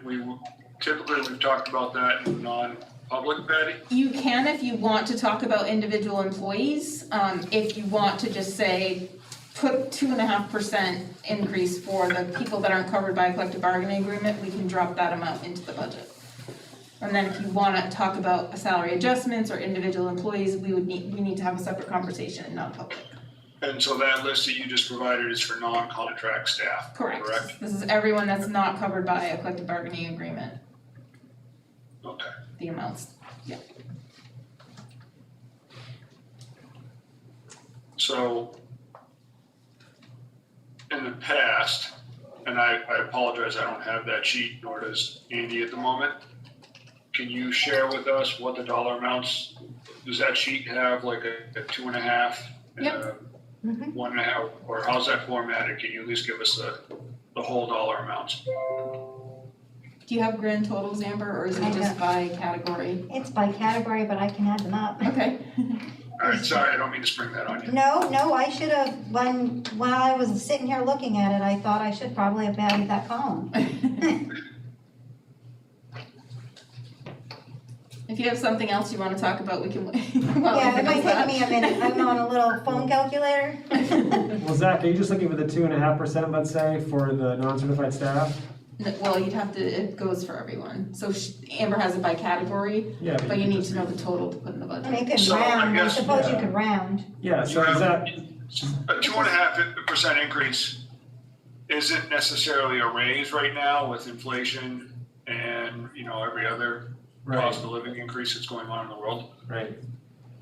Speaker 7: typically we've talked about that in non-public, Patty?
Speaker 10: You can if you want to talk about individual employees. If you want to just say, put 2.5% increase for the people that aren't covered by a collective bargaining agreement, we can drop that amount into the budget. And then if you want to talk about salary adjustments or individual employees, we need to have a separate conversation in non-public.
Speaker 7: And so that list that you just provided is for non-contract staff, correct?
Speaker 10: This is everyone that's not covered by a collective bargaining agreement,
Speaker 7: Okay.
Speaker 10: the amounts.
Speaker 7: So, in the past, and I apologize, I don't have that sheet, nor does Andy at the moment. Can you share with us what the dollar amounts, does that sheet have like a 2.5?
Speaker 10: Yep.
Speaker 7: 1.5, or how's that formatted? Can you at least give us the whole dollar amounts?
Speaker 10: Do you have grand totals, Amber, or is it just by category?
Speaker 8: It's by category, but I can add them up.
Speaker 10: Okay.
Speaker 7: All right, sorry, I don't mean to spring that on you.
Speaker 8: No, I should have, when I was sitting here looking at it, I thought I should probably have added that column.
Speaker 10: If you have something else you want to talk about, we can.
Speaker 8: Yeah, it might take me a minute. I'm on a little phone calculator.
Speaker 1: Well, Zach, are you just looking for the 2.5%, let's say, for the non-certified staff?
Speaker 10: Well, you'd have to, it goes for everyone. So Amber has it by category,
Speaker 1: Yeah,
Speaker 10: but you need to know the total to put in the
Speaker 8: I
Speaker 10: budget.
Speaker 8: mean, you could
Speaker 7: So, I
Speaker 8: round, I
Speaker 7: guess-
Speaker 8: suppose you
Speaker 1: Yeah.
Speaker 8: could round.
Speaker 1: Yeah, so is that,
Speaker 7: A 2.5% increase isn't necessarily a raise right now with inflation and, every other cost of living increase that's going on in the world.
Speaker 1: right,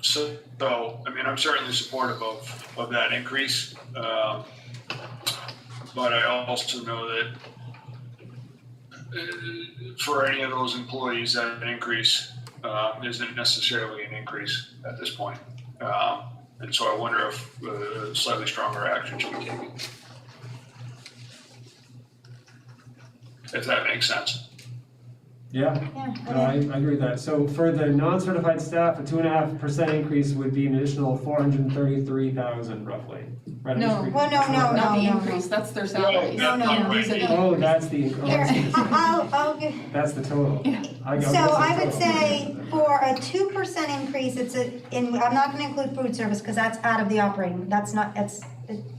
Speaker 7: So, I'm certainly supportive of that increase. But I also know that for any of those employees, that increase isn't necessarily an increase at this point. And so I wonder if slightly stronger action should be taken. If that makes sense.
Speaker 1: yeah,
Speaker 8: Yeah,
Speaker 1: no, I agree with that. So for the non-certified staff, a 2.5% increase would be an additional 433,000 roughly. Right?
Speaker 10: No.
Speaker 8: Well, no.
Speaker 10: Not the increase, that's their salaries.
Speaker 8: No.
Speaker 10: These are the
Speaker 1: Oh,
Speaker 10: increase.
Speaker 1: that's the,
Speaker 8: Here, I'll give.
Speaker 1: that's the total. I'll
Speaker 8: So
Speaker 1: guess the
Speaker 8: I would
Speaker 1: total.
Speaker 8: say for a 2% increase, I'm not gonna include food service, because that's out of the operating, it's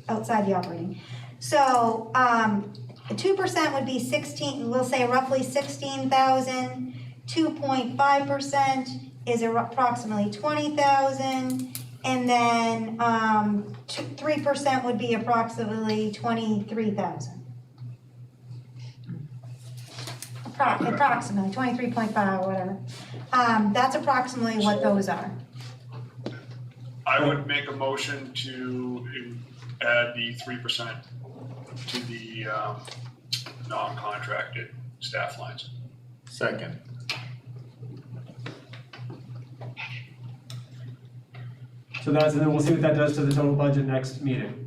Speaker 8: outside the operating. So, 2% would be 16, we'll say roughly 16,000, 2.5% is approximately 20,000, and then, 3% would be approximately 23,000. Approximately 23.5 or whatever. That's approximately what those are.
Speaker 7: I would make a motion to add the 3% to the non-contracted staff lines.
Speaker 6: Second.
Speaker 1: So that's, and then we'll see what that does to the total budget next meeting.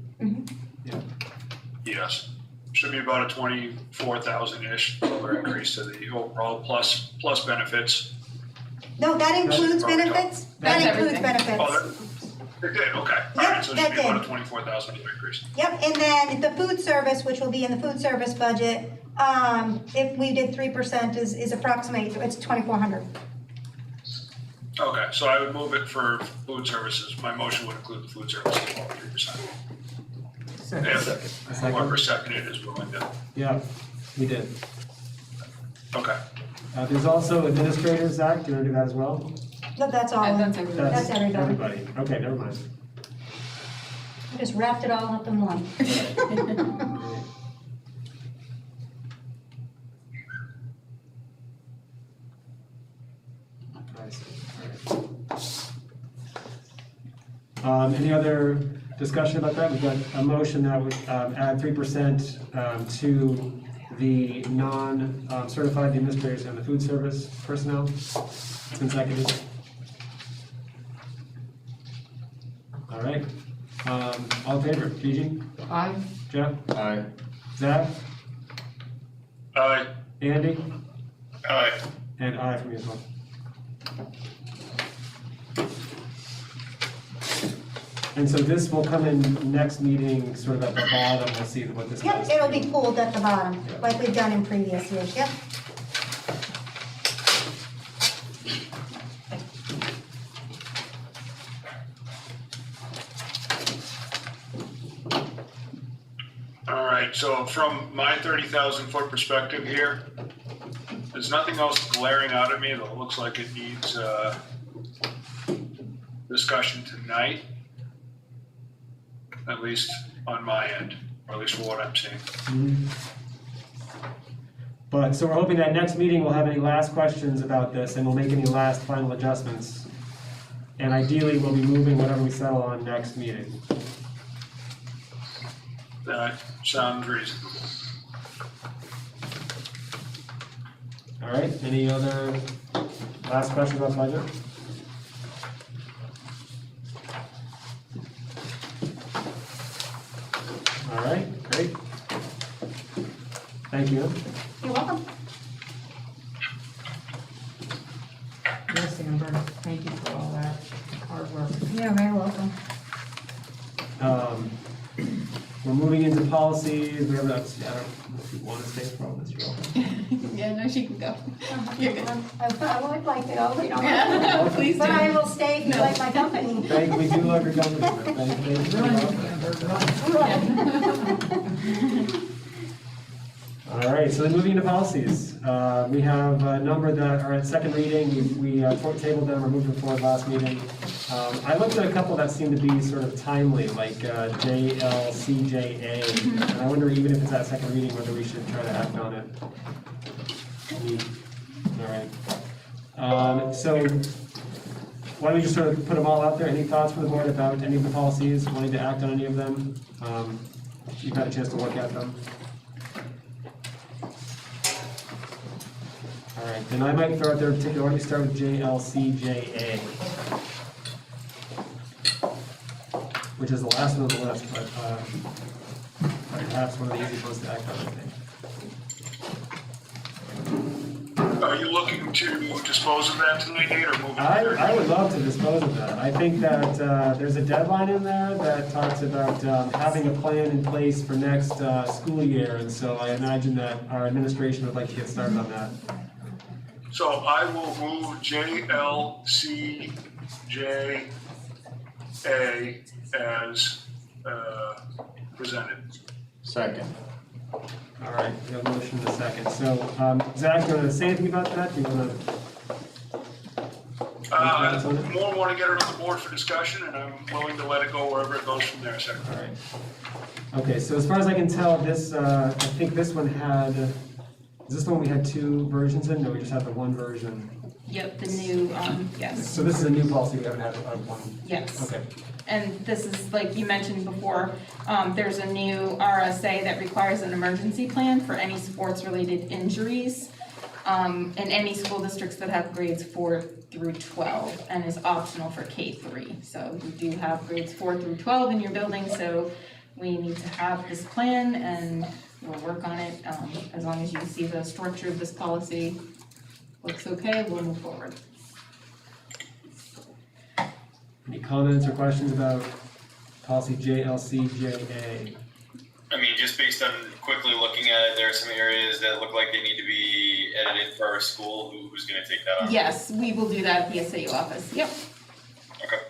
Speaker 7: Yes. Should be about a 24,000-ish dollar increase to the overall plus benefits.
Speaker 8: No, that includes benefits? That
Speaker 10: That's
Speaker 8: includes
Speaker 10: everything.
Speaker 8: benefits.
Speaker 7: It did, okay. All right, so it should be about a 24,000 increase.
Speaker 8: Yep, and then the food service, which will be in the food service budget, if we did 3% is approximately, it's 2,400.
Speaker 7: Okay, so I would move it for food services. My motion would include the food services at 3%. If whoever seconded is willing to.
Speaker 1: Yeah, we did.
Speaker 7: Okay.
Speaker 1: There's also administrators, Zach, do you want to do that as well?
Speaker 8: No, that's all.
Speaker 10: That's everybody.
Speaker 8: That's everybody.
Speaker 1: Okay, never mind.
Speaker 8: I just wrapped it all up in one.
Speaker 1: I see. All right. Any other discussion about that? We've got a motion that would add 3% to the non-certified administrators and the food service personnel. It's been seconded. All right. All in favor? Gigi?
Speaker 9: Aye.
Speaker 1: Jeff?
Speaker 6: Aye.
Speaker 1: Zach?
Speaker 7: Aye.
Speaker 1: Andy?
Speaker 7: Aye.
Speaker 1: And aye from me as well. And so this will come in next meeting, sort of at the bottom, we'll see what this
Speaker 8: Yep,
Speaker 1: does.
Speaker 8: it'll be pooled at the bottom, like we've done in previous years, yep.
Speaker 7: All right, so from my 30,000 foot perspective here, there's nothing else glaring out at me that looks like it needs discussion tonight, at least on my end, or at least for what I'm seeing.
Speaker 1: But, so we're hoping that next meeting we'll have any last questions about this, and we'll make any last final adjustments. And ideally, we'll be moving whatever we settle on next meeting.
Speaker 7: That sounds reasonable.
Speaker 1: All right, any other last questions about budget? All right, great. Thank you.
Speaker 8: You're welcome.
Speaker 9: Yes, Amber, thank you for all that hard work.
Speaker 8: You're very welcome.
Speaker 1: We're moving into policies, we have, I don't know if you want to stay for all this, you're welcome.
Speaker 10: Yeah, no, she can go. You're good.
Speaker 8: I would like to go, you know,
Speaker 10: Please
Speaker 8: but
Speaker 10: do.
Speaker 8: I will stay if you like my company.
Speaker 1: We do love your company, man. Thank you. All right, so then moving into policies. We have a number that are at second reading. We tabled them or moved them forward last meeting. I looked at a couple that seem to be sort of timely, like JLCJA. And I wonder, even if it's at second reading, whether we should try to act on it. All right. So why don't we just sort of put them all out there? Any thoughts from the board about any of the policies, wanting to act on any of them? You've had a chance to look at them. All right, then I might throw out there, why don't we start with JLCJA, which is the last one on the list, but perhaps one of the easiest ones to act on, I think.
Speaker 7: Are you looking to dispose of that tonight, Nate, or move it to third?
Speaker 1: I would love to dispose of that. I think that there's a deadline in there that talks about having a plan in place for next school year, and so I imagine that our administration would like to get started on that.
Speaker 7: So I will move JLCJA as presented.
Speaker 6: Second.
Speaker 1: All right, we have a motion in a second. So, Zach, do you want to say anything about that? Do you want to?
Speaker 7: More want to get it on the board for discussion, and I'm willing to let it go wherever it goes from there, sir.
Speaker 1: All right. Okay, so as far as I can tell, this, I think this one had, is this the one we had two versions in? No, we just had the one version.
Speaker 10: Yep, the new, yes.
Speaker 1: So this is a new policy, we haven't had one.
Speaker 10: Yes.
Speaker 1: Okay.
Speaker 10: And this is, like you mentioned before, there's a new RSA that requires an emergency plan for any sports-related injuries in any school districts that have grades 4 through 12 and is optional for K-3. So you do have grades 4 through 12 in your building, so we need to have this plan and we'll work on it. As long as you see the structure of this policy looks okay, we'll move forward.
Speaker 1: Any comments or questions about policy JLCJA?
Speaker 11: I mean, just based on quickly looking at it, there are some areas that look like they need to be edited for our school. Who's going to take that on?
Speaker 10: Yes, we will do that at the SAU office. Yep.
Speaker 11: Okay.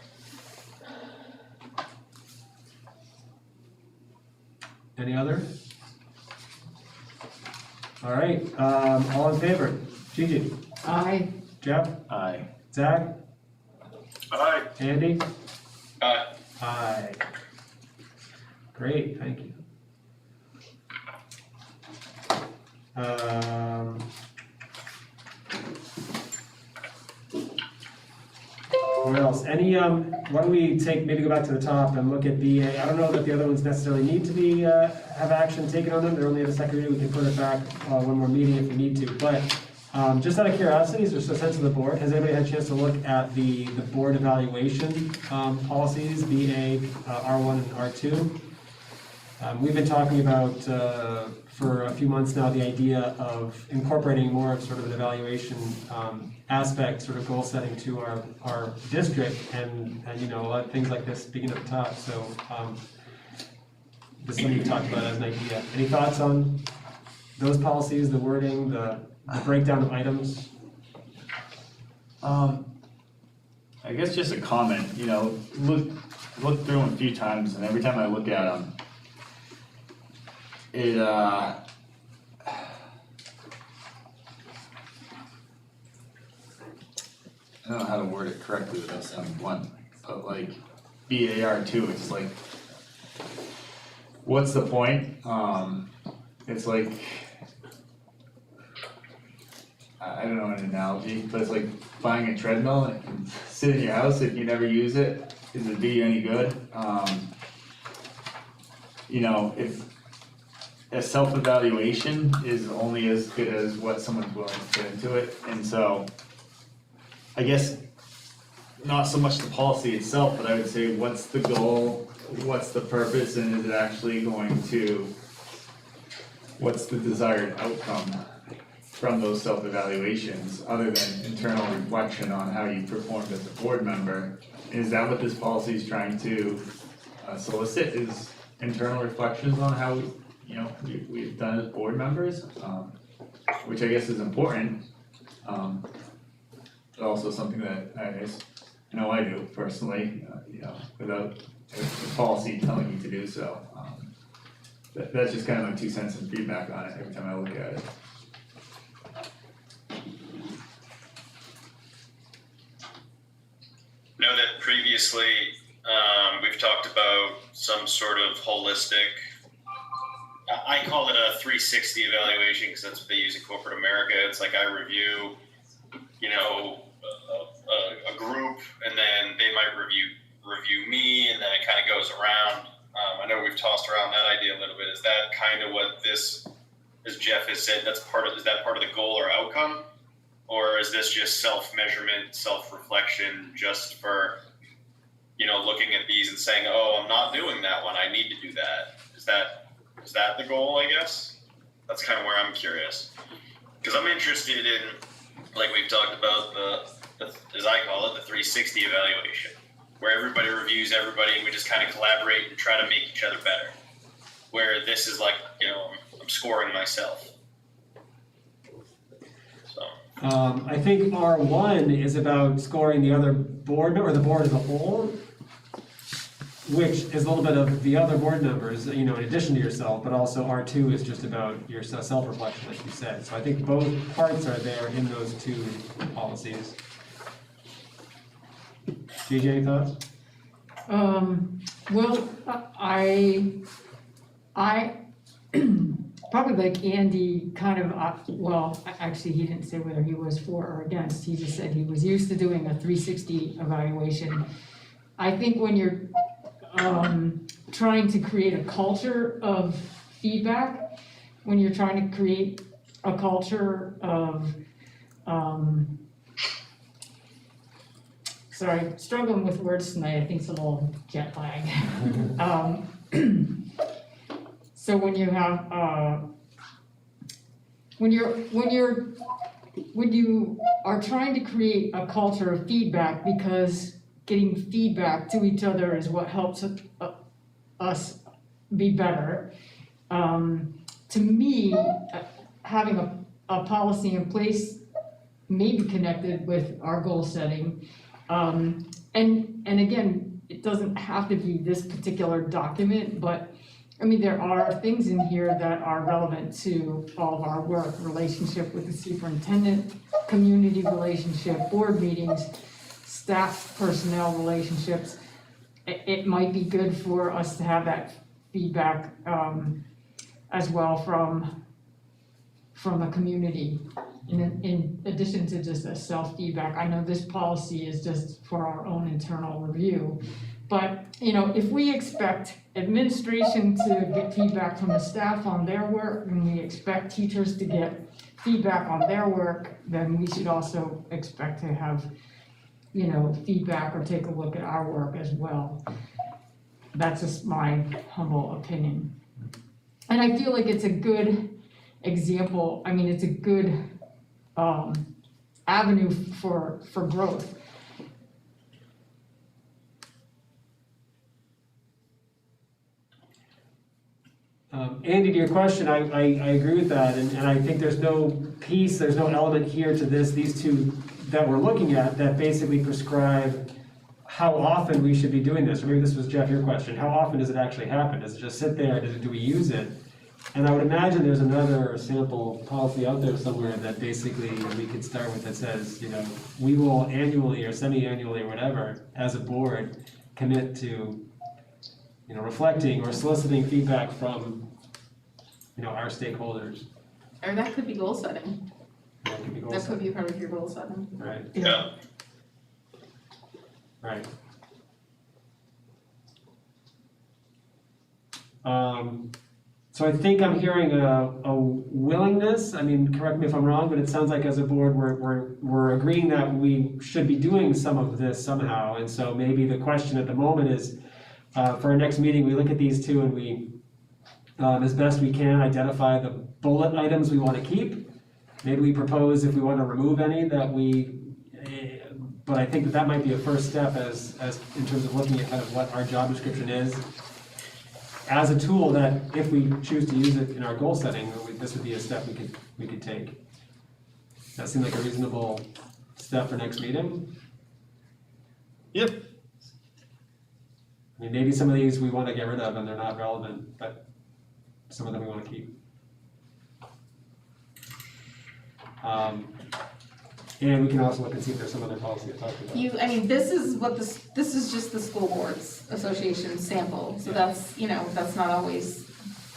Speaker 1: Any other? All right, all in favor? Gigi?
Speaker 9: Aye.
Speaker 1: Jeff?
Speaker 6: Aye.
Speaker 1: Zach?
Speaker 7: Aye.
Speaker 1: Andy?
Speaker 11: Aye.
Speaker 1: Aye. Great, thank you. What else? Any, why don't we maybe go back to the top and look at BA. I don't know that the other ones necessarily need to be, have action taken on them. They're only at a second reading. We can put it back one more meeting if we need to. But just out of curiosity, just a sense of the board, has anybody had a chance to look at the board evaluation policies, BA, R1 and R2? We've been talking about, for a few months now, the idea of incorporating more of sort of an evaluation aspect, sort of goal setting to our district, and you know, a lot of things like this begin at the top, so this is something we talked about as an idea. Any thoughts on those policies, the wording, the breakdown of items?
Speaker 6: I guess just a comment, you know, look through them a few times, and every time I look at them, I don't know how to word it correctly without sounding blunt, but like BAR2, it's like, what's the point? It's like, I don't know an analogy, but it's like buying a treadmill and it can sit in your house if you never use it. Does it do you any good? You know, if a self-evaluation is only as good as what someone's willing to put into it, and so I guess not so much the policy itself, but I would say what's the goal, what's the purpose, and is it actually going to, what's the desired outcome from those self-evaluations, other than internal reflection on how you performed as a board member? Is that what this policy is trying to solicit, is internal reflections on how we've done as board members, which I guess is important, but also something that I know I do personally, without the policy telling me to do so. That's just kind of my 2 cents and feedback on it every time I look at it.
Speaker 11: I know that previously we've talked about some sort of holistic, I call it a 360 evaluation because that's what they use in corporate America. It's like I review, a group, and then they might review me, and then it kind of goes around. I know we've tossed around that idea a little bit. Is that kind of what this, as Jeff has said, is that part of the goal or outcome? Or is this just self-measurement, self-reflection, just for, looking at these and saying, oh, I'm not doing that one, I need to do that? Is that the goal, I guess? That's kind of where I'm curious. Because I'm interested in, like we've talked about, the, as I call it, the 360 evaluation, where everybody reviews everybody and we just kind of collaborate and try to make each other better. Where this is like, I'm scoring myself.
Speaker 1: I think R1 is about scoring the other board member, or the board as a whole, which is a little bit of the other board members, in addition to yourself, but also R2 is just about your self-reflection, like you said. So I think both parts are there in those two policies. GJ, any thoughts?
Speaker 9: Well, I probably like Andy, kind of, actually, he didn't say whether he was for or against, he just said he was used to doing a 360 evaluation. I think when you're trying to create a culture of feedback, when you're trying to create a culture of, struggling with words tonight, I think it's a little jet lag. So when you have, when you are trying to create a culture of feedback, because getting feedback to each other is what helps us be better. To me, having a policy in place may be connected with our goal setting. And again, it doesn't have to be this particular document, but there are things in here that are relevant to all of our work: relationship with the superintendent, community relationship, board meetings, staff personnel relationships. It might be good for us to have that feedback as well from the community, in addition to just a self-feedback. I know this policy is just for our own internal review, but if we expect administration to get feedback from the staff on their work, and we expect teachers to get feedback on their work, then we should also expect to have feedback or take a look at our work as well. That's just my humble opinion. And I feel like it's a good example, I mean, it's a good avenue for growth.
Speaker 1: Andy, to your question, I agree with that, and I think there's no element here to these two that we're looking at that basically prescribe how often we should be doing this. Or maybe this was, Jeff, your question, how often does it actually happen? Does it just sit there, do we use it? And I would imagine there's another sample policy out there somewhere that basically we could start with that says, you know, we will annually or semi-annually or whatever, as a board, commit to, you know, reflecting or soliciting feedback from, you know, our stakeholders.
Speaker 10: Or that could be goal setting.
Speaker 1: That could be goal
Speaker 10: That
Speaker 1: setting.
Speaker 10: could be part of your goal setting.
Speaker 1: Right,
Speaker 11: Yeah.
Speaker 1: right. So I think I'm hearing a willingness, I mean, correct me if I'm wrong, but it sounds like as a board, we're agreeing that we should be doing some of this somehow. And so maybe the question at the moment is, for our next meeting, we look at these two and we, as best we can, identify the bullet items we want to keep. Maybe we propose if we want to remove any that we, but I think that might be a first step as in terms of looking at kind of what our job description is as a tool that if we choose to use it in our goal setting, this would be a step we could take. That seems like a reasonable step for next meeting.
Speaker 6: Yep.
Speaker 1: I mean, maybe some of these we want to get rid of and they're not relevant, but some of them we want to keep. And we can also look and see if there's some other policy to talk about.
Speaker 10: I mean, this is just the school boards association sample, so that's, you know, that's not always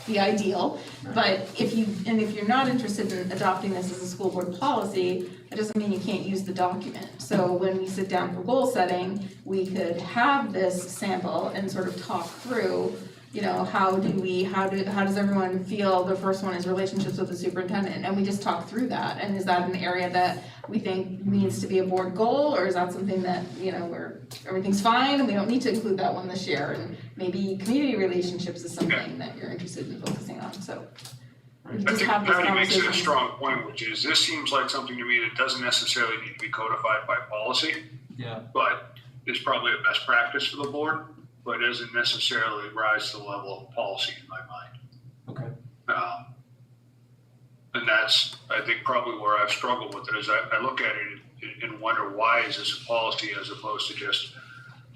Speaker 10: the ideal. But if you're not interested in adopting this as a school board policy, that doesn't mean you can't use the document. So when we sit down for goal setting, we could have this sample and sort of talk through, you know, how does everyone feel? The first one is relationships with the superintendent, and we just talk through that. And is that an area that we think needs to be a board goal, or is that something that, you know, where everything's fine and we don't need to include that one this year? And maybe community relationships is something that you're interested in focusing on, so. We
Speaker 7: I
Speaker 10: just
Speaker 7: think
Speaker 10: have this
Speaker 7: Patty makes it a
Speaker 10: conversation.
Speaker 7: strong point, which is this seems like something to me that doesn't necessarily need to be codified by policy,
Speaker 1: Yeah.
Speaker 7: but is probably a best practice for the board, but doesn't necessarily rise to the level of policy in my mind.
Speaker 1: Okay.
Speaker 7: And that's, I think, probably where I've struggled with it, is I look at it and wonder, why is this a policy as opposed to just,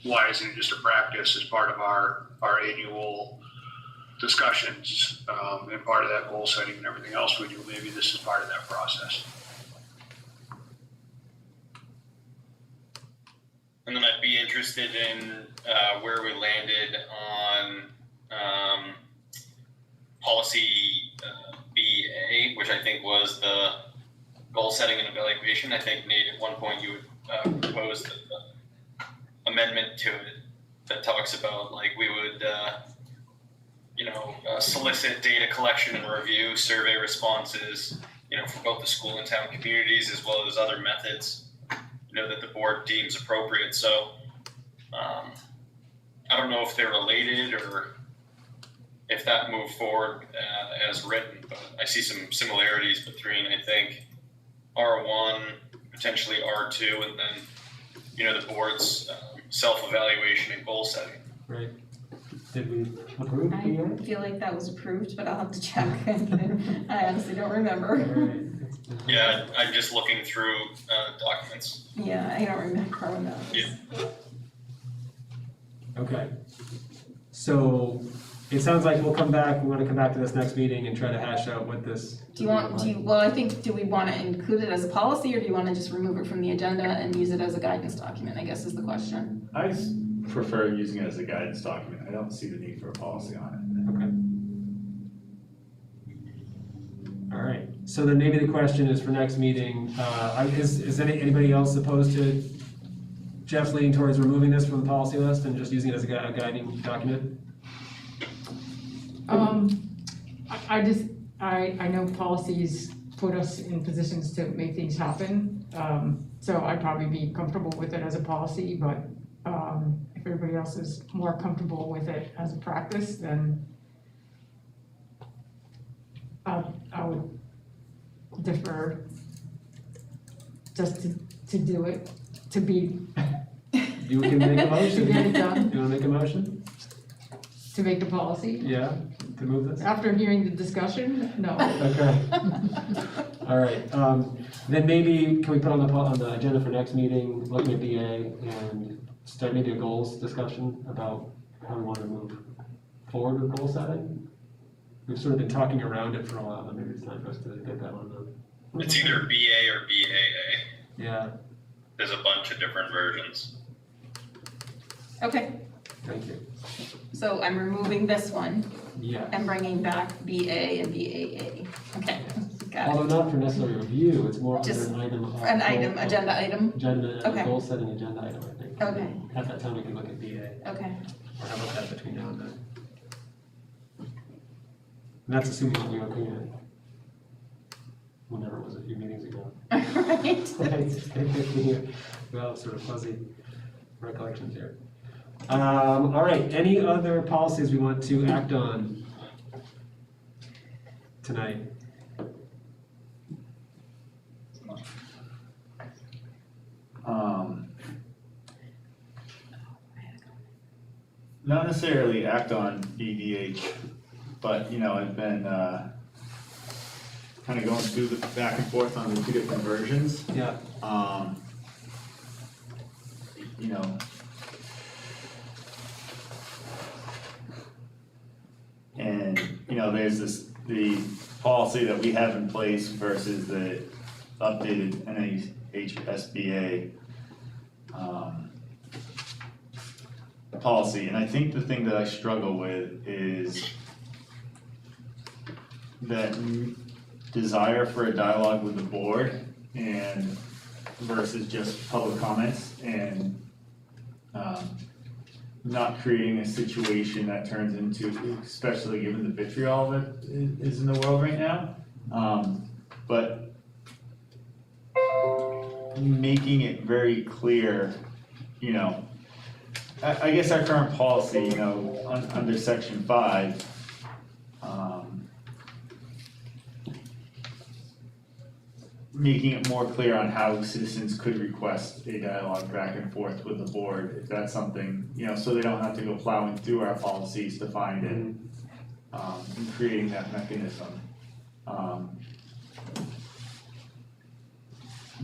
Speaker 7: why isn't it just a practice as part of our annual discussions, and part of that goal setting and everything else we do? Maybe this is part of that process.
Speaker 11: And then I'd be interested in where we landed on policy BA, which I think was the goal setting and evaluation. I think, Nate, at one point you would propose the amendment to it that talks about, like, we would solicit data collection and review survey responses, you know, for both the school and town communities, as well as other methods, you know, that the board deems appropriate. So I don't know if they're related or if that moved forward as written, but I see some similarities between, I think, R1, potentially R2, and then, you know, the board's self-evaluation and goal setting.
Speaker 1: Right. Did we approve
Speaker 10: I
Speaker 1: PA?
Speaker 10: feel like that was approved, but I'll have to check. I honestly don't remember.
Speaker 1: Right.
Speaker 11: Yeah, I'm just looking through documents.
Speaker 10: Yeah, I don't remember when that was.
Speaker 11: Yeah.
Speaker 1: Okay. So it sounds like we'll come back, we want to come back to this next meeting and try to hash out what this.
Speaker 10: Do we want to include it as a policy, or do you want to just remove it from the agenda and use it as a guidance document, I guess is the question.
Speaker 6: I prefer using it as a guidance document. I don't see the need for a policy on
Speaker 1: Okay. All right, so then maybe the question is for next meeting, is anybody else opposed to Jeff's leaning towards removing this from the policy list and just using it as a guiding document?
Speaker 9: I know policies put us in positions to make things happen, so I'd probably be comfortable with it as a policy, but if everybody else is more comfortable with it as a practice, then I would defer just to do it, to be,
Speaker 1: You can make a
Speaker 9: to
Speaker 1: motion.
Speaker 9: get it done,
Speaker 1: You wanna make a motion?
Speaker 9: to make the policy.
Speaker 1: Yeah, to move this?
Speaker 9: After hearing the discussion, no.
Speaker 1: Okay. All right, then maybe, can we put on the agenda for next meeting, looking at BA and start maybe a goals discussion about how we want to move forward with goal setting? We've sort of been talking around it for a while, but maybe it's time for us to get that on the.
Speaker 11: It's either BA or BAA.
Speaker 1: Yeah,
Speaker 11: There's a bunch of different versions.
Speaker 10: Okay,
Speaker 1: thank you.
Speaker 10: so I'm removing this one
Speaker 1: Yeah,
Speaker 10: and bringing back BA and BAA. Okay, got it.
Speaker 1: although not for necessary review, it's more under
Speaker 10: Just
Speaker 1: an item.
Speaker 10: An item, agenda item?
Speaker 1: Agenda,
Speaker 10: Okay.
Speaker 1: goal setting agenda item, I think.
Speaker 10: Okay.
Speaker 1: At that time, we can look at BA,
Speaker 10: Okay.
Speaker 1: or how about that between now and then? And that's assuming that we okay it. Whenever it was, a few meetings ago.
Speaker 10: Right.
Speaker 1: Well, sort of fuzzy recollections here. All right, any other policies we want to act on tonight?
Speaker 6: Not necessarily act on EDH, but, you know, I've been, kind of going through the back and forth on the two different versions.
Speaker 1: Yeah,
Speaker 6: You know. And, you know, there's the policy that we have in place versus the updated NHSBA, policy, and I think the thing that I struggle with is that desire for a dialogue with the board and versus just public comments and not creating a situation that turns into, especially given the vitriol that is in the world right now, but making it very clear, you know, I guess our current policy, you know, under section 5, making it more clear on how citizens could request a dialogue back and forth with the board, if that's something, you know, so they don't have to go plowing through our policies to find it, and creating that mechanism.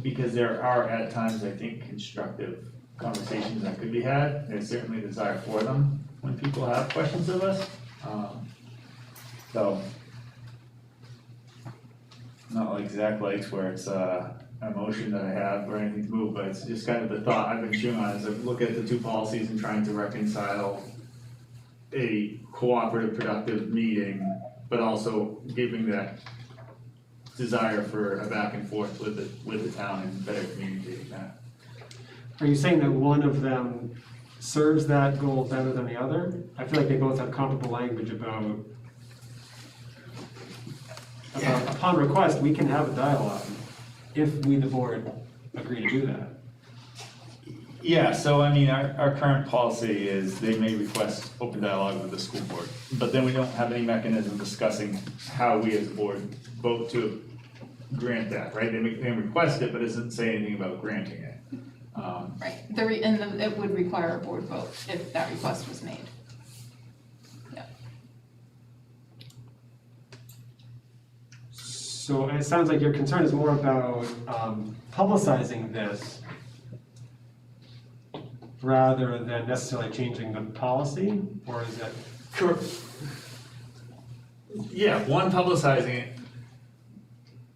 Speaker 6: Because there are at times, I think, constructive conversations that could be had. There's certainly a desire for them when people have questions of us. So, not like Zach likes where it's an emotion that I have or anything to move, but it's just kind of the thought I've been chewing on as I look at the two policies and trying to reconcile a cooperative, productive meeting, but also giving that desire for a back and forth with the town and better communicating that.
Speaker 1: are you saying that one of them serves that goal better than the other? I feel like they both have comparable language about upon request, we can have a dialogue if we, the board, agree to do that.
Speaker 6: Yeah, so I mean, our current policy is they may request open dialogue with the school board, but then we don't have any mechanism discussing how we as a board vote to grant that, right? They request it, but it doesn't say anything about granting it.
Speaker 10: Right, it would require a board vote if that request was made.
Speaker 1: So it sounds like your concern is more about publicizing this rather than necessarily changing the policy, or is it?
Speaker 6: Sure. Yeah, one, publicizing it,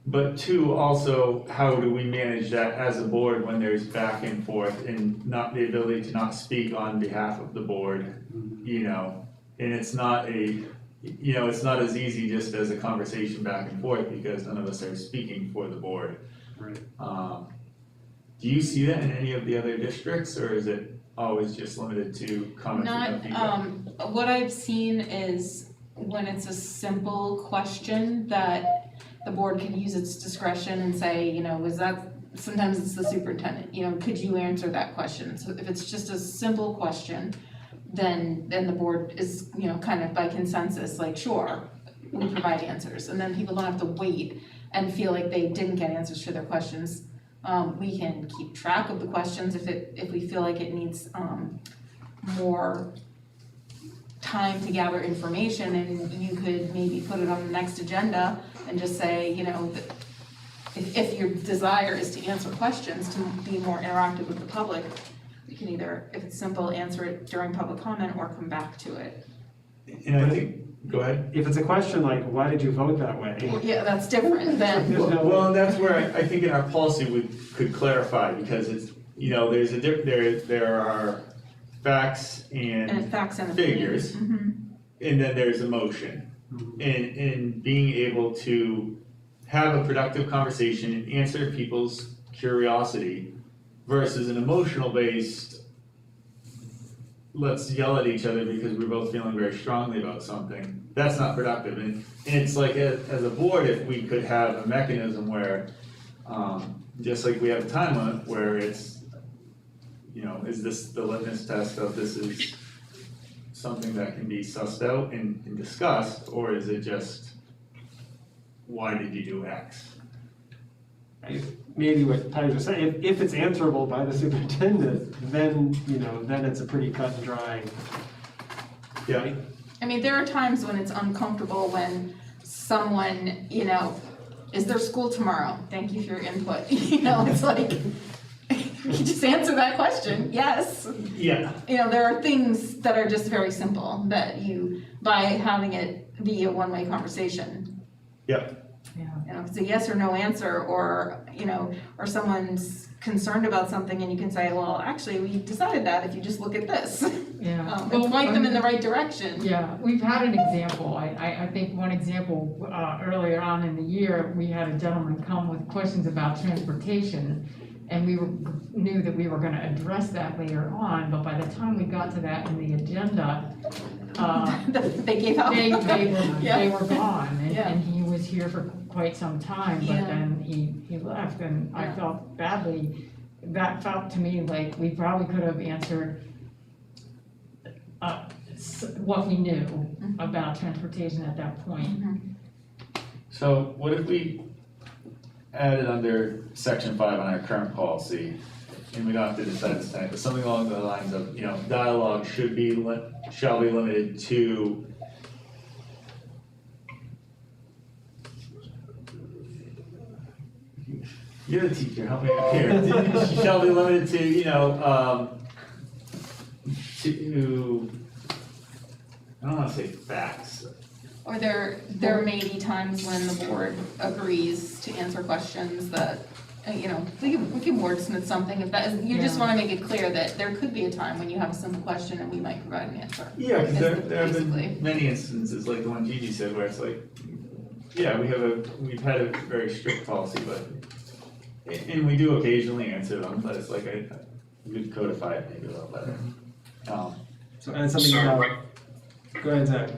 Speaker 6: but two, also, how do we manage that as a board when there's back and forth and not the ability to not speak on behalf of the board, you know? And it's not it's not as easy just as a conversation back and forth because none of us are speaking for the board.
Speaker 1: Right.
Speaker 6: Do you see that in any of the other districts, or is it always just limited to comments and feedback?
Speaker 10: What I've seen is when it's a simple question that the board can use its discretion and say, you know, sometimes it's the superintendent, you know, could you answer that question? So if it's just a simple question, then the board is, you know, kind of by consensus, like, sure, we provide answers, and then people don't have to wait and feel like they didn't get answers to their questions. We can keep track of the questions if we feel like it needs, more time to gather information, and you could maybe put it on the next agenda and just say, you know, if your desire is to answer questions, to be more interactive with the public, you can either, if it's simple, answer it during public comment or come back to it.
Speaker 6: And I think, go ahead.
Speaker 1: If it's a question like, why did you vote that way?
Speaker 10: Yeah, that's different than,
Speaker 6: Well, and that's where I think in our policy could clarify, because it's, you know, there's there are facts and
Speaker 10: facts and
Speaker 6: figures,
Speaker 10: opinions.
Speaker 6: and then there's emotion. And being able to have a productive conversation and answer people's curiosity versus an emotional based, let's yell at each other because we're both feeling very strongly about something. That's not productive. And it's like, as a board, if we could have a mechanism where, just like we have a time limit, where it's, you know, is this the litmus test of this is something that can be sussed out and discussed, or is it just, why did you do X?
Speaker 1: Maybe what Patty was saying, if it's answerable by the superintendent, then, you know, then it's a pretty cut and dry.
Speaker 6: Yeah.
Speaker 10: I mean, there are times when it's uncomfortable when someone, you know, is there school tomorrow? Thank you for your input. You know, it's like, you just answer that question, yes.
Speaker 6: Yeah.
Speaker 10: You know, there are things that are just very simple that you, by having it be a one-way conversation.
Speaker 6: Yep.
Speaker 10: You know, if it's a yes or no answer, or, you know, or someone's concerned about something and you can say, well, actually, we decided that if you just look at this.
Speaker 9: Yeah.
Speaker 10: Point them in the right direction.
Speaker 9: Yeah, we've had an example. I think one example, earlier on in the year, we had a gentleman come with questions about transportation, and we knew that we were gonna address that later on, but by the time we got to that in the agenda,
Speaker 10: They gave up.
Speaker 9: they
Speaker 10: Yeah.
Speaker 9: were gone,
Speaker 10: Yeah.
Speaker 9: and he was here for quite some time, but
Speaker 10: Yeah.
Speaker 9: then he left, and I
Speaker 10: Yeah.
Speaker 9: felt badly. That felt to me like we probably could have answered what we knew about transportation at that point.
Speaker 6: So what if we added under section 5 on our current policy, and we don't have to decide this tonight, but something along the lines of, you know, dialogue shall be limited to you're the teacher, help me out here. Shall be limited to, you know, to, I don't wanna say facts.
Speaker 10: Or there may be times when the board agrees to answer questions that, you know, we can wordsmith something if that is, you just wanna make it clear that there could be a time when you have a simple question and we might provide an answer.
Speaker 6: Yeah, because there have
Speaker 10: Basically.
Speaker 6: been many instances, like the one Gigi said, where it's like, yeah, we've had a very strict policy, but, and we do occasionally answer them, but it's like, we could codify it maybe a little better.
Speaker 1: So add something
Speaker 11: So,
Speaker 1: about,
Speaker 11: right,
Speaker 1: go ahead, Zach.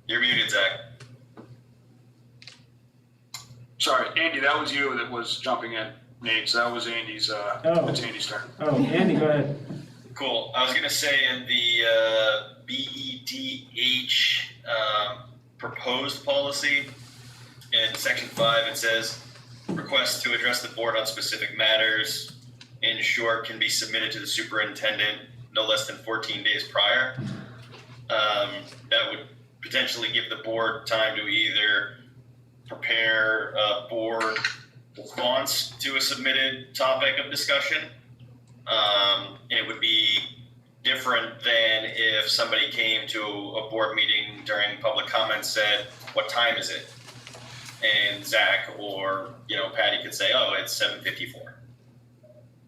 Speaker 11: you're muted, Zach.
Speaker 7: Sorry, Andy, that was you that was jumping in, Nate, so that was Andy's, it's Andy's turn.
Speaker 1: Oh, Andy, go ahead.
Speaker 11: Cool. I was gonna say in the BEDH proposed policy, in section 5, it says, requests to address the board on specific matters, in short, can be submitted to the superintendent no less than 14 days prior. That would potentially give the board time to either prepare a board response to a submitted topic of discussion. And it would be different than if somebody came to a board meeting during public comments, said, what time is it? And Zach or, you know, Patty could say, oh, it's 7:54.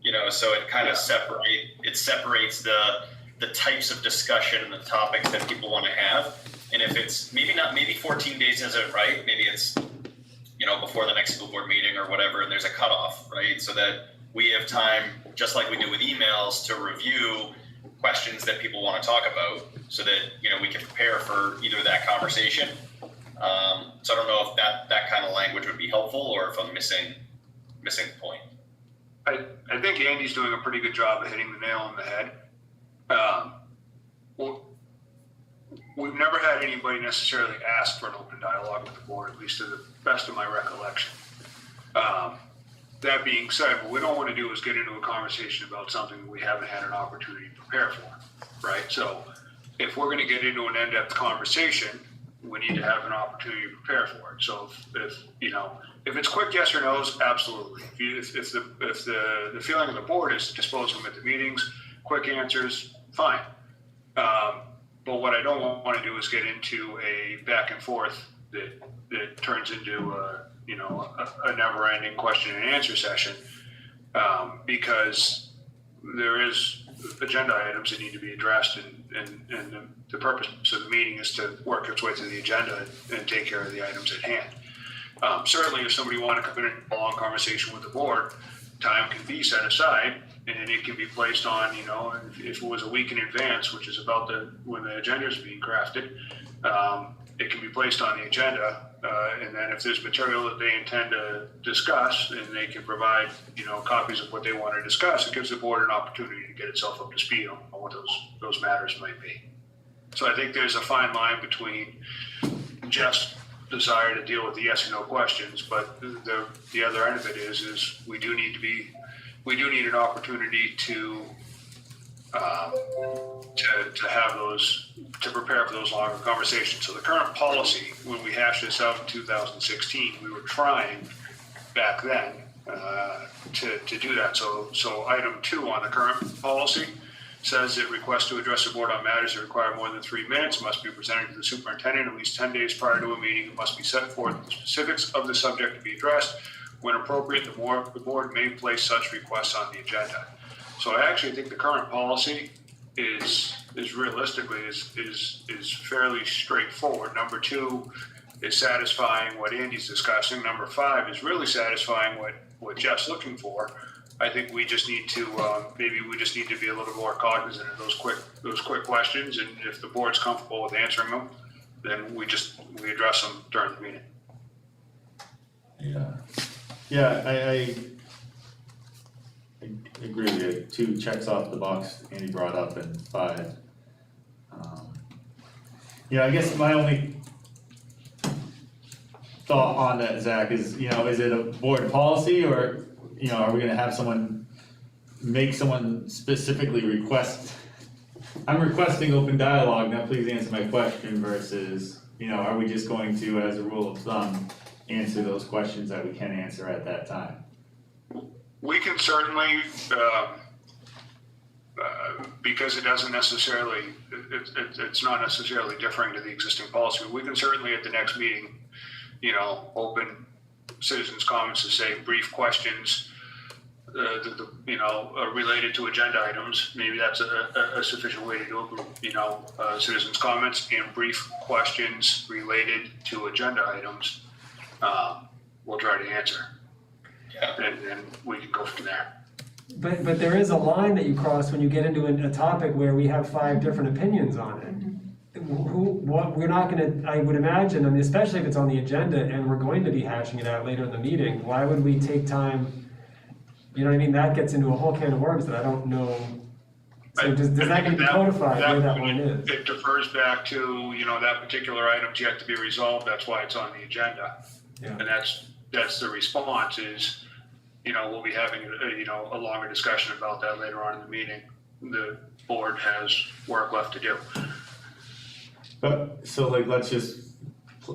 Speaker 11: You know, so it kind of separates the types of discussion and the topics that people want to have. And if it's maybe 14 days isn't right, maybe it's, you know, before the next school board meeting or whatever, and there's a cutoff, right? So that we have time, just like we do with emails, to review questions that people want to talk about so that, you know, we can prepare for either that conversation. So I don't know if that kind of language would be helpful or if I'm missing the point.
Speaker 7: I think Andy's doing a pretty good job of hitting the nail on the head. Well, we've never had anybody necessarily ask for an open dialogue with the board, at least to the best of my recollection. That being said, what we don't want to do is get into a conversation about something that we haven't had an opportunity to prepare for, right? So if we're going to get into an in-depth conversation, we need to have an opportunity to prepare for it. So if it's quick yes or no's, absolutely. If the feeling of the board is to dispose of them at the meetings, quick answers, fine. But what I don't want to do is get into a back and forth that turns into a never-ending question and answer session, because there is agenda items that need to be addressed, and the purpose of the meeting is to work its way through the agenda and take care of the items at hand. Certainly, if somebody wanted to come in and have a long conversation with the board, time can be set aside, and it can be placed on, if it was a week in advance, which is about when the agenda is being crafted, it can be placed on the agenda, and then if there's material that they intend to discuss, and they can provide, copies of what they want to discuss, it gives the board an opportunity to get itself up to speed on what those matters might be. So I think there's a fine line between just desire to deal with the yes or no questions, but the other end of it is we do need an opportunity to have those, to prepare for those longer conversations. So the current policy, when we hashed this out in 2016, we were trying back then to do that. So item 2 on the current policy says that requests to address the board on matters that require more than 3 minutes must be presented to the superintendent at least 10 days prior to a meeting. It must be set forth the specifics of the subject to be addressed. When appropriate, the board may place such requests on the agenda. So I actually think the current policy is realistically fairly straightforward. Number 2 is satisfying what Andy's discussing. Number 5 is really satisfying what Jeff's looking for. I think we just need to maybe be a little more cognizant of those quick questions, and if the board's comfortable with answering them, then we address them during the meeting.
Speaker 6: Yeah, I agree with you. 2 checks off the box Andy brought up, and 5. I guess my only thought on that, Zach, is is it a board policy, or are we gonna have someone specifically request? I'm requesting open dialogue, now please answer my question, versus are we just going to, as a rule of thumb, answer those questions that we can answer at that time?
Speaker 7: We can certainly, because it doesn't necessarily, it's not necessarily differing to the existing policy. We can certainly at the next meeting, open citizens' comments to say brief questions, related to agenda items. Maybe that's a sufficient way to do it. Citizens' comments and brief questions related to agenda items. We'll try to answer.
Speaker 11: Yeah.
Speaker 7: And we can go from there.
Speaker 1: But there is a line that you cross when you get into a topic where we have 5 different opinions on it. We're not going to, I would imagine, especially if it's on the agenda and we're going to be hashing it out later in the meeting, why would we take time? You know what I mean? That gets into a whole can of worms that I don't know. So does that need to be codified where that one is?
Speaker 7: It defers back to, that particular item's yet to be resolved. That's why it's on the agenda.
Speaker 1: Yeah.
Speaker 7: And that's the response is, we'll be having a longer discussion about that later on in the meeting. The board has work left to do.
Speaker 6: But, so let's just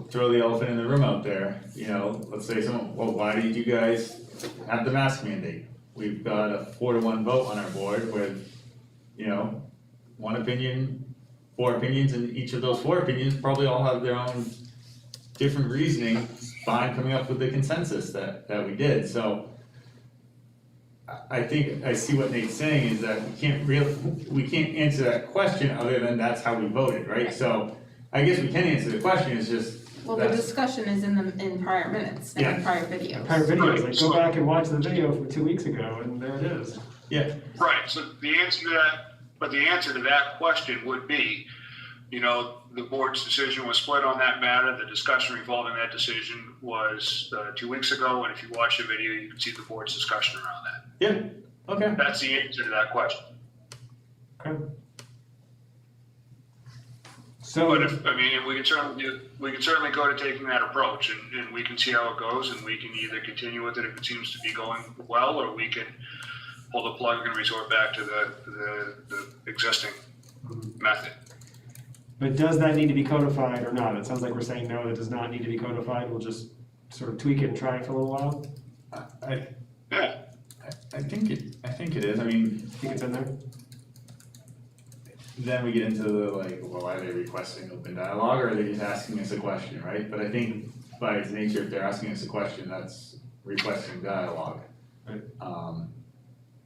Speaker 6: throw the elephant in the room out there, let's say why did you guys have the mask mandate? We've got a 4-to-1 vote on our board with, 1 opinion, 4 opinions, and each of those 4 opinions probably all have their own different reasoning behind coming up with the consensus that we did. So I think I see what Nate's saying is that we can't answer that question other than that's how we voted, right? So I guess we can answer the question, it's just.
Speaker 10: Well, the discussion is in prior minutes and in prior videos.
Speaker 1: Prior videos, like go back and watch the video from 2 weeks ago and there it is.
Speaker 6: Yeah.
Speaker 7: Right, so the answer to that question would be, the board's decision was split on that matter. The discussion revolving that decision was 2 weeks ago, and if you watch the video, you can see the board's discussion around that.
Speaker 6: Yeah, okay.
Speaker 7: That's the answer to that question.
Speaker 1: Okay. So,
Speaker 7: But if, I mean, we can certainly go to taking that approach and we can see how it goes and we can either continue with it if it seems to be going well, or we can pull the plug and resort back to the existing method.
Speaker 1: but does that need to be codified or not? It sounds like we're saying no, it does not need to be codified. We'll just sort of tweak it and try it for a little while.
Speaker 7: Yeah.
Speaker 6: I think it is, I mean,
Speaker 1: I think it's in there.
Speaker 6: then we get into the like, well, are they requesting open dialogue or are they just asking us a question, right? But I think by its nature, if they're asking us a question, that's requesting dialogue.
Speaker 1: Right.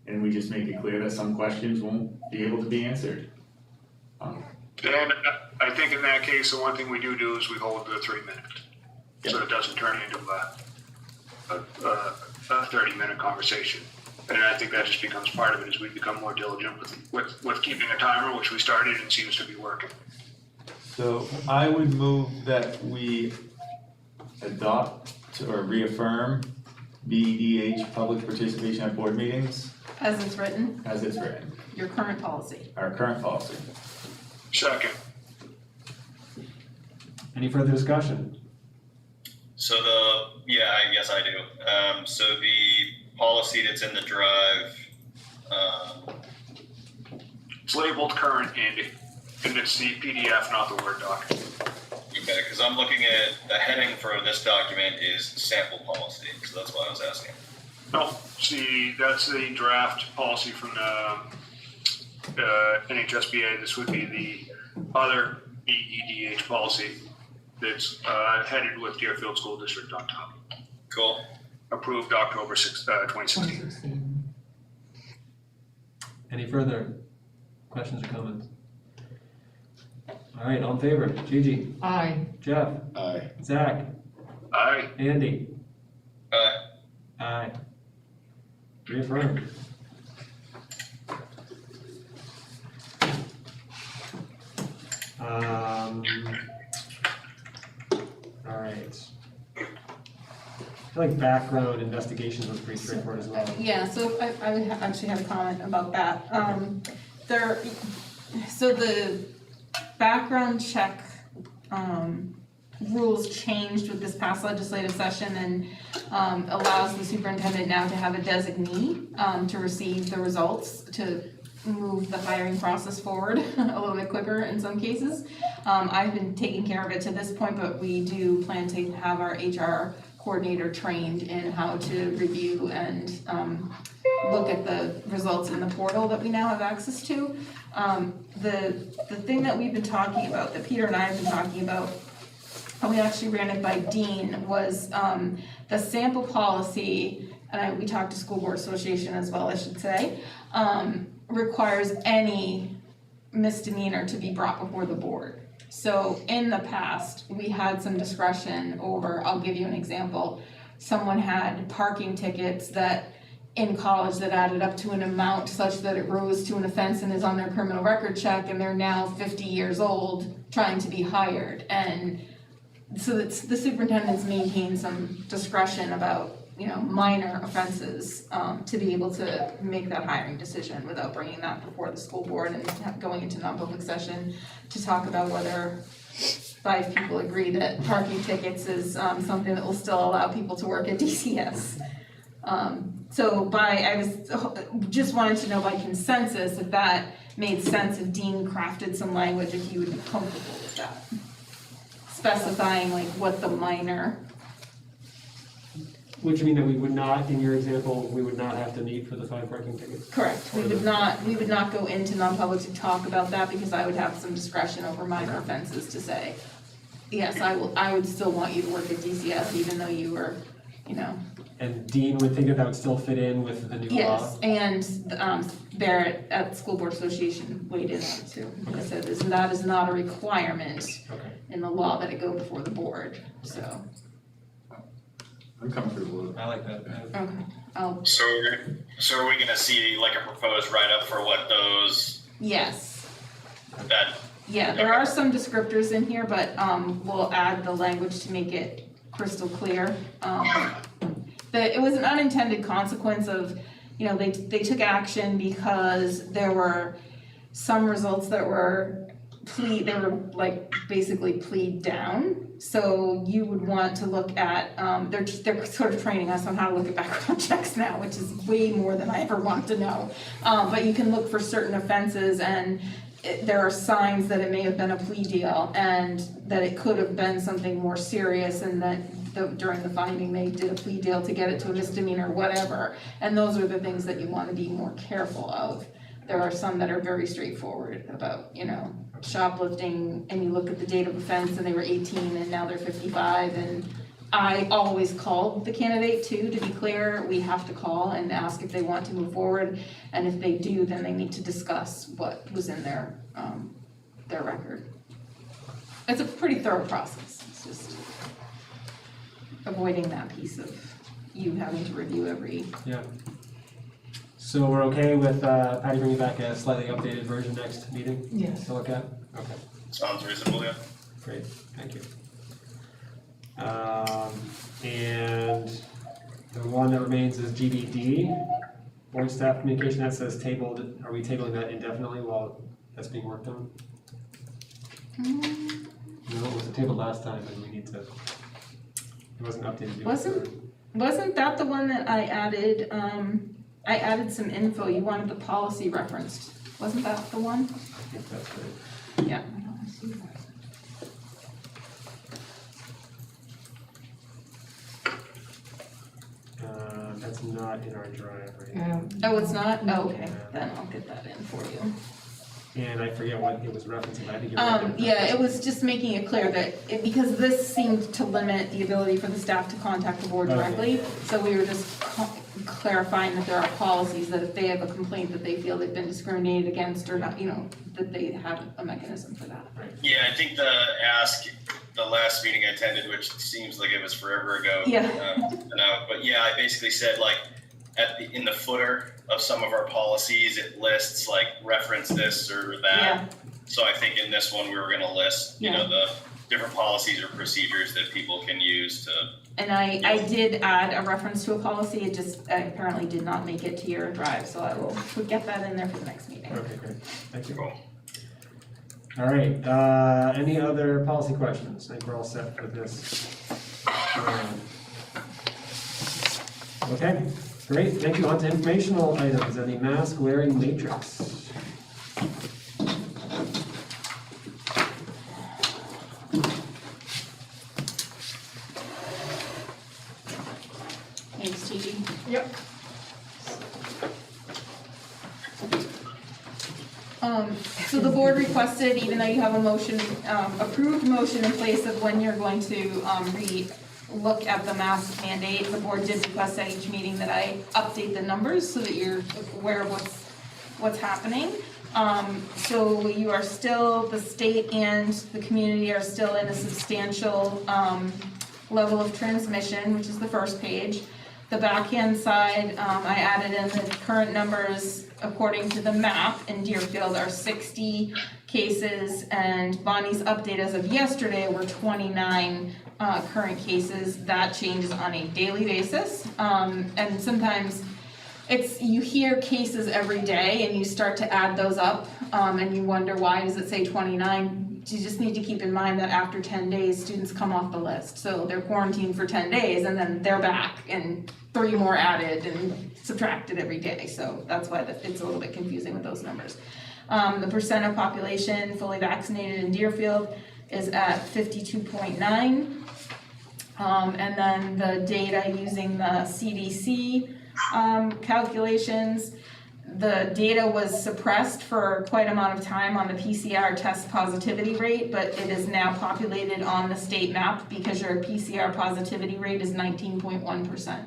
Speaker 6: And we just make it clear that some questions won't be able to be answered.
Speaker 7: And I think in that case, the one thing we do is we hold the 3 minute. So it doesn't turn into a 30-minute conversation. And I think that just becomes part of it as we become more diligent with keeping a timer, which we started and seems to be working.
Speaker 6: So I would move that we adopt or reaffirm BEDH public participation at board meetings
Speaker 10: As it's written,
Speaker 6: as it's written,
Speaker 10: your current policy.
Speaker 6: our current policy.
Speaker 7: Second.
Speaker 1: Any further discussion?
Speaker 11: So yes, I do. So the policy that's in the drive,
Speaker 7: It's labeled current, Andy, and it's the PDF, not the Word doc.
Speaker 11: okay, because I'm looking at the heading for this document is sample policy, so that's why I was asking.
Speaker 7: No, see, that's the draft policy from the NHSBA. This would be the other BEDH policy that's headed with Deerfield School District on top.
Speaker 11: Cool.
Speaker 7: Approved October 6th, 2016.
Speaker 1: Any further questions or comments? All right, all in favor? Gigi,
Speaker 9: Aye.
Speaker 1: Jeff,
Speaker 6: Aye.
Speaker 1: Zach,
Speaker 7: Aye.
Speaker 1: Andy,
Speaker 11: Aye.
Speaker 1: aye. Reaffirmed. All right. I feel like background investigations was pretty straightforward as well.
Speaker 10: Yeah, so I would actually have a comment about that. So the background check, rules changed with this past legislative session and, allows the superintendent now to have a designee, to receive the results, to move the hiring process forward a little bit quicker in some cases. I've been taking care of it to this point, but we do plan to have our HR coordinator trained in how to review and look at the results in the portal that we now have access to. The thing that we've been talking about, that Peter and I have been talking about, and we actually ran it by Dean, was the sample policy, and we talked to School Board Association as well, I should say, requires any misdemeanor to be brought before the board. So in the past, we had some discretion over, I'll give you an example, someone had parking tickets that in college that added up to an amount such that it rose to an offense and is on their criminal record check, and they're now 50 years old trying to be hired. And so it's, the superintendent's maintained some discretion about, minor offenses, to be able to make that hiring decision without bringing that before the school board and going into non-public session to talk about whether 5 people agree that parking tickets is something that will still allow people to work at DCS. I was just wanted to know by consensus if that made sense, if Dean crafted some language, if you would be comfortable with that. Specifying like what the minor.
Speaker 1: Which mean that we would not, in your example, we would not have to meet for the 5 parking tickets?
Speaker 10: Correct, we would not go into non-public to talk about that because I would have some discretion over minor offenses to say, yes, I would still want you to work at DCS even though you were,
Speaker 1: And Dean would think that would still fit in with the new law?
Speaker 10: Yes, and Barrett at the School Board Association weighed in on it too. He said that is not a requirement in the law that it go before the board, so.
Speaker 6: I'm comfortable with it.
Speaker 1: I like that.
Speaker 10: Okay,
Speaker 11: So are we gonna see like a proposed write-up for what those,
Speaker 10: yes.
Speaker 11: that,
Speaker 10: Yeah, there are some descriptors in here, but we'll add the language to make it crystal clear. It was an unintended consequence of, they took action because there were some results that were they were like basically plead down. So you would want to look at, they're sort of training us on how to look at background checks now, which is way more than I ever want to know. But you can look for certain offenses, and there are signs that it may have been a plea deal and that it could have been something more serious, and that during the finding they did a plea deal to get it to a misdemeanor, whatever. And those are the things that you want to be more careful of. There are some that are very straightforward about, shoplifting, and you look at the date of offense and they were 18 and now they're 55. And I always call the candidate too, to be clear. We have to call and ask if they want to move forward, and if they do, then they need to discuss what was in their record. It's a pretty thorough process. It's just avoiding that piece of you having to review every.
Speaker 1: Yeah. So we're okay with Patty bringing back a slightly updated version next meeting?
Speaker 9: Yes.
Speaker 1: To look at? Okay,
Speaker 11: Sounds reasonable, yeah.
Speaker 1: great, thank you. And the one that remains is GBD, board staff communication. That says tabled. Are we tabling that indefinitely while that's being worked on? No, it was tabled last time, and we need to, it wasn't updated.
Speaker 10: Wasn't that the one that I added, I added some info, you wanted the policy referenced, wasn't that the one?
Speaker 1: I think that's right.
Speaker 10: Yeah.
Speaker 1: That's not in our drive right now.
Speaker 10: Oh, it's not? Oh, okay, then I'll get that in for you.
Speaker 1: And I forget what it was referencing, but I think you're right.
Speaker 10: Yeah, it was just making it clear that, because this seemed to limit the ability for the staff to contact the board directly, so we were just clarifying that there are policies that if they have a complaint that they feel they've been discriminated against or not, that they have a mechanism for that.
Speaker 11: Yeah, I think the last meeting I attended, which seems like it was forever ago.
Speaker 10: Yeah.
Speaker 11: But yeah, I basically said like in the footer of some of our policies, it lists like reference this or that.
Speaker 10: Yeah.
Speaker 11: So I think in this one, we were gonna list, the different policies or procedures that people can use to.
Speaker 10: And I did add a reference to a policy, it just apparently did not make it to your drive, so I will get that in there for the next meeting.
Speaker 1: Okay, great, thank you.
Speaker 11: Cool.
Speaker 1: All right, any other policy questions? I think we're all set for this. Okay, great, thank you. On to informational items and the mask wearing matrix.
Speaker 10: Thanks, Gigi.
Speaker 9: Yep.
Speaker 10: So the board requested, even though you have a motion, approved motion in place of when you're going to look at the mask mandate, the board did request at each meeting that I update the numbers so that you're aware of what's happening. So you are still, the state and the community are still in a substantial level of transmission, which is the first page. The backhand side, I added in the current numbers according to the map in Deerfield are 60 cases, and Bonnie's update as of yesterday were 29 current cases. That changes on a daily basis, and sometimes you hear cases every day and you start to add those up, and you wonder why does it say 29? You just need to keep in mind that after 10 days, students come off the list. So they're quarantined for 10 days and then they're back and 3 more added and subtracted every day. So that's why it's a little bit confusing with those numbers. The percent of population fully vaccinated in Deerfield is at 52.9. And then the data using the CDC calculations, the data was suppressed for quite amount of time on the PCR test positivity rate, but it is now populated on the state map because your PCR positivity rate is 19.1%.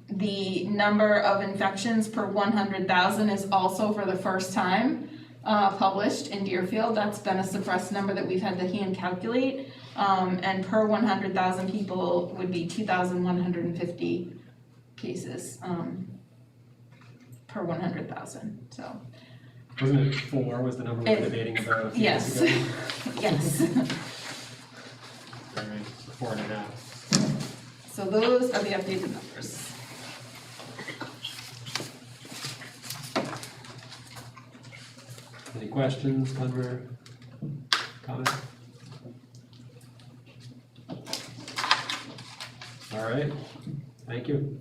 Speaker 10: The number of infections per 100,000 is also for the first time published in Deerfield. That's been a suppressed number that we've had to hand calculate. And per 100,000 people would be 2,150 cases per 100,000, so.
Speaker 1: Wasn't it 4 was the number we were debating about a few
Speaker 10: Yes.
Speaker 1: days ago?
Speaker 10: Yes.
Speaker 1: All right, 4.5.
Speaker 10: So those are the updated numbers.
Speaker 1: Any questions, Clever? Comments? All right, thank you.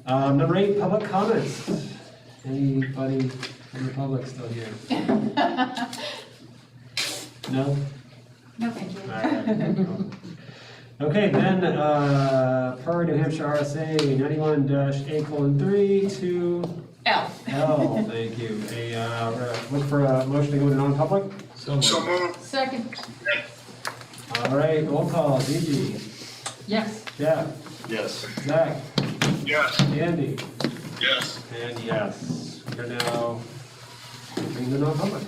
Speaker 1: Number 8, public comments. Anybody from the public still here? No?
Speaker 5: No, thank you.
Speaker 1: All right. Okay, then, per New Hampshire RSA 91-A:3 to
Speaker 10: L.
Speaker 1: L, thank you. Look for a motion to go into non-public.
Speaker 7: So moved.
Speaker 9: Second,
Speaker 1: All right, roll call, Gigi,
Speaker 9: yes.
Speaker 1: Jeff,
Speaker 6: Yes.
Speaker 1: Zach,
Speaker 7: Yes.
Speaker 1: Andy,
Speaker 11: Yes.
Speaker 1: and yes. We're now in the non-public.